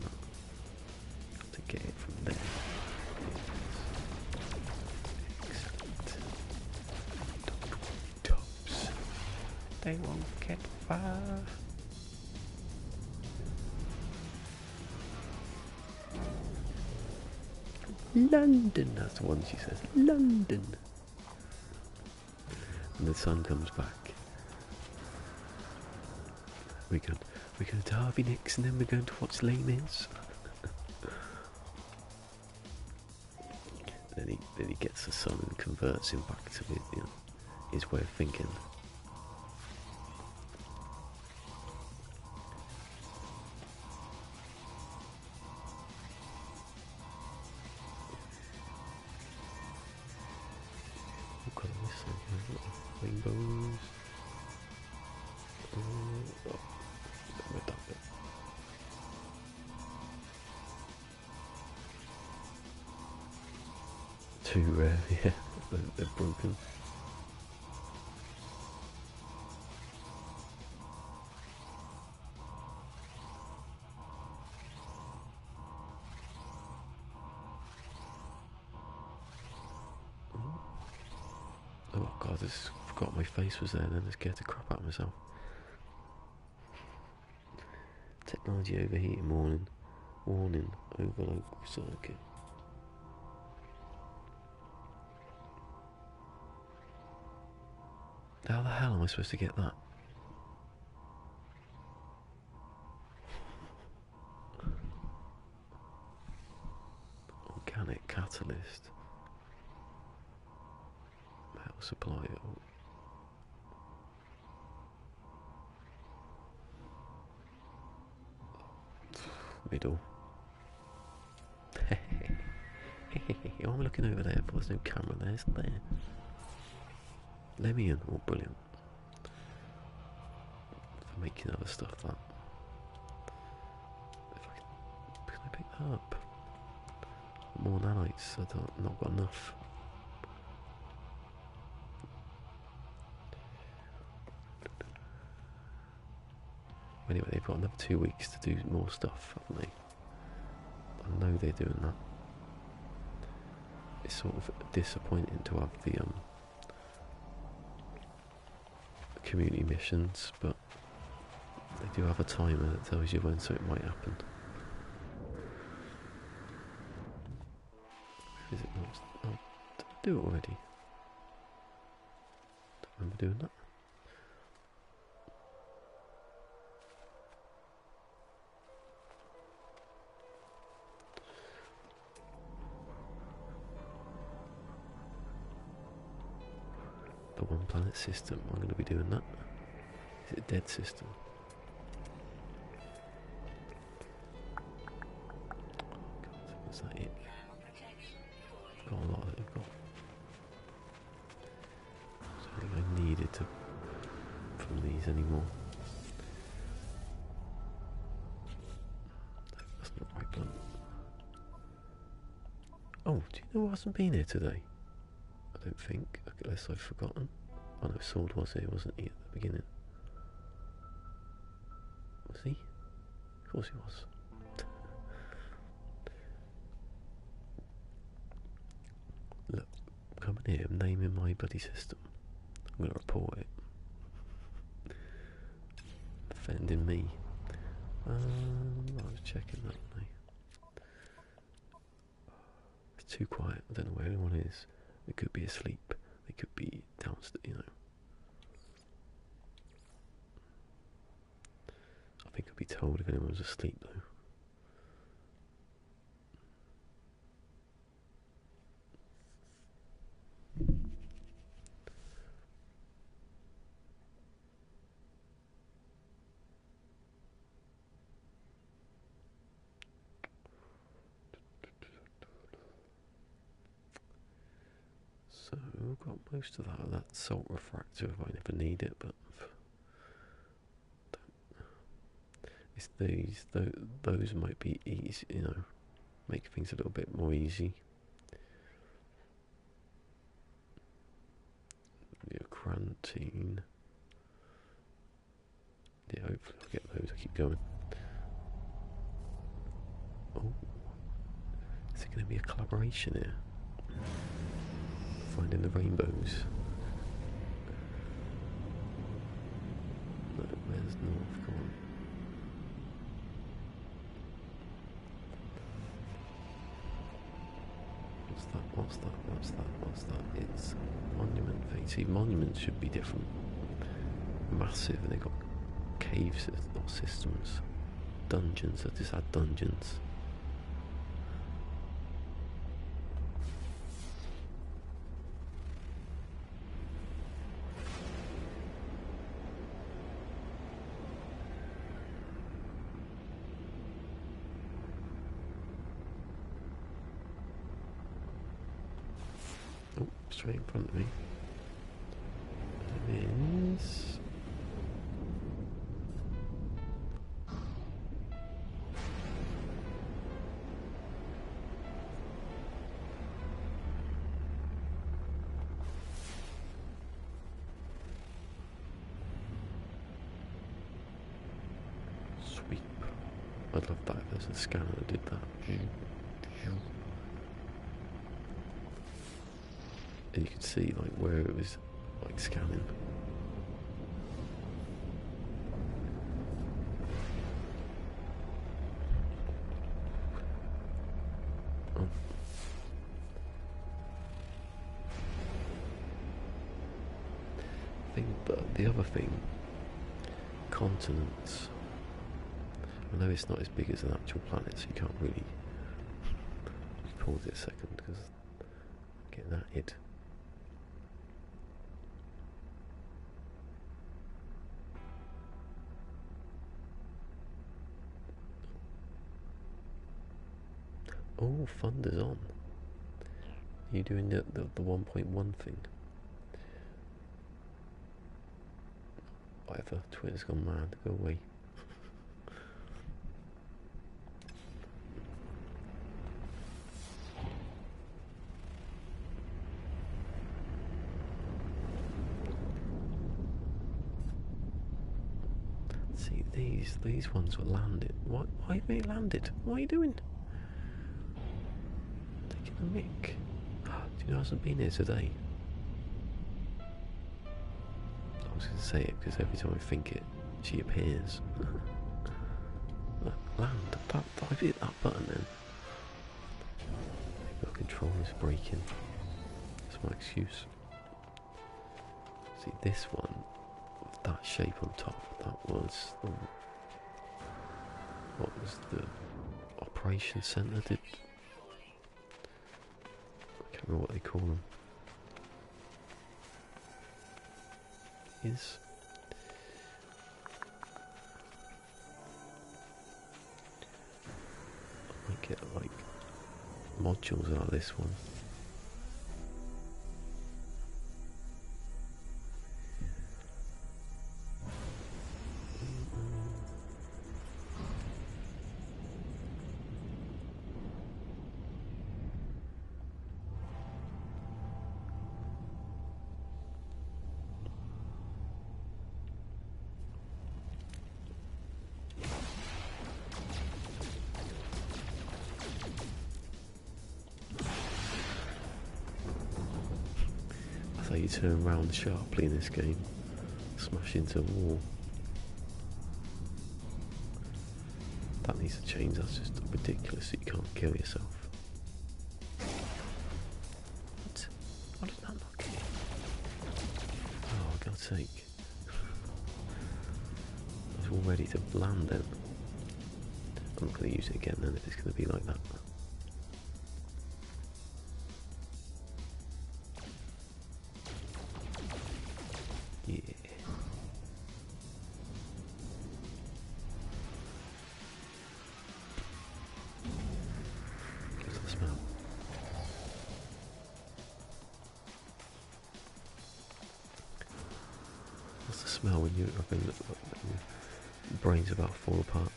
To get it from there. Except tops. They won't get far. London, that's the one she says. London. And the sun comes back. We're going to Harvey next, and then we're going to watch Les Mis. then he gets the sun and converts him back to his way of thinking. Rainbows. Oh, we're done with it. Too rare, yeah. They're broken. Oh god, I just forgot my face was there, then I scared the crap out of myself. Technology overheating warning. Warning, overload circuit. How the hell am I supposed to get that? Organic catalyst. Metal supply. Middle. Oh, I'm looking over there, but there's no camera there, isn't there? Lemian, oh brilliant. For making other stuff that. Can I pick that up? More nanites, I've not got enough. Anyway, they've got another 2 weeks to do more stuff, haven't they? I know they're doing that. It's sort of disappointing to have the community missions, but they do have a timer that tells you when something might happen. Is it not? Oh, did I do it already? Don't remember doing that. The one planet system, I'm going to be doing that. Is it a dead system? God, is that it? I've got a lot of it. I've got something I needed to from these anymore. That's not right, blunt. Oh, do you know who hasn't been here today? I don't think, unless I've forgotten. Oh no, Sword was here, wasn't he, at the beginning? Was he? Of course he was. Look, come in here, I'm naming my bloody system. I'm going to report it. Offending me. I was checking that one. It's too quiet, I don't know where anyone is. They could be asleep. They could be downstairs, you know. I think I'd be told if anyone's asleep, though. So, I've got most of that salt refractor if I never need it, but it's these, those might be easy, you know, make things a little bit more easy. Yeah, quarantine. Yeah, hopefully I'll get those. I keep going. Oh, is it going to be a collaboration here? Finding the rainbows. No, where's North gone? What's that? It's monument thing. See, monuments should be different. Massive, and they've got caves, not systems. Dungeons, I just had dungeons. Oh, straight in front of me. There it is. Sweep. I'd love that if there's a scanner that did that. And you could see like where it was like scanning. Oh. But the other thing, continents. I know it's not as big as an actual planet, so you can't really. Just pause it a second because I'm getting that hit. Oh, Thunder's on. Are you doing the 1.1 thing? Whatever, Twitter's gone mad, go away. See, these ones were landed. Why have they landed? What are you doing? Taking a mick. Do you know I hasn't been here today? I was going to say it because every time I think it, she appears. Look, land. I've hit that button then. Maybe our control is breaking. That's my excuse. See, this one, with that shape on top, that was the, what was the operation centre did? I can't remember what they call them. Is I might get like modules out of this one. That's how you turn round sharply in this game. Smash into a wall. That needs to change, that's just ridiculous that you can't kill yourself. What? How did that not kill you? Oh, God's sake. I was all ready to land then. I'm not going to use it again then if it's going to be like that. Yeah. What's the smell? What's the smell when your brain's about to fall apart?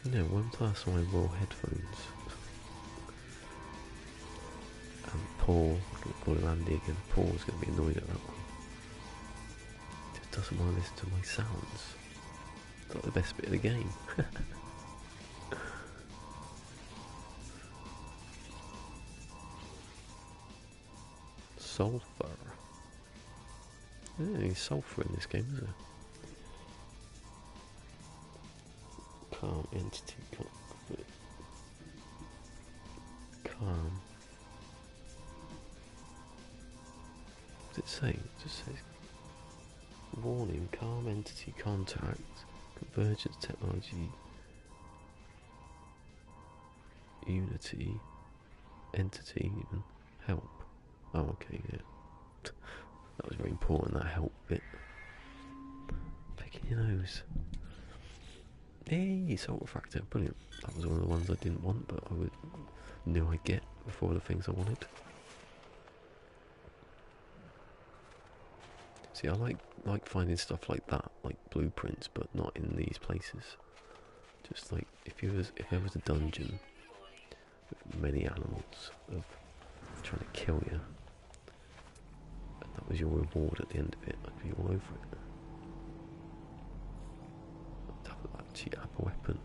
You know, one person I wore headphones and Paul, I'm going to call him Andy again. Paul's going to be annoyed at that one. He just doesn't want to listen to my sounds. It's not the best bit of the game. Sulfur. Yeah, any sulfur in this game, is there? Calm entity. Calm. What does it say? It just says warning, calm entity contact, convergence technology, unity, entity, even help. Oh, okay, yeah. That was very important, that help bit. Picking your nose. Hey, salt refractor, brilliant. That was one of the ones I didn't want, but I knew I'd get before the things I wanted. See, I like finding stuff like that, like blueprints, but not in these places. Just like if there was a dungeon with many animals of trying to kill you, and that was your reward at the end of it, I'd be all over it. I'd actually have a weapon.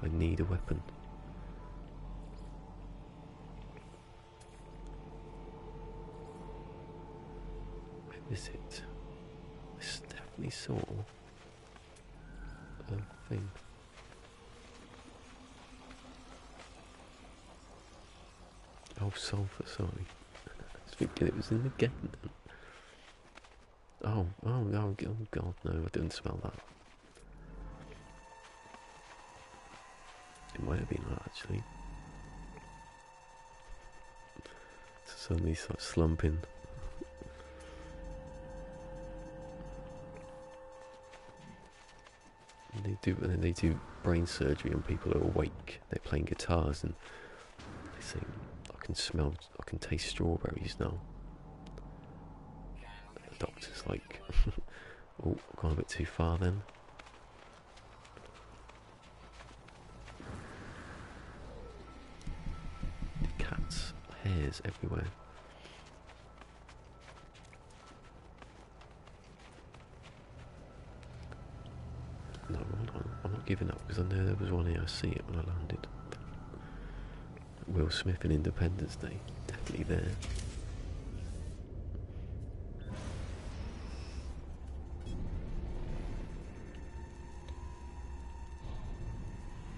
I need a weapon. Where is it? I definitely saw a thing. Oh, sulfur, sorry. I was thinking it was in the game then. Oh, God, no, I didn't smell that. It might have been that, actually. Suddenly start slumping. And they do brain surgery on people who are awake. They're playing guitars and they say, I can taste strawberries now. The doctor's like, oh, I've gone a bit too far then. Cats, hairs everywhere. No, I'm not giving up because I know there was one here. I see it when I landed. Will Smith in Independence Day, definitely there.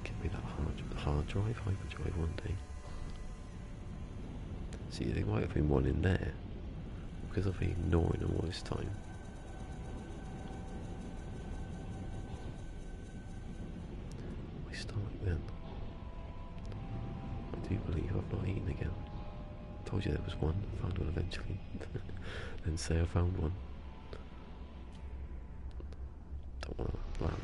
Give me that hard drive, hyperdrive one day. See, there might have been one in there because I've been ignoring them all this time. My stomach then. I do believe I've not eaten again. Told you there was one, found one eventually. Then say I found one. Don't want to land.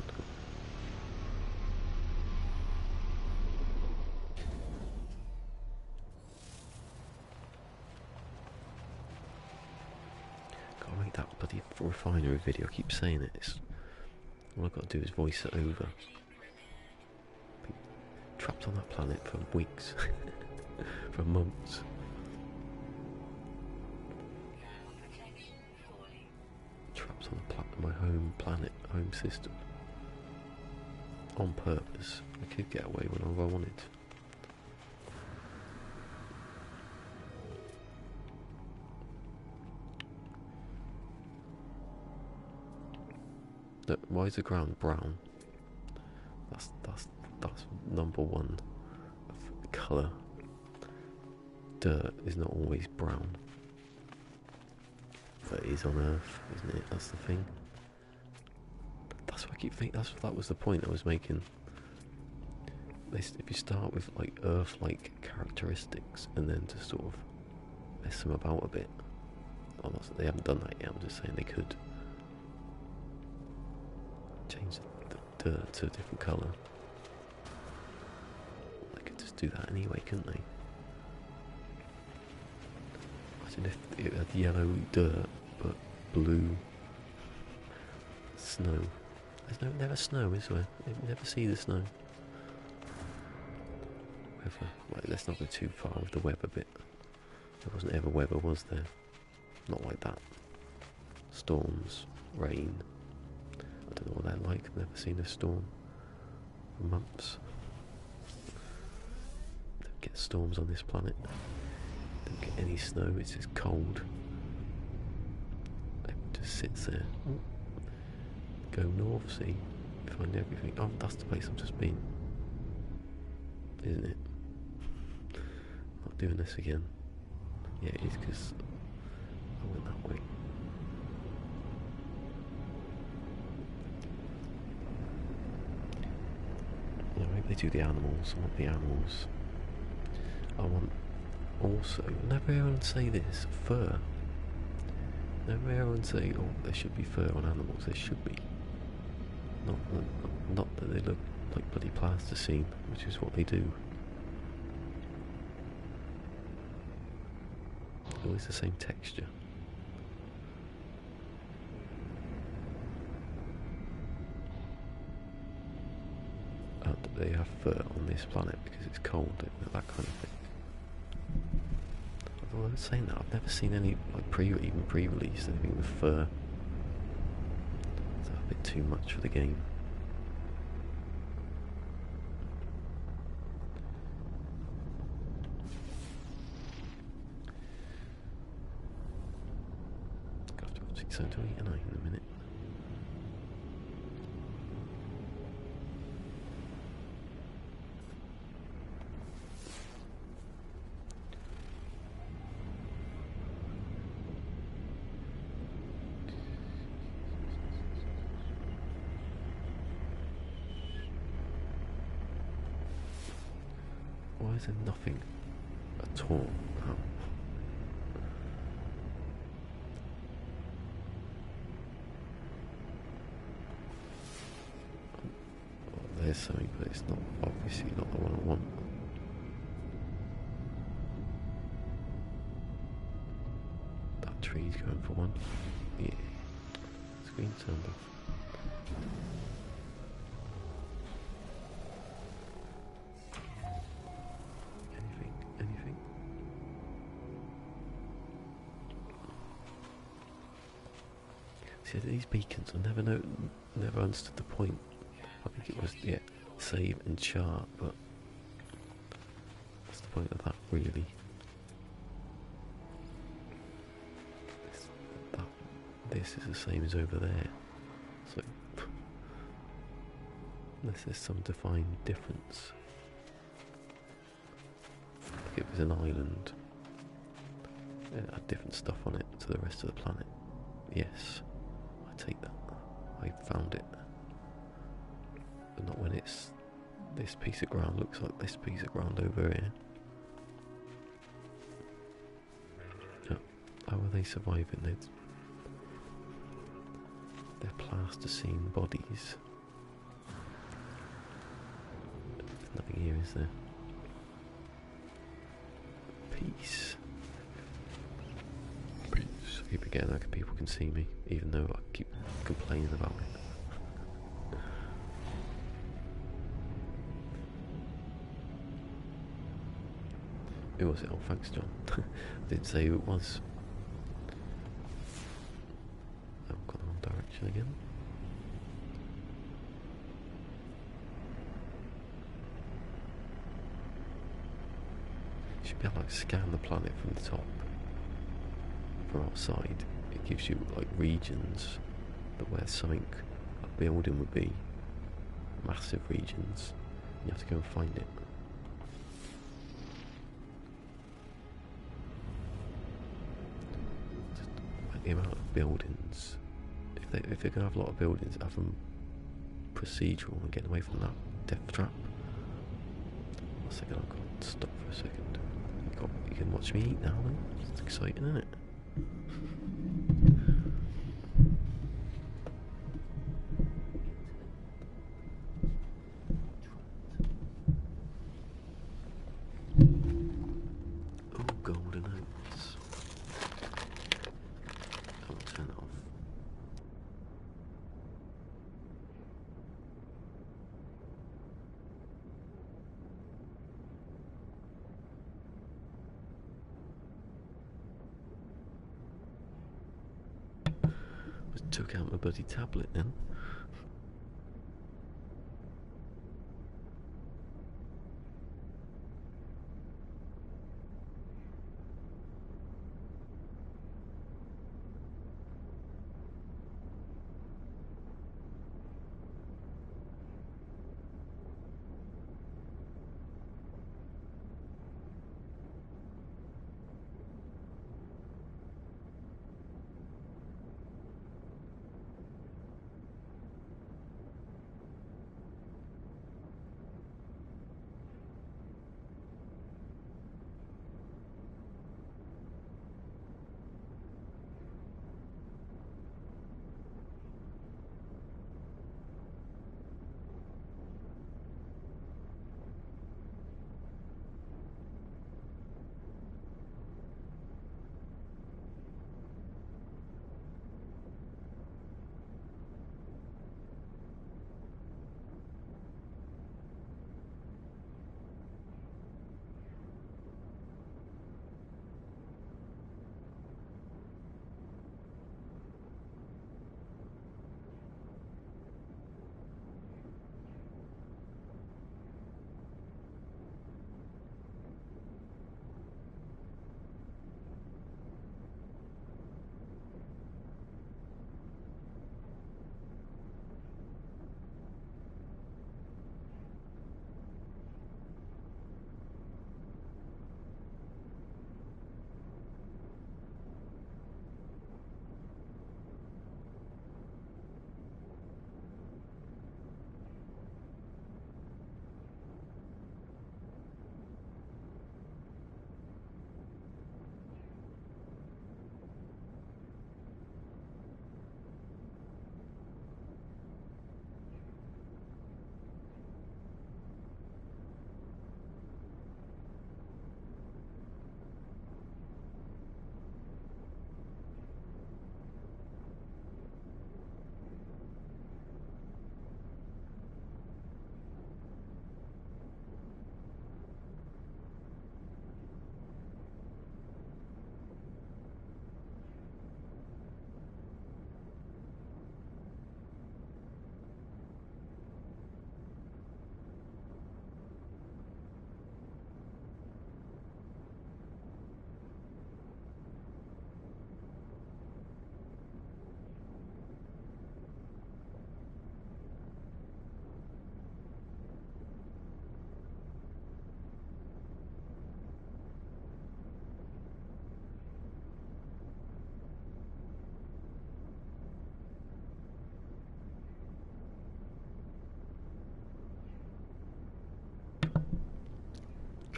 Gotta make that bloody refinery video, I keep saying it. All I've got to do is voice it over. Been trapped on that planet for weeks. For months. Trapped on my home planet, home system. On purpose. I could get away whenever I wanted. Look, why is the ground brown? That's number one of colour. Dirt is not always brown. But it is on Earth, isn't it? That's the thing. That's what I keep thinking. That was the point I was making. If you start with like Earth-like characteristics and then to sort of mess them about a bit. I'm not saying they haven't done that yet. I'm just saying they could change the dirt to a different colour. They could just do that anyway, couldn't they? Imagine if it had yellow dirt but blue snow. There's never snow, is there? You never see the snow. Weather. Right, let's not go too far with the weather bit. There wasn't ever weather, was there? Not like that. Storms, rain. I don't know what they're like. I've never seen a storm for months. Don't get storms on this planet. Don't get any snow. It's just cold. It just sits there. Go north, see, find everything. Oh, that's the place I've just been, isn't it? Not doing this again. Yeah, it is because I went that way. Yeah, maybe they do the animals. I want the animals. I want also, never everyone say this, fur. Never everyone say, oh, there should be fur on animals. There should be. Not that they look like bloody plasticine, which is what they do. Always the same texture. They have fur on this planet because it's cold, that kind of thing. Although I'm saying that, I've never seen any like even pre-release anything with fur. It's a bit too much for the game. Got to have something to eat, and I in a minute. Why is there nothing at all? Oh. There's something, but it's not obviously not the one I want. That tree's going for one. Yeah. Screen turned off. Anything? See, these beacons, I never understood the point. I think it was, yeah, save and chart, but what's the point of that, really? This is the same as over there, so unless there's some defined difference. Like it was an island, it had different stuff on it to the rest of the planet. Yes, I take that. I found it. But not when it's this piece of ground looks like this piece of ground over here. Oh, how are they surviving? They're plasticine bodies. There's nothing here, is there? Peace. Peace. I keep forgetting that people can see me, even though I keep complaining about it. Who was it? Oh, thanks, John. I didn't say who it was. I've gone the wrong direction again. You should be able to scan the planet from the top. From outside, it gives you like regions, but where something, a building would be, massive regions. You have to go and find it. The amount of buildings, if they're going to have a lot of buildings, have them procedural and getting away from that death trap. One second, I've got to stop for a second. You can watch me eat now, then. It's exciting, isn't it? Oh, golden oats. I'll turn it off. took out my bloody tablet then.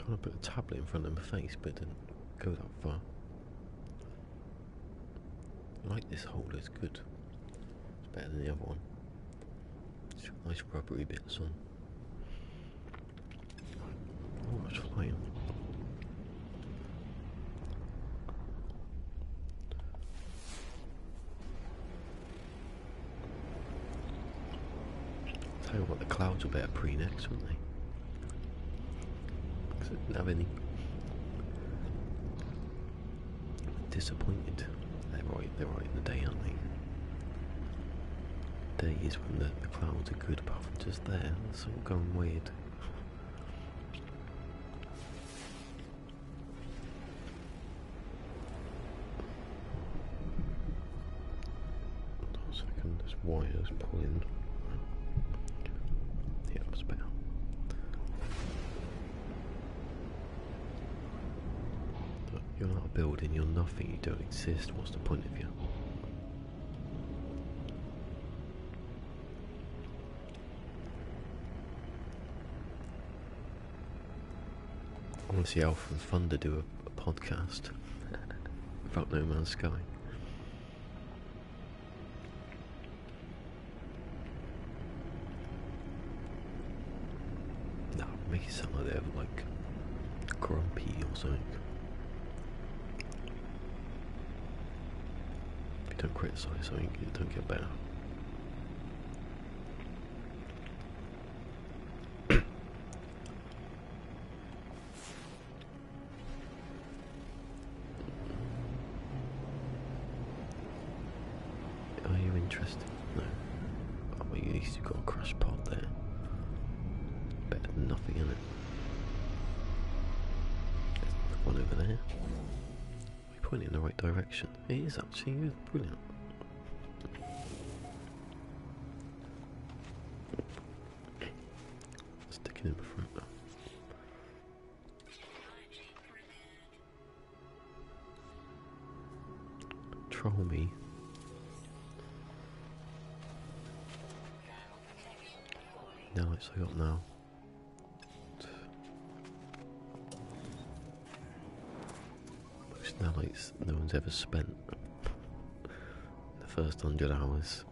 I put a tablet in front of my face, but it didn't go that far. I like this holder, it's good. It's better than the other one. It's got nice rubbery bits on. Oh, it's flying. Tell you what, the clouds were better pre-next, weren't they? Because I didn't have any. Disappointed. They're right in the day, aren't they? Day is when the clouds are good, apart from just there. It's all going weird. Hold on a second, there's wires pulling. Yeah, that's better. But you're not a building, you're nothing, you don't exist. What's the point of you? I want to see Alpha and Thunder do a podcast about No Man's Sky. No, make it sound like they're like grumpy or something. If you don't criticise something, you don't get better. got a crash pod there. Better than nothing, innit? There's one over there. We're pointing in the right direction. It is actually, it is brilliant. Sticking in the front now. Troll me. Now lights I got now. Most now lights no one's ever spent in the first 100 hours.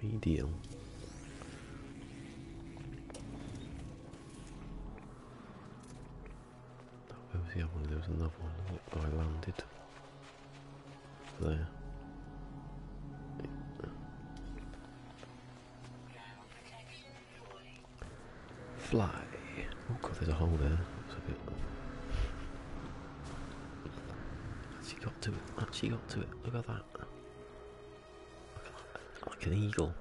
Medial. Where was the other one? There was another one. Oh, I landed there. Fly. Oh god, there's a hole there. That's a bit. Actually got to it. Actually got to it. Look at that. Look at that. Like an eagle.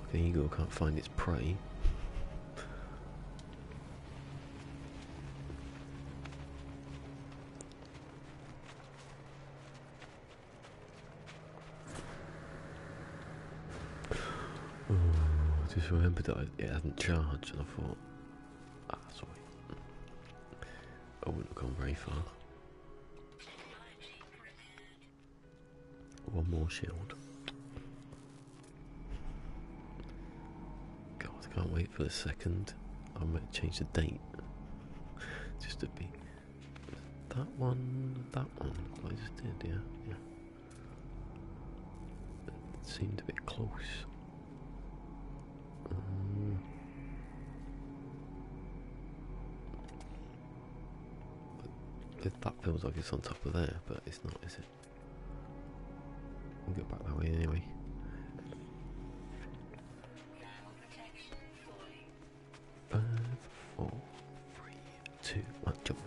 Like an eagle can't find its prey. I just remembered that it hadn't charged, and I thought, sorry, I wouldn't have gone very far. One more shield. God, I can't wait for the second. I might change the date. Just to be that one. I just did, yeah. It seemed a bit close. That feels like it's on top of there, but it's not, is it? We'll go back that way anyway. Five, 4, 3, 2, 1, jump.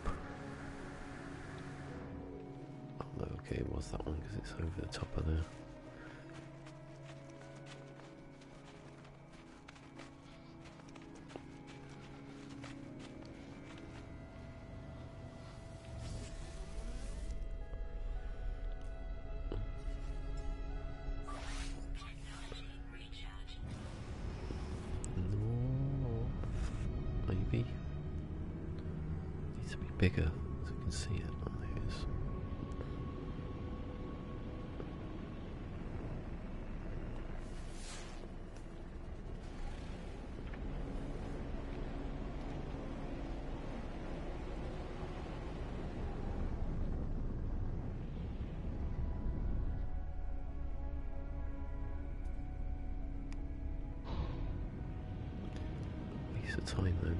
Oh no, okay, it was that one because it's over the top of there. Maybe needs to be bigger so we can see it. Oh, there it is. Waste of time then.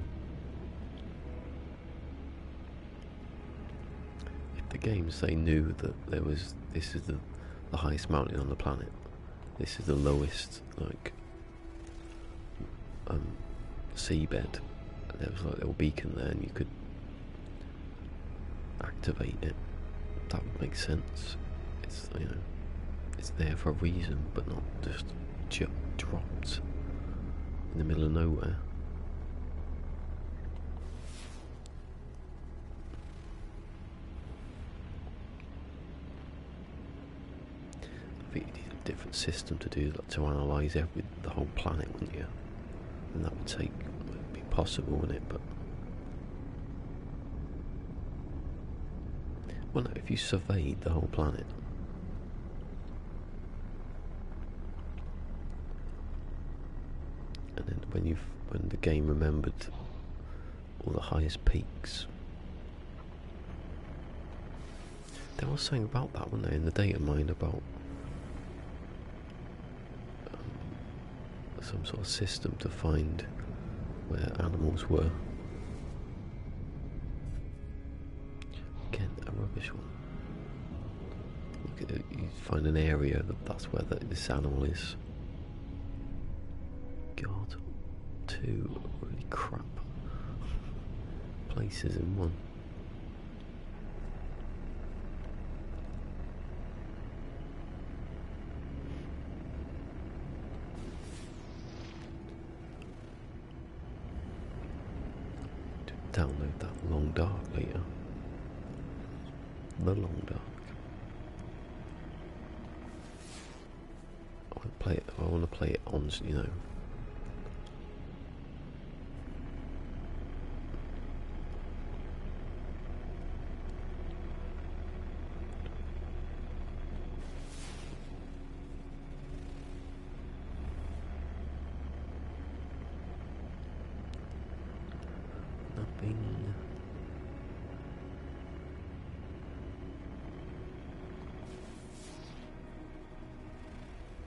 The games, they knew that this is the highest mountain on the planet. This is the lowest, like, seabed. There was like a little beacon there, and you could activate it. That would make sense. It's, you know, it's there for a reason, but not just dropped in the middle of nowhere. I think you need a different system to do that, to analyse the whole planet, wouldn't you? And that would be possible, wouldn't it? But well, no, if you surveyed the whole planet, and then when the game remembered all the highest peaks, there was something about that, wasn't there, in the data mine about some sort of system to find where animals were. Again, a rubbish one. Look at it, you find an area that's where this animal is. two really crap places in one. Download that Long Dark later. The Long Dark. I want to play it. I want to play it on, you know. Nothing.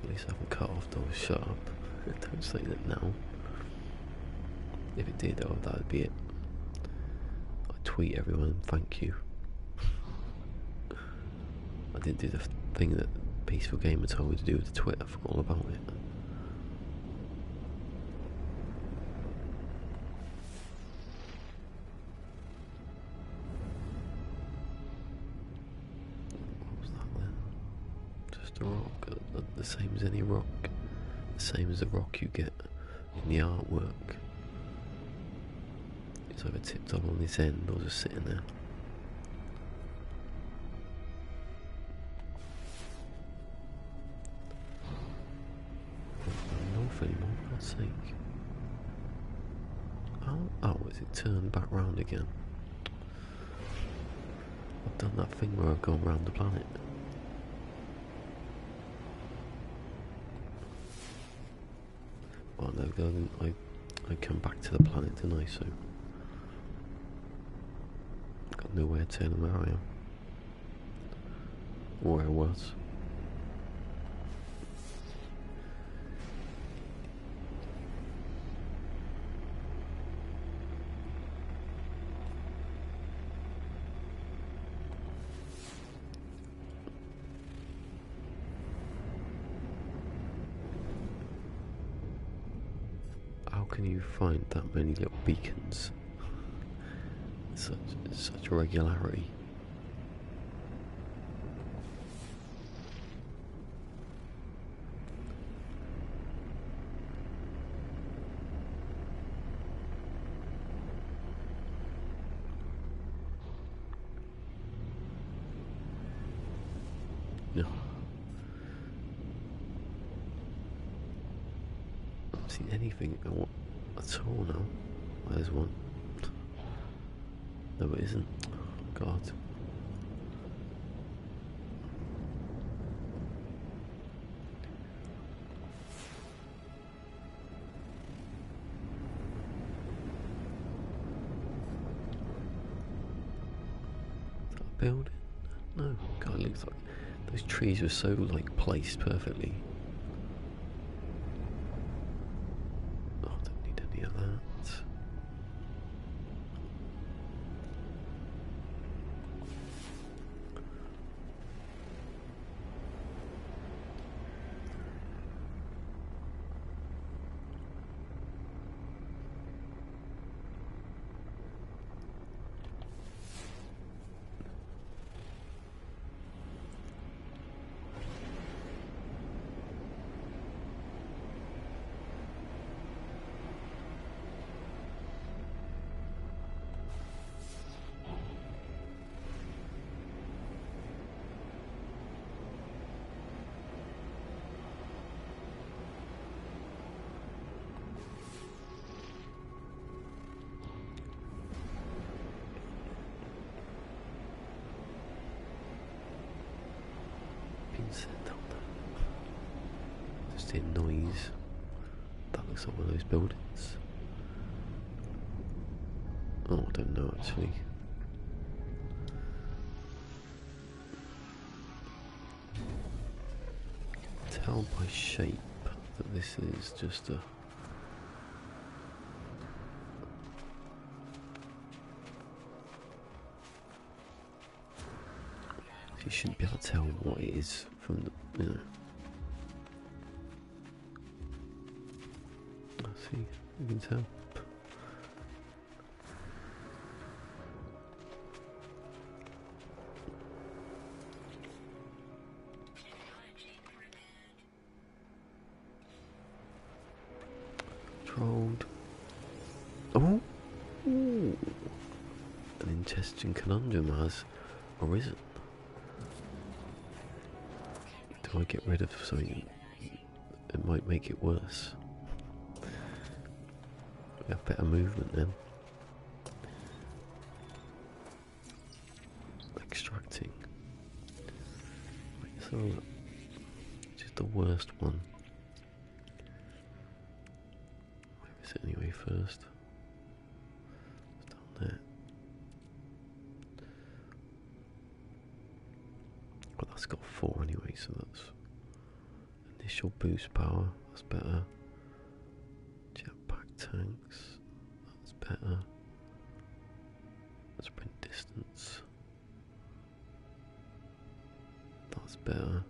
At least I haven't cut off those. Shut up. Don't say that now. If it did, oh, that would be it. I'd tweet everyone, thank you. I didn't do the thing that Peaceful Gamer told me to do with the Twitter. I forgot all about it. What was that then? Just a rock, the same as any rock. The same as the rock you get in the artwork. It's either tipped up on this end or just sitting there. North anymore, for God's sake. Oh, is it turned back round again? I've done that thing where I've gone round the planet. Well, no, I come back to the planet, didn't I? So I've got nowhere to turn where I am. Or where I was. How can you find that many little beacons? Such a regularity. No. I haven't seen anything at all now. There's one. No, it isn't. Oh, God. Is that a building? No. God, it looks like those trees were so, like, placed perfectly. Oh, I don't need any of that. Just hear noise. That looks like one of those buildings. Oh, I don't know actually. Tell by shape that this is just a... You shouldn't be able to tell what it is from the, you know. See, you can tell. Controlled. Oh! Ooh. An interesting conundrum has arisen. Do I get rid of something that might make it worse? We have better movement then. Extracting. Right, so which is the worst one? Where is it anyway first? It's down there. Well, that's got 4 anyway, so that's initial boost power, that's better. Jetpack tanks, that's better. Sprint distance, that's better.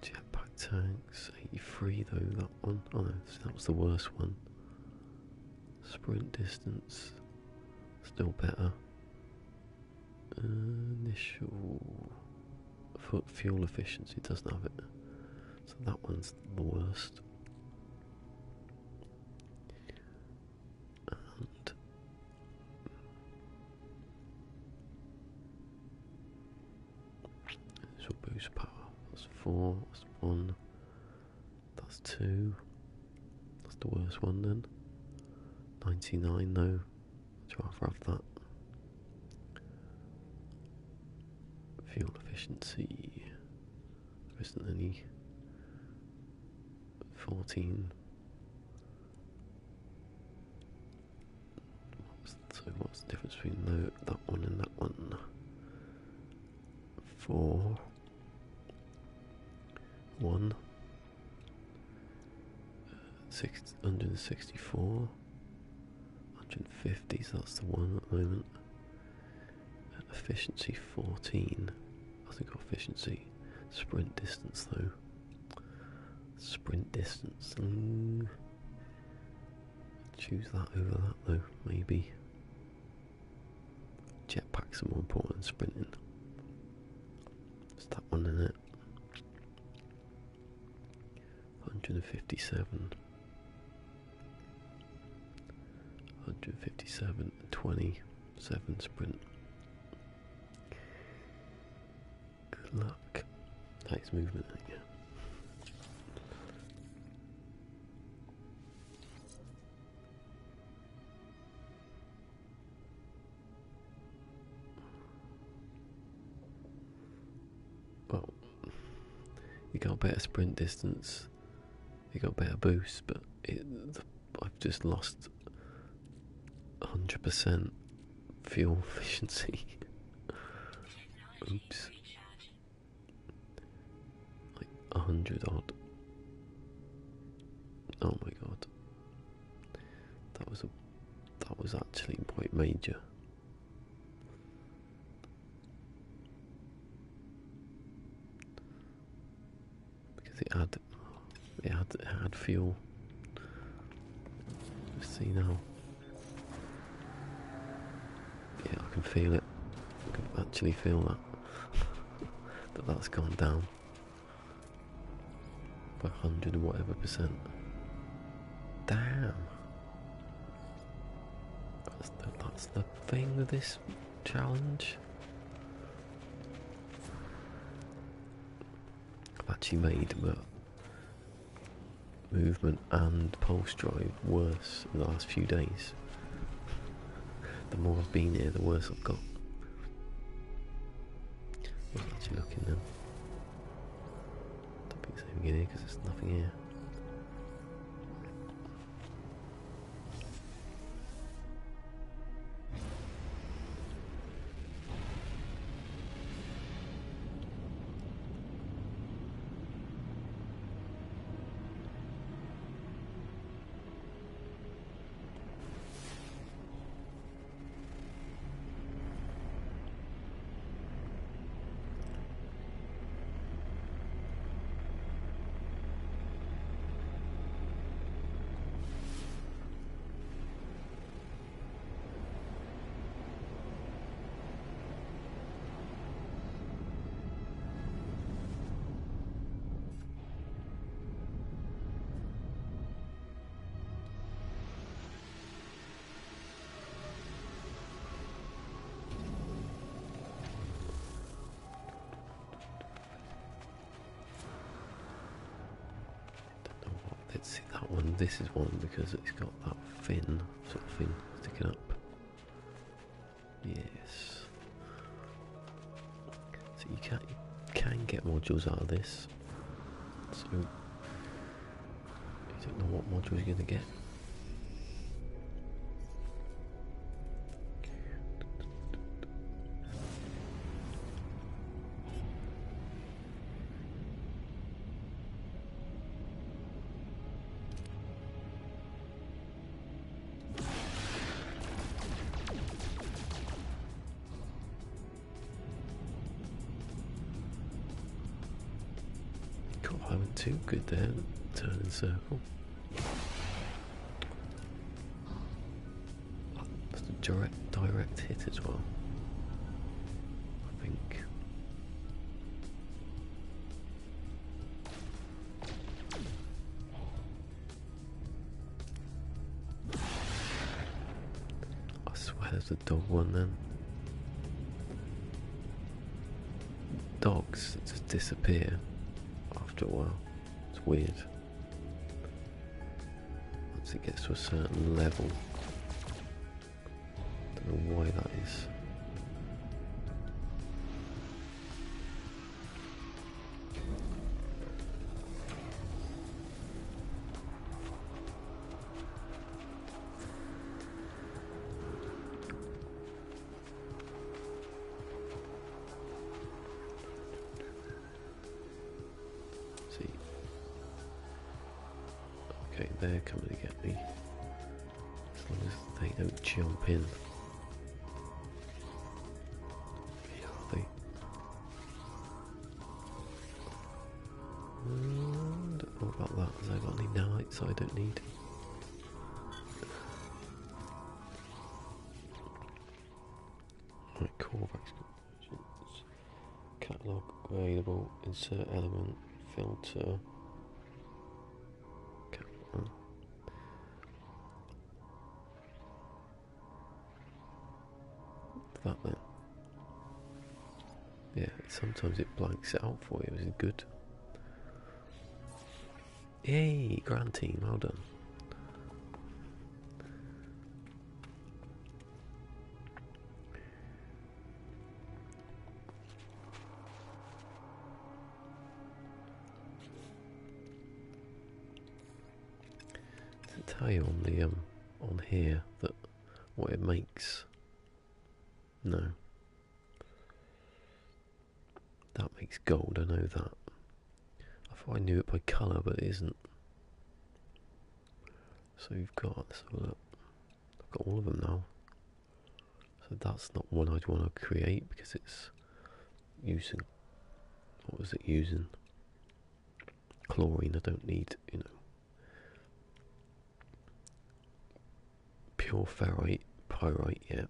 Jetpack tanks, 83 though, that one. Oh no, that was the worst one. Sprint distance, still better. Initial fuel efficiency doesn't have it, so that one's the worst. And initial boost power, that's 4, that's 1, that's 2, that's the worst one then. 99 though, I'd rather have that. Fuel efficiency, there isn't any. 14. What's the difference between that one and that one? 4, 1, 164, 150, so that's the one at the moment. Efficiency 14. I think efficiency. Sprint distance though. Sprint distance. Choose that over that though, maybe. Jetpacks are more important than sprinting. It's that one, isn't it? 157. 157 and 27 sprint. Good luck. Nice movement, yeah. Well, you got better sprint distance, you got better boost, but I've just lost 100% fuel efficiency. Oops. Like 100 odd. Oh my god. That was actually quite major. Because it had fuel. Let's see now. Yeah, I can feel it. I can actually feel that. That's gone down by 100 and whatever percent. Damn. That's the thing with this challenge. I've actually made movement and pulse drive worse in the last few days. The more I've been here, the worse I've got. I'm actually looking now. Don't think there's anything in here because there's nothing here. See that one, this is one because it's got that fin sort of thing sticking up. Yes. So you can get modules out of this. So you don't know what module you're going to get. God, I went too good there, turn and circle. That's a direct hit as well, I think. I swear there's a dog one then. Dogs just disappear after a while. It's weird. Once it gets to a certain level. Don't know why that is. See. Okay, they're coming to get me. As long as they don't jump in. Where are they? Don't know about that, because I've got any knights I don't need. Right, core vaccinations. Catalogue available, insert element, filter. That then. Yeah, sometimes it blanks it out for you, which is good. Yay, grand team, well done. Does it tell you on the on here that what it makes? No. That makes gold, I know that. I thought I knew it by colour, but it isn't. So you've got, let's have a look. I've got all of them now. So that's not one I'd want to create because it's using, what was it using? Chlorine. I don't need, you know, pure ferrite, pyrite yet.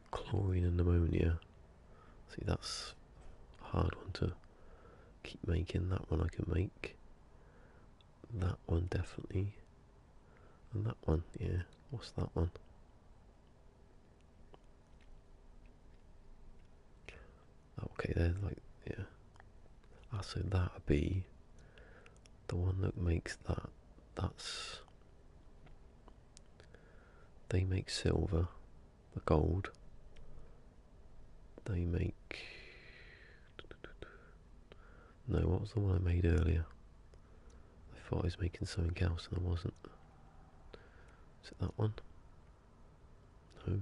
Chlorine and ammonia. See, that's a hard one to keep making. That one I can make. That one definitely. And that one, yeah. What's that one? Okay, they're like, yeah. Ah, so that'd be the one that makes that. That's, they make silver, the gold. They make, no, what was the one I made earlier? I thought I was making something else and I wasn't. Is it that one? No.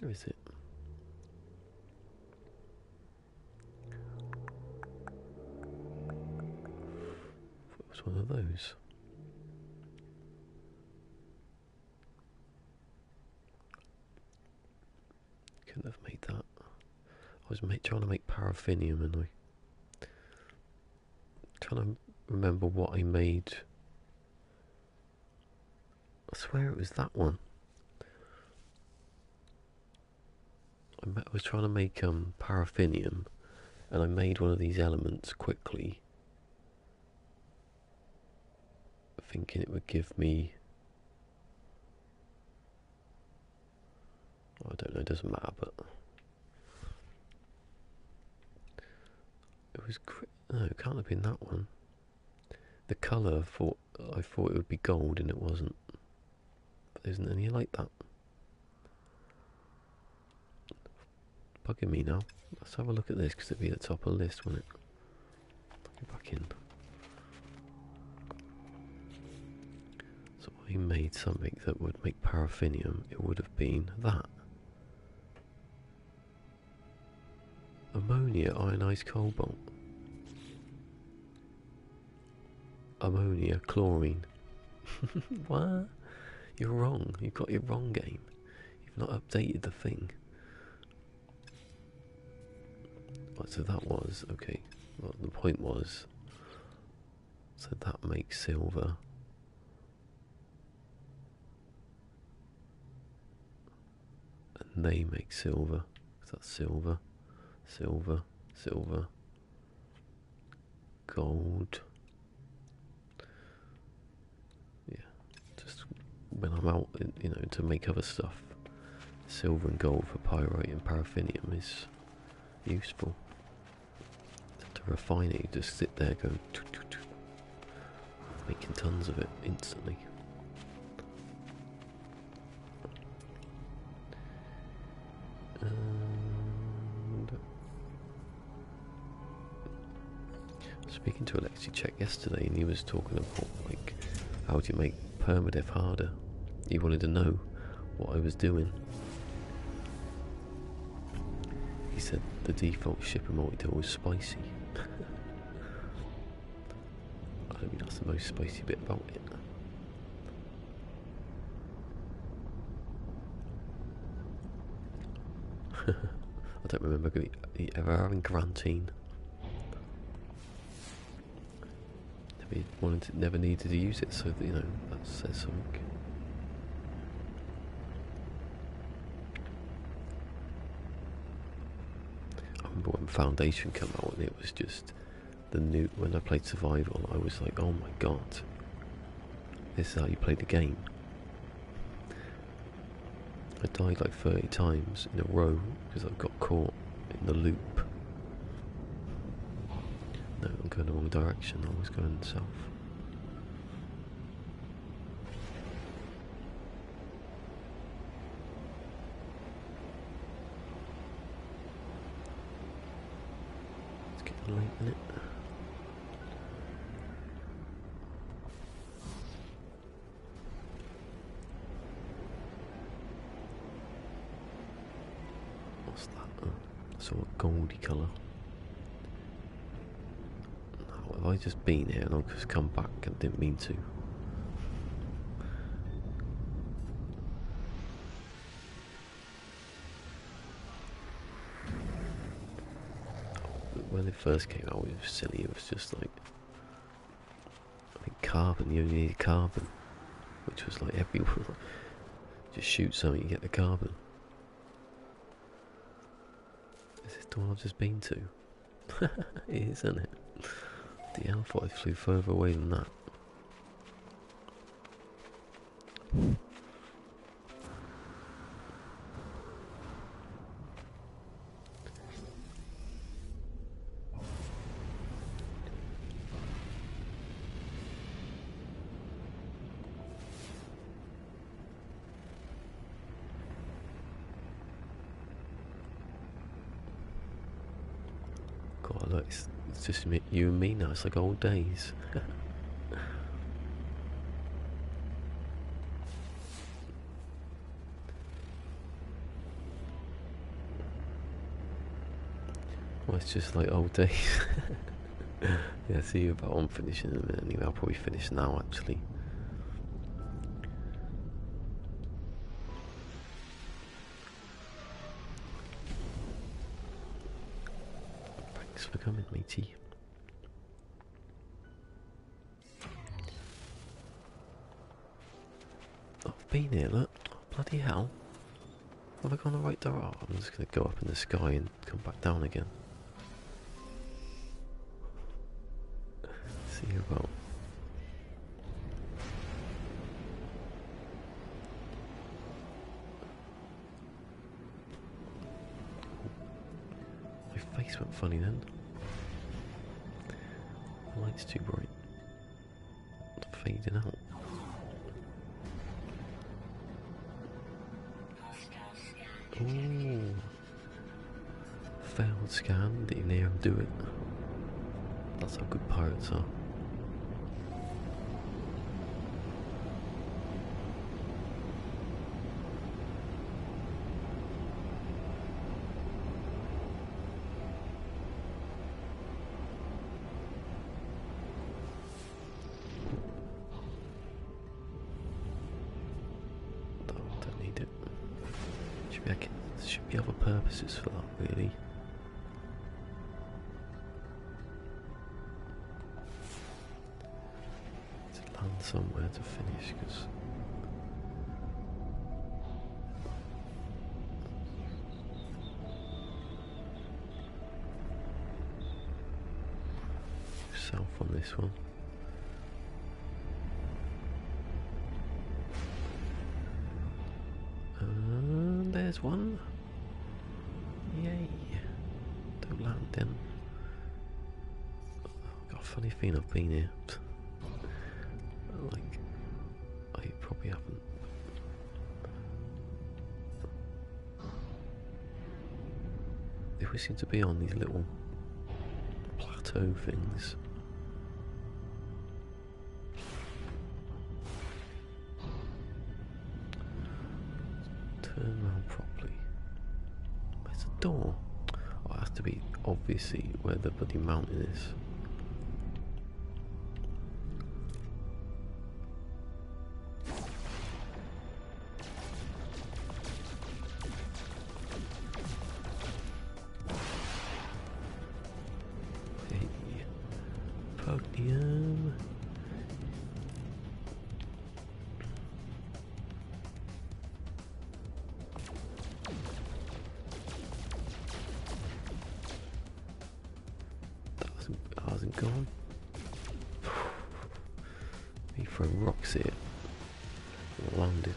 Where is it? I thought it was one of those. Couldn't have made that. I was trying to make paraffinium and I trying to remember what I made. I swear it was that one. I was trying to make paraffinium and I made one of these elements quickly thinking it would give me, I don't know, it doesn't matter, but it was No, it can't have been that one. The colour, I thought it would be gold and it wasn't. But there isn't any like that. Bugging me now. Let's have a look at this because it'd be at the top of the list, wouldn't it? Get back in. So if we made something that would make paraffinium, it would have been that. Ammonia ionized cobalt. Ammonia chlorine. What? You're wrong. You've got your wrong game. You've not updated the thing. Right, so that was okay. Well, the point was, so that makes silver. And they make silver. So that's silver, silver, silver, gold. Yeah, just when I'm out, you know, to make other stuff, silver and gold for pyrite and paraffinium is useful. To refine it, you just sit there going, making tons of it instantly. And speaking to Alexi Check yesterday, and he was talking about like how do you make PermaDEAD harder. He wanted to know what I was doing. He said the default shipper multi-tool was spicy. I don't think that's the most spicy bit about it. I don't remember ever having Grantine. Never needed to use it, so that, you know, that says something. I remember when Foundation came out and it was just the new. When I played Survival, I was like, oh my god, this is how you play the game. I died like 30 times in a row because I got caught in the loop. No, I'm going the wrong direction. I was going south. It's getting late, isn't it? What's that? Sort of goldy colour. No, have I just been here and I've just come back and didn't mean to? When it first came out, it was silly. It was just like, I think carbon. You only needed carbon, which was like everyone. Just shoot something, you get the carbon. Is this the one I've just been to? It is, isn't it? The hell, I thought I flew further away than that. God, look, it's just you and me now. It's like old days. Well, it's just like old days. Yeah, see about I'm finishing in a minute anyway. I'll probably finish now actually. Thanks for coming, matey. I've been here, look. Oh, bloody hell. Have I gone the right direction? Oh, I'm just going to go up in the sky and come back down again. See about. My face went funny then. light's too bright. It's fading out. Ooh. Failed scan, didn't hear him do it. That's how good pirates are. Don't need it. Should be other purposes for that, really. Land somewhere to finish, because south on this one. And there's one. Yay! Don't land then. I've got a funny feeling I've been here. Like, I probably haven't. We seem to be on these little plateau things. Turn around properly. Where's the door? Oh, it has to be obviously where the bloody mountain is. Podium. That hasn't gone. Me throwing rocks here. Landed.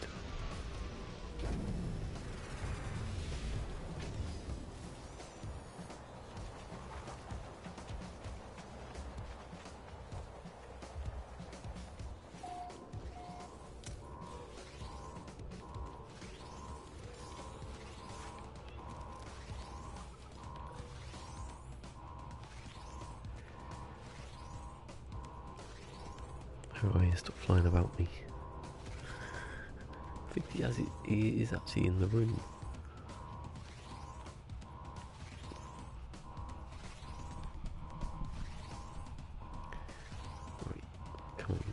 How are you? Stop flying about me. I think he is actually in the room. Right, come on.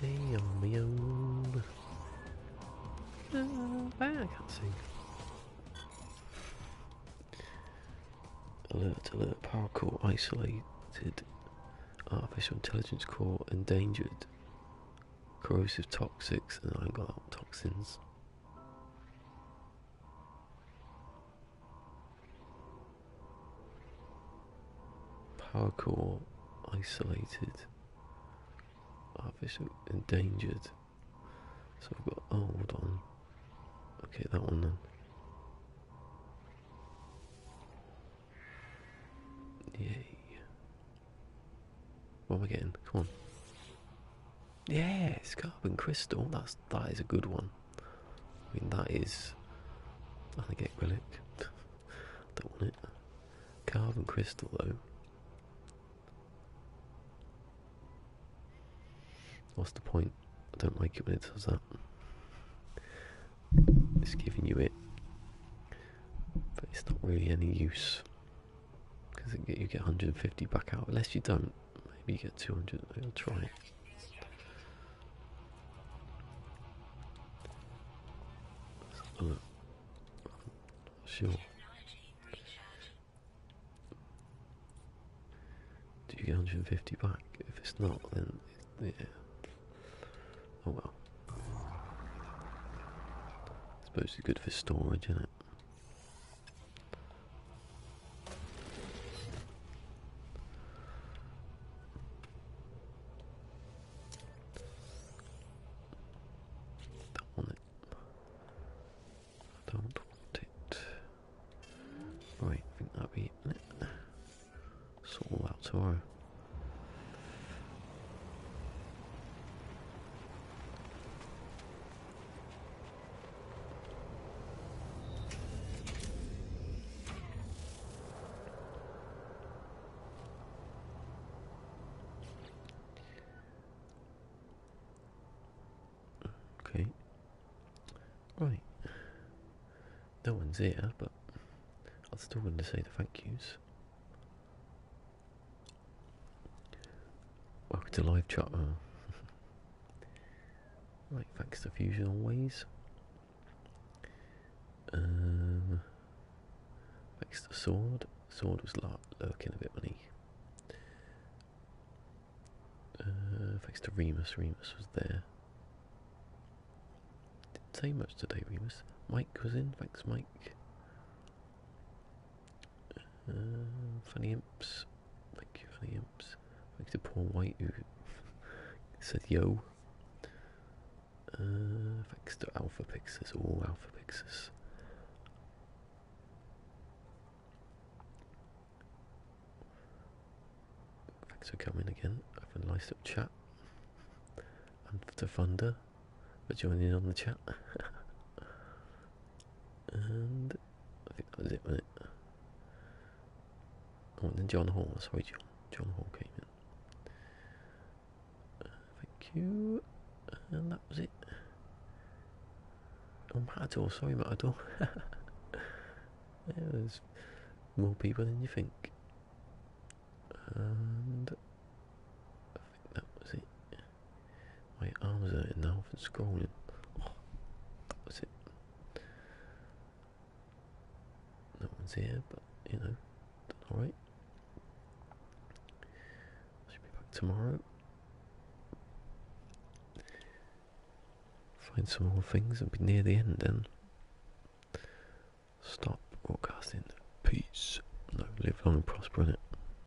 Hey, on my own. I can't sing. Alert, alert, power core isolated. Artificial intelligence core endangered. Corrosive toxics, and I ain't got that toxins. Power core isolated. Artificial endangered. So I've got, oh, hold on. Okay, that one then. Yay. What am I getting? Come on. Yes, carbon crystal. That is a good one. I mean, that is. I'm gonna get relic. Don't want it. Carbon crystal though. What's the point? I don't like it when it does that. It's giving you it, but it's not really any use because you get 150 back out. Unless you don't, maybe you get 200. I'll try it. Look, sure. Do you get 150 back? If it's not, then yeah. Oh well. I suppose it's good for storage, isn't it? Don't want it. Don't want it. Right, I think that'll be it. sort all out tomorrow. Okay. Right. No one's here, but I'm still going to say the thank yous. Welcome to live chat. Right, thanks to Fusion always. Thanks to Sword. Sword was lurking a bit when he. Thanks to Remus. Remus was there. Didn't say much today, Remus. Mike was in. Thanks, Mike. Funny Imps. Thank you, Funny Imps. Thanks to Paul White who said yo. Thanks to Alpha Pixels, all Alpha Pixels. Thanks for coming again. Have a nice little chat. And to Thunder for joining on the chat. And I think that was it, wasn't it? Oh, and then John Hall. Sorry, John Hall came in. Thank you. And that was it. Oh, Matador. Sorry, Matador. There's more people than you think. And I think that was it. My arms are hurting now from scrolling. Oh, that was it. No one's here, but you know, done alright. Should be back tomorrow. Find some more things and be near the end then. Stop broadcasting. Peace. No, live long and prosper in it.